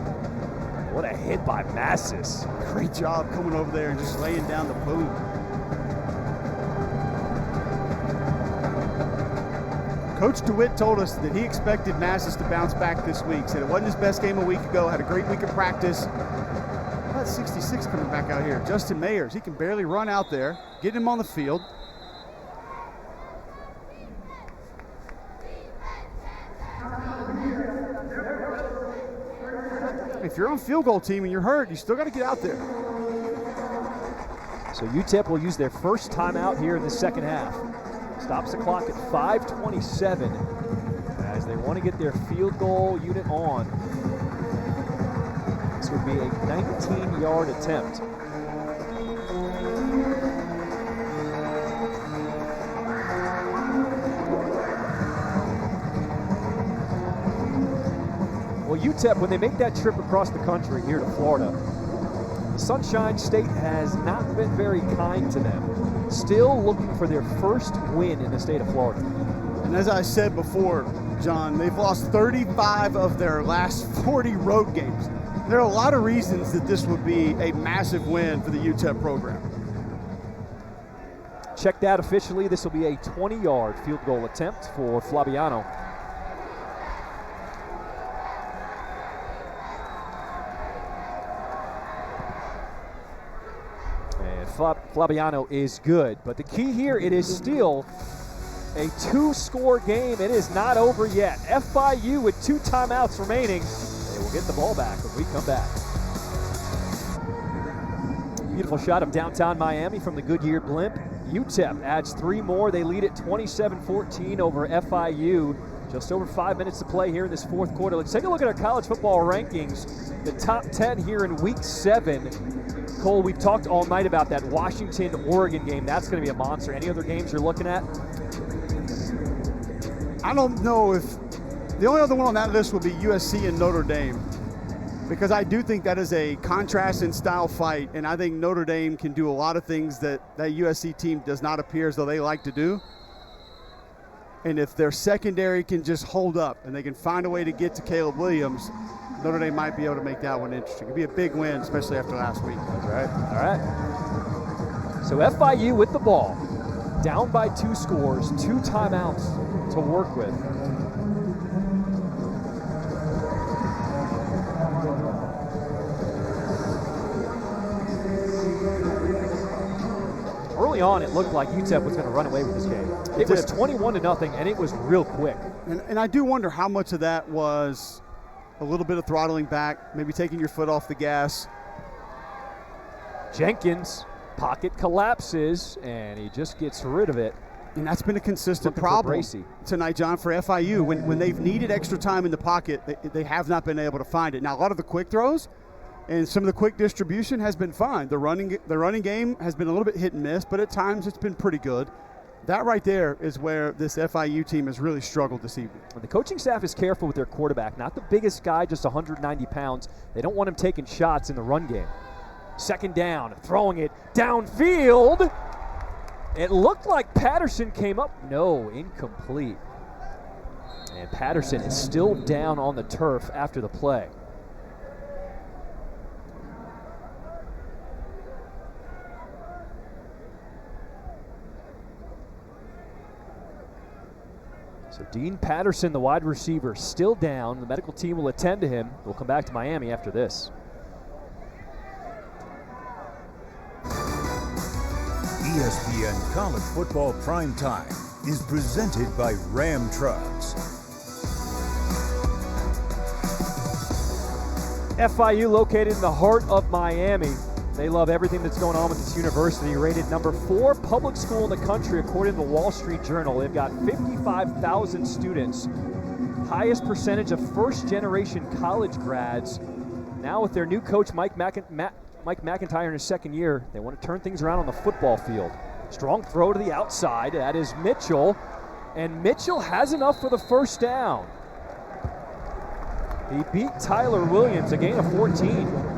What a hit by Massis. Great job coming over there and just laying down the boot. Coach DeWitt told us that he expected Massis to bounce back this week. Said it wasn't his best game a week ago, had a great week of practice. That's 66 coming back out here. Justin Mayers, he can barely run out there. Getting him on the field. If you're on field goal team and you're hurt, you still got to get out there. So So UTEP will use their first timeout here in the second half. Stops the clock at 5:27 as they want to get their field goal unit on. This would be a 19-yard attempt. Well, UTEP, when they make that trip across the country here to Florida, the Sunshine State has not been very kind to them. Still looking for their first win in the state of Florida. And as I said before, John, they've lost 35 of their last 40 road games. There are a lot of reasons that this would be a massive win for the UTEP program. Check that officially. This will be a 20-yard field goal attempt for Flabiano. Flabiano is good, but the key here, it is still a 2-score game. It is not over yet. FIU with 2 timeouts remaining. They will get the ball back when we come back. Beautiful shot of downtown Miami from the Goodyear blimp. UTEP adds 3 more. They lead it 27-14 over FIU. Just over 5 minutes to play here in this fourth quarter. Let's take a look at our college football rankings. The top 10 here in week 7. Cole, we've talked all night about that Washington-Oregon game. That's going to be a monster. Any other games you're looking at? I don't know if the only other one on that list would be USC and Notre Dame, because I do think that is a contrast in style fight, and I think Notre Dame can do a lot of things that USC team does not appear as though they like to do. And if their secondary can just hold up and they can find a way to get to Caleb Williams, Notre Dame might be able to make that one interesting. It'd be a big win, especially after last week. That's right. All right. So FIU with the ball, down by 2 scores, 2 timeouts to work with. Early on, it looked like UTEP was going to run away with this game. It was 21-0, and it was real quick. And I do wonder how much of that was a little bit of throttling back, maybe taking your foot off the gas. Jenkins, pocket collapses, and he just gets rid of it. And that's been a consistent Looking problem tonight, John, for FIU. When they've needed extra time in the pocket, they have not been able to find it. Now, a lot of the quick throws and some of the quick distribution has been fine. The running game has been a little bit hit and miss, but at times it's been pretty good. That right there is where this FIU team has really struggled this evening. The coaching staff is careful with their quarterback. Not the biggest guy, just 190 pounds. They don't want him taking shots in the run game. Second down, throwing it downfield. It looked like Patterson came up. No, incomplete. And Patterson is still down on the turf after the play. So Dean Patterson, the wide receiver, still down. The medical team will attend to him. We'll come back to Miami after this. ESPN College Football Primetime is presented by Ram Trucks. FIU located in the heart of Miami. They love everything that's going on with this university. Rated number 4 public school in the country according to the Wall Street Journal. They've got 55,000 students. Highest percentage of first-generation college grads. Now with their new coach, Mike McIntyre in his second year, they want to turn things around on the football field. Strong throw to the outside. That is Mitchell. And Mitchell has enough for the first down. He beat Tyler Williams, a gain of 14.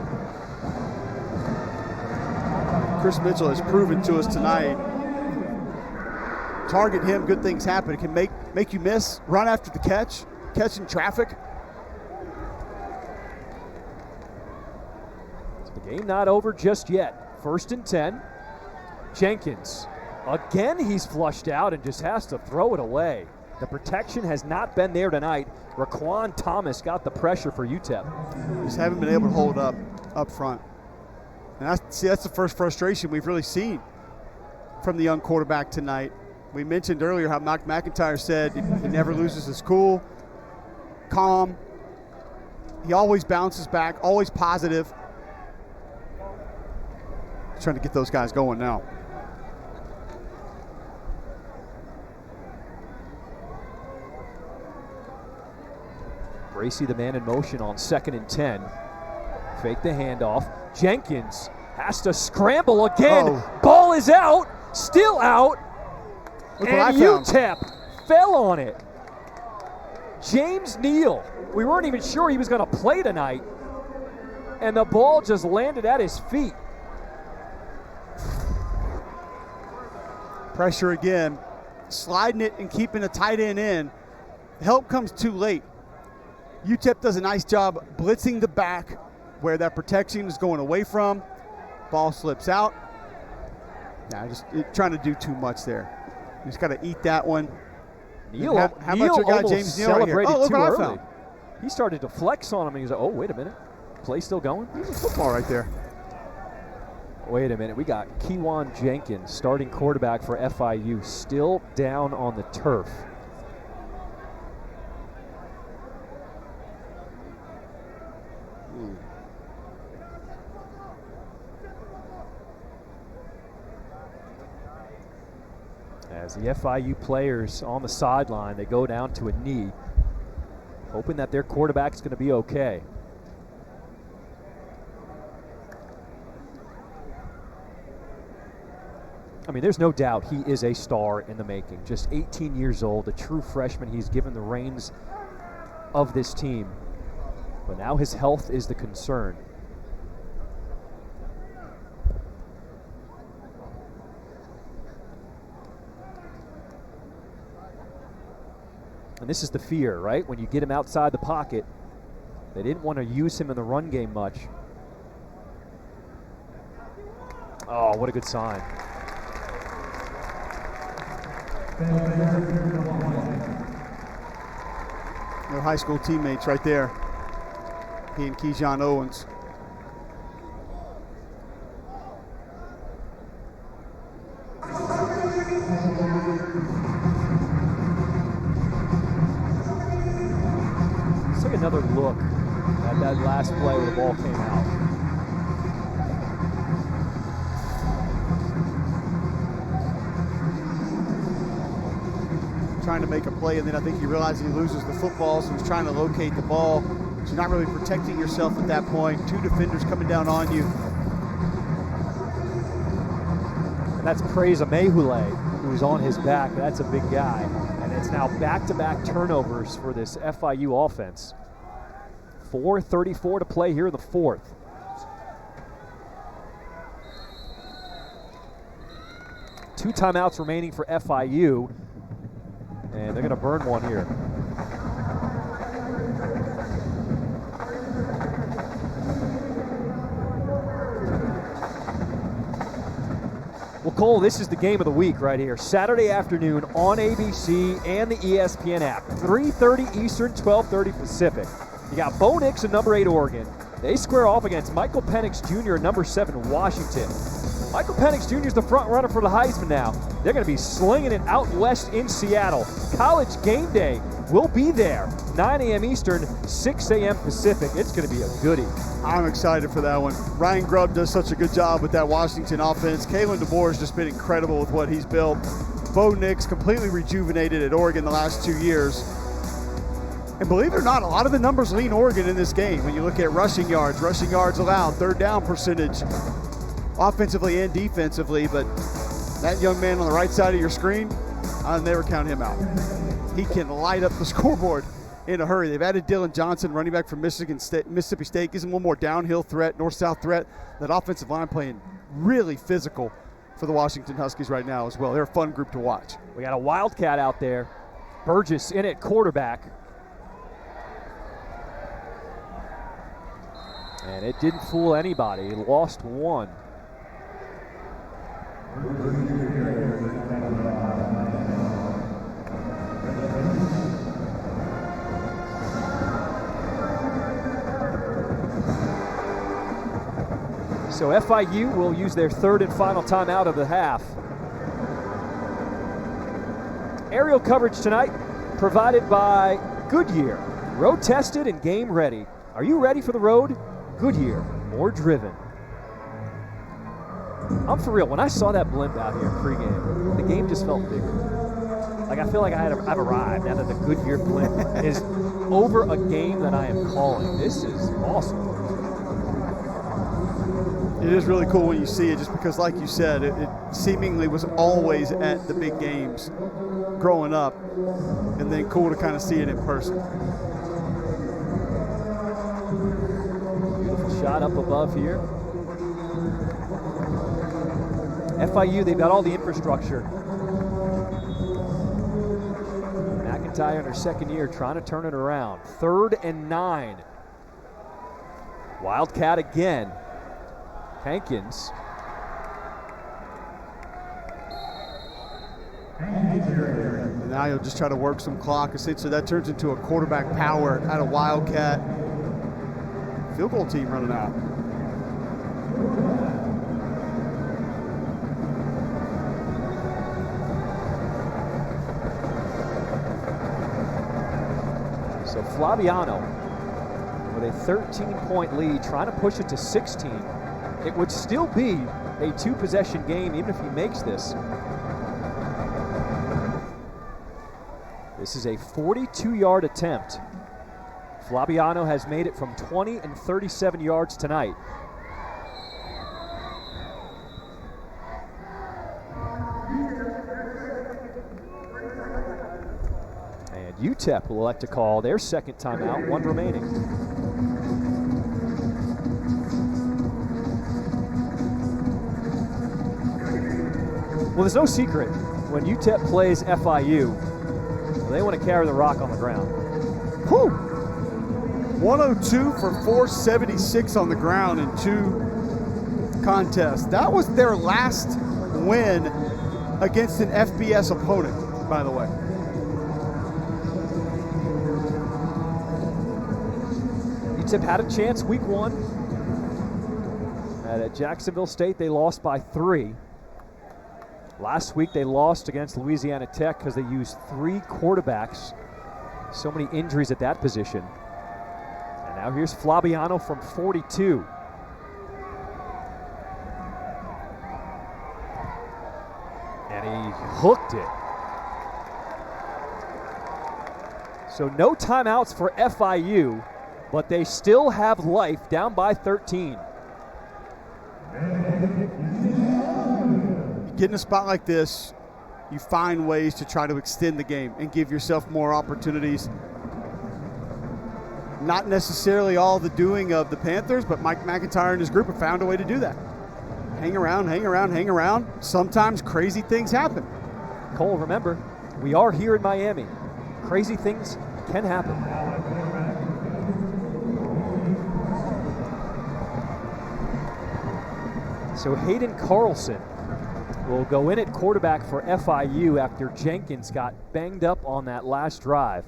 Chris Mitchell has proven to us tonight, target him, good things happen. It can make you miss, run after the catch in traffic. So the game not over just yet. 1st and 10. Jenkins, again he's flushed out and just has to throw it away. The protection has not been there tonight. Raquan Thomas got the pressure for UTEP. Just haven't been able to hold up front. And that's the first frustration we've really seen from the young quarterback tonight. We mentioned earlier how Mike McIntyre said he never loses his cool, calm. He always bounces back, always positive. trying to get those guys going now. Bracy, the man in motion on 2nd and 10. Fake the handoff. Jenkins has to scramble again. Oh. Ball is out, still out. Look what I And found. UTEP fell on it. James Neal, we weren't even sure he was going to play tonight. And the ball just landed at his feet. Pressure again, sliding it and keeping the tight end in. Help comes too late. UTEP does a nice job blitzing the back where that protection is going away from. Ball slips out. Nah, just trying to do too much there. You just got to eat that one. Neal, how about your guy James Neal right here? celebrated Oh, look too what I early. found. He started to flex on him, and he's like, oh, wait a minute. Play still going? There's a football right there. Wait a minute. We got Kewan Jenkins, starting quarterback for FIU, still down on the turf. As the FIU players on the sideline, they go down to a knee, hoping that their quarterback is going to be okay. I mean, there's no doubt he is a star in the making. Just 18 years old, a true freshman. He's given the reins of this team. But now his health is the concern. And this is the fear, right? When you get him outside the pocket, they didn't want to use him in the run game much. Oh, what a good sign. Their high school teammates right there. He and Keyshawn Owens. Let's take another look at that last play where the ball came out. Trying to make a play, and then I think he realizes he loses the football, so he's trying to locate the ball. So you're not really protecting yourself at that point. Two defenders coming down on you. And that's Preza Mehule, who's on his back. That's a big guy. And it's now back-to-back turnovers for this FIU offense. 4:34 to play here in the fourth. Two timeouts remaining for FIU. And they're going to burn one here. Well, Cole, this is the game of the week right here. Saturday afternoon on ABC and the ESPN app. 3:30 Eastern, 12:30 Pacific. You got Bo Nix and number 8 Oregon. They square off against Michael Penix Jr. and number 7 Washington. Michael Penix Jr. is the front runner for the Heisman now. They're going to be slinging it out west in Seattle. College game day will be there. 9 a.m. Eastern, 6 a.m. Pacific. It's going to be a goodie. I'm excited for that one. Ryan Grubb does such a good job with that Washington offense. Kalen DeBoer has just been incredible with what he's built. Bo Nix completely rejuvenated at Oregon the last 2 years. And believe it or not, a lot of the numbers lean Oregon in this game. When you look at rushing yards allowed, third down percentage, offensively and defensively. But that young man on the right side of your screen, I'll never count him out. He can light up the scoreboard in a hurry. They've added Dylan Johnson, running back from Mississippi State, gives him one more downhill threat, north-south threat. That offensive line playing really physical for the Washington Huskies right now as well. They're a fun group to watch. We got a Wildcat out there. Burgess in at quarterback. And it didn't fool anybody. He lost one. So FIU will use their third and final timeout of the half. Aerial coverage tonight provided by Goodyear. Road tested and game ready. Are you ready for the road? Goodyear, more driven. I'm for real. When I saw that blimp out here pregame, the game just felt bigger. Like, I feel like I've arrived now that the Goodyear blimp is over a game that I am calling. This is awesome. It is really cool when you see it, just because, like you said, it seemingly was always at the big games growing up, and then cool to kind of see it in person. Beautiful shot up above here. FIU, they've got all the infrastructure. McIntyre in her second year trying to turn it around. 3rd and 9. Wildcat again. Hankins. And now you'll just try to work some clock. Essentially, that turns into a quarterback power out of Wildcat. Field goal team running out. So Flaviano with a 13-point lead, trying to push it to 16. It would still be a 2-possession game even if he makes this. This is a 42-yard attempt. Flaviano has made it from 20 and 37 yards tonight. And UTEP will elect to call their second timeout, 1 remaining. Well, there's no secret. When UTEP plays FIU, they want to carry the rock on the ground. Whew. 102 for 476 on the ground in 2 contests. That was their last win against an FBS opponent, by the way. UTEP had a chance week 1. At Jacksonville State, they lost by 3. Last week, they lost against Louisiana Tech because they used 3 quarterbacks. So many injuries at that position. And now here's Flaviano from 42. And he hooked it. So no timeouts for FIU, but they still have life down by 13. Get in a spot like this, you find ways to try to extend the game and give yourself more opportunities. Not necessarily all the doing of the Panthers, but Mike McIntyre and his group have found a way to do that. Hang around, hang around, hang around. Sometimes crazy things happen. Cole, remember, we are here in Miami. Crazy things can happen. So Hayden Carlson will go in at quarterback for FIU after Jenkins got banged up on that last drive.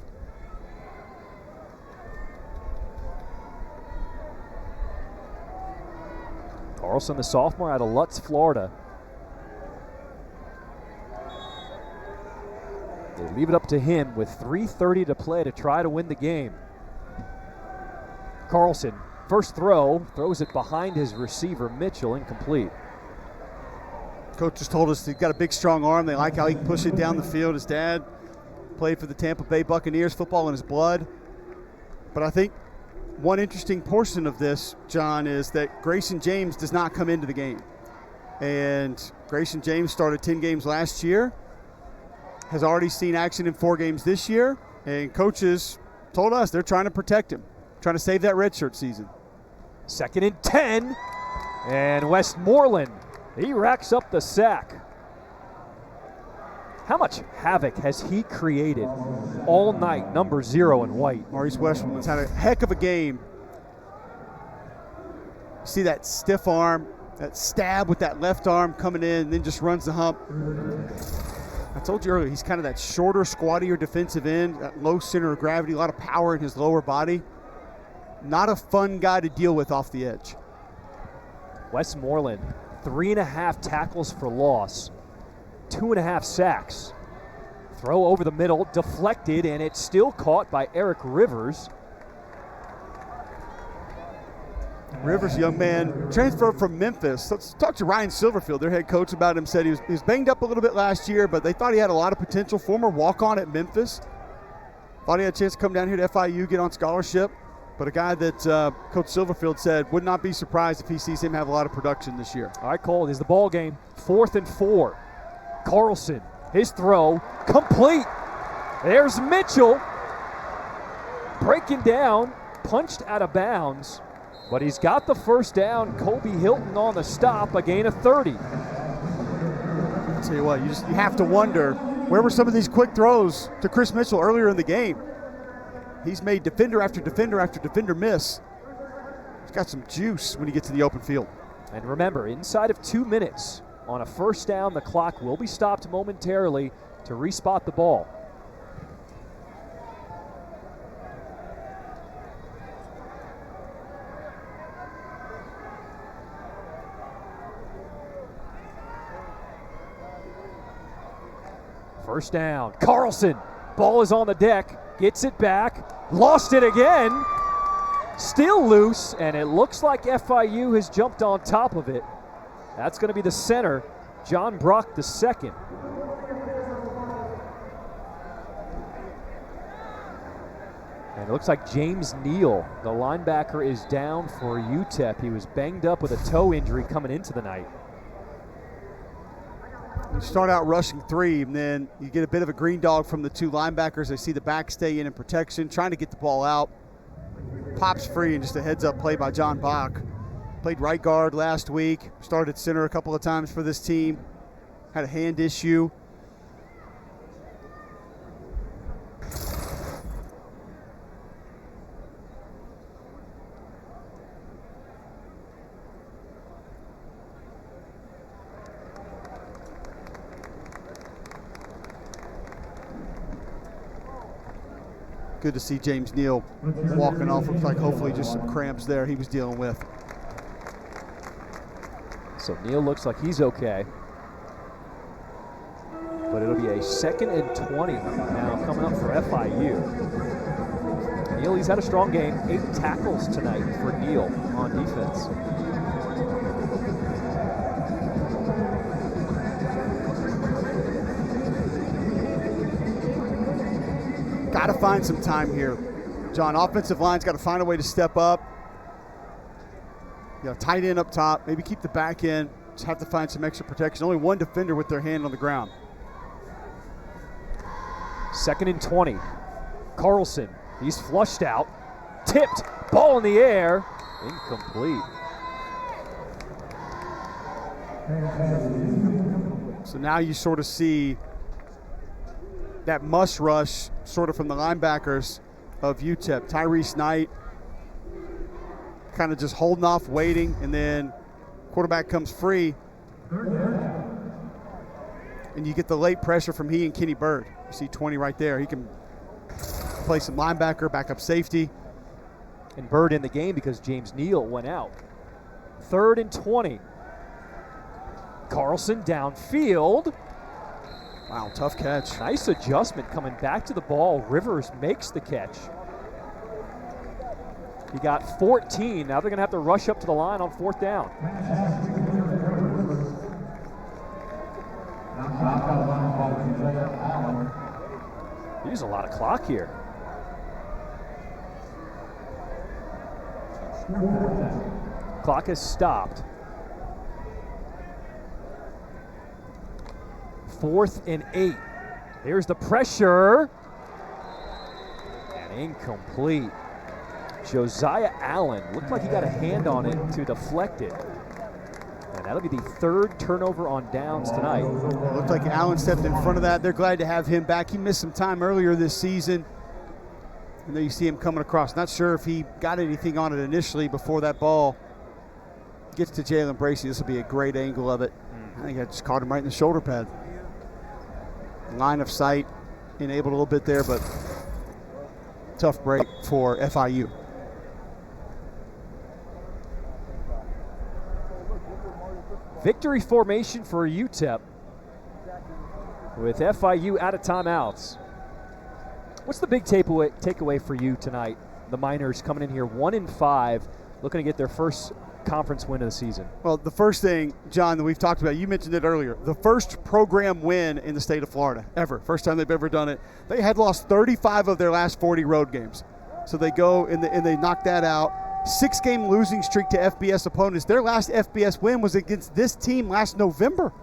Carlson, the sophomore out of Lutz, Florida. They leave it up to him with 3:30 to play to try to win the game. Carlson, first throw, throws it behind his receiver, Mitchell, incomplete. Coach just told us he's got a big, strong arm. They like how he can push it down the field. His dad played for the Tampa Bay Buccaneers, football in his blood. But I think one interesting portion of this, John, is that Grayson James does not come into the game. And Grayson James started 10 games last year, has already seen action in 4 games this year, and coaches told us they're trying to protect him, trying to save that redshirt season. 2nd and 10, and Westmoreland, he racks up the sack. How much havoc has he created all night, number 0 in white? Maurice Westmoreland's had a heck of a game. See that stiff arm, that stab with that left arm coming in, and then just runs the hump. I told you earlier, he's kind of that shorter, squattier defensive end, that low center of gravity, a lot of power in his lower body. Not a fun guy to deal with off the edge. Westmoreland, 3.5 tackles for loss, 2.5 sacks. Throw over the middle, deflected, and it's still caught by Eric Rivers. Rivers, young man, transferred from Memphis. Let's talk to Ryan Silverfield, their head coach, about him. Said he was banged up a little bit last year, but they thought he had a lot of potential. Former walk-on at Memphis. Thought he had a chance to come down here to FIU, get on scholarship. But a guy that Coach Silverfield said would not be surprised if he sees him have a lot of production this year. All right, Cole, is the ball game. 4th and 4. Carlson, his throw, complete. There's Mitchell. Breaking down, punched out of bounds. But he's got the first down. Kobe Hilton on the stop, a gain of 30. I'll tell you what, you have to wonder, where were some of these quick throws to Chris Mitchell earlier in the game? He's made defender after defender after defender miss. He's got some juice when he gets to the open field. And remember, inside of 2 minutes, on a first down, the clock will be stopped momentarily to respot the ball. First down, Carlson, ball is on the deck, gets it back, lost it again, still loose, and it looks like FIU has jumped on top of it. That's going to be the center, John Brock II. And it looks like James Neal, the linebacker, is down for UTEP. He was banged up with a toe injury coming into the night. You start out rushing 3, and then you get a bit of a green dog from the 2 linebackers. They see the back stay in protection, trying to get the ball out. Pops free, and just a heads-up play by John Bach. Played right guard last week, started center a couple of times for this team. Had a hand issue. Good to see James Neal walking off. Looks like hopefully just some cramps there he was dealing with. So Neal looks like he's okay. But it'll be a 2nd and 20 now coming up for FIU. Neal, he's had a strong game. 8 tackles tonight for Neal on defense. Got to find some time here, John. Offensive line's got to find a way to step up. You know, tight end up top, maybe keep the back end. Just have to find some extra protection. Only 1 defender with their hand on the ground. 2nd and 20. Carlson, he's flushed out, tipped, ball in the air, incomplete. So now you sort of see that must rush sort of from the linebackers of UTEP. Tyrese Knight kind of just holding off, waiting, and then quarterback comes free. And you get the late pressure from he and Kenny Bird. You see 20 right there. He can play some linebacker, backup safety. And Bird in the game because James Neal went out. 3rd and 20. Carlson downfield. Wow, tough catch. Nice adjustment coming back to the ball. Rivers makes the catch. He got 14. Now they're going to have to rush up to the line on 4th down. Use a lot of clock here. Clock has stopped. 4th and 8. Here's the pressure. And incomplete. Josiah Allen looked like he got a hand on it to deflect it. And that'll be the 3rd turnover on downs tonight. Looked like Allen stepped in front of that. They're glad to have him back. He missed some time earlier this season. And then you see him coming across. Not sure if he got anything on it initially before that ball gets to Jalen Bracey. This will be a great angle of it. I think I just caught him right in the shoulder pad. Line of sight enabled a little bit there, but tough break for FIU. Victory formation for UTEP with FIU out of timeouts. What's the big takeaway for you tonight? The Miners coming in here 1-5, looking to get their first conference win of the season. Well, the first thing, John, that we've talked about, you mentioned it earlier, the first program win in the state of Florida ever. First time they've ever done it. They had lost 35 of their last 40 road games. So they go and they knock that out. 6-game losing streak to FBS opponents. Their last FBS win was against this team last November.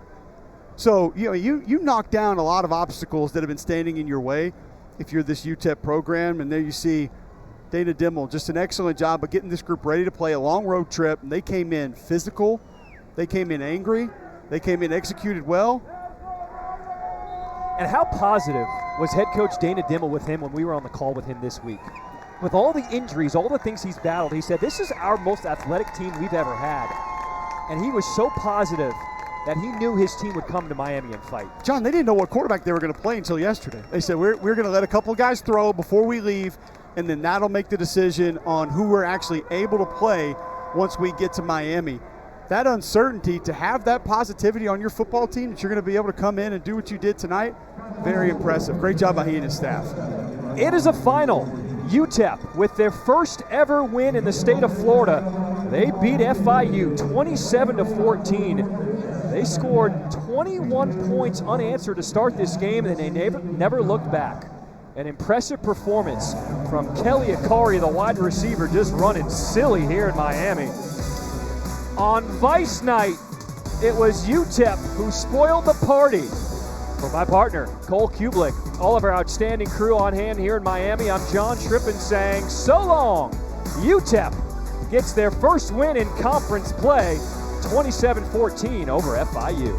So, you knock down a lot of obstacles that have been standing in your way if you're this UTEP program. And there you see Dana Dimmel, just an excellent job of getting this group ready to play a long road trip. And they came in physical. They came in angry. They came in executed well. And how positive was head coach Dana Dimmel with him when we were on the call with him this week? With all the injuries, all the things he's battled, he said, this is our most athletic team we've ever had. And he was so positive that he knew his team would come to Miami and fight. John, they didn't know what quarterback they were going to play until yesterday. They said, we're going to let a couple guys throw before we leave, and then that'll make the decision on who we're actually able to play once we get to Miami. That uncertainty, to have that positivity on your football team that you're going to be able to come in and do what you did tonight, very impressive. Great job by he and his staff. It is a final. UTEP, with their first ever win in the state of Florida, they beat FIU 27-14. They scored 21 points unanswered to start this game, and they never looked back. An impressive performance from Kelly Akari, the wide receiver, just running silly here in Miami. On Vice Night, it was UTEP who spoiled the party. For my partner, Cole Kublik, all of our outstanding crew on hand here in Miami, I'm John Trippin saying so long. UTEP gets their first win in conference play, 27-14 over FIU.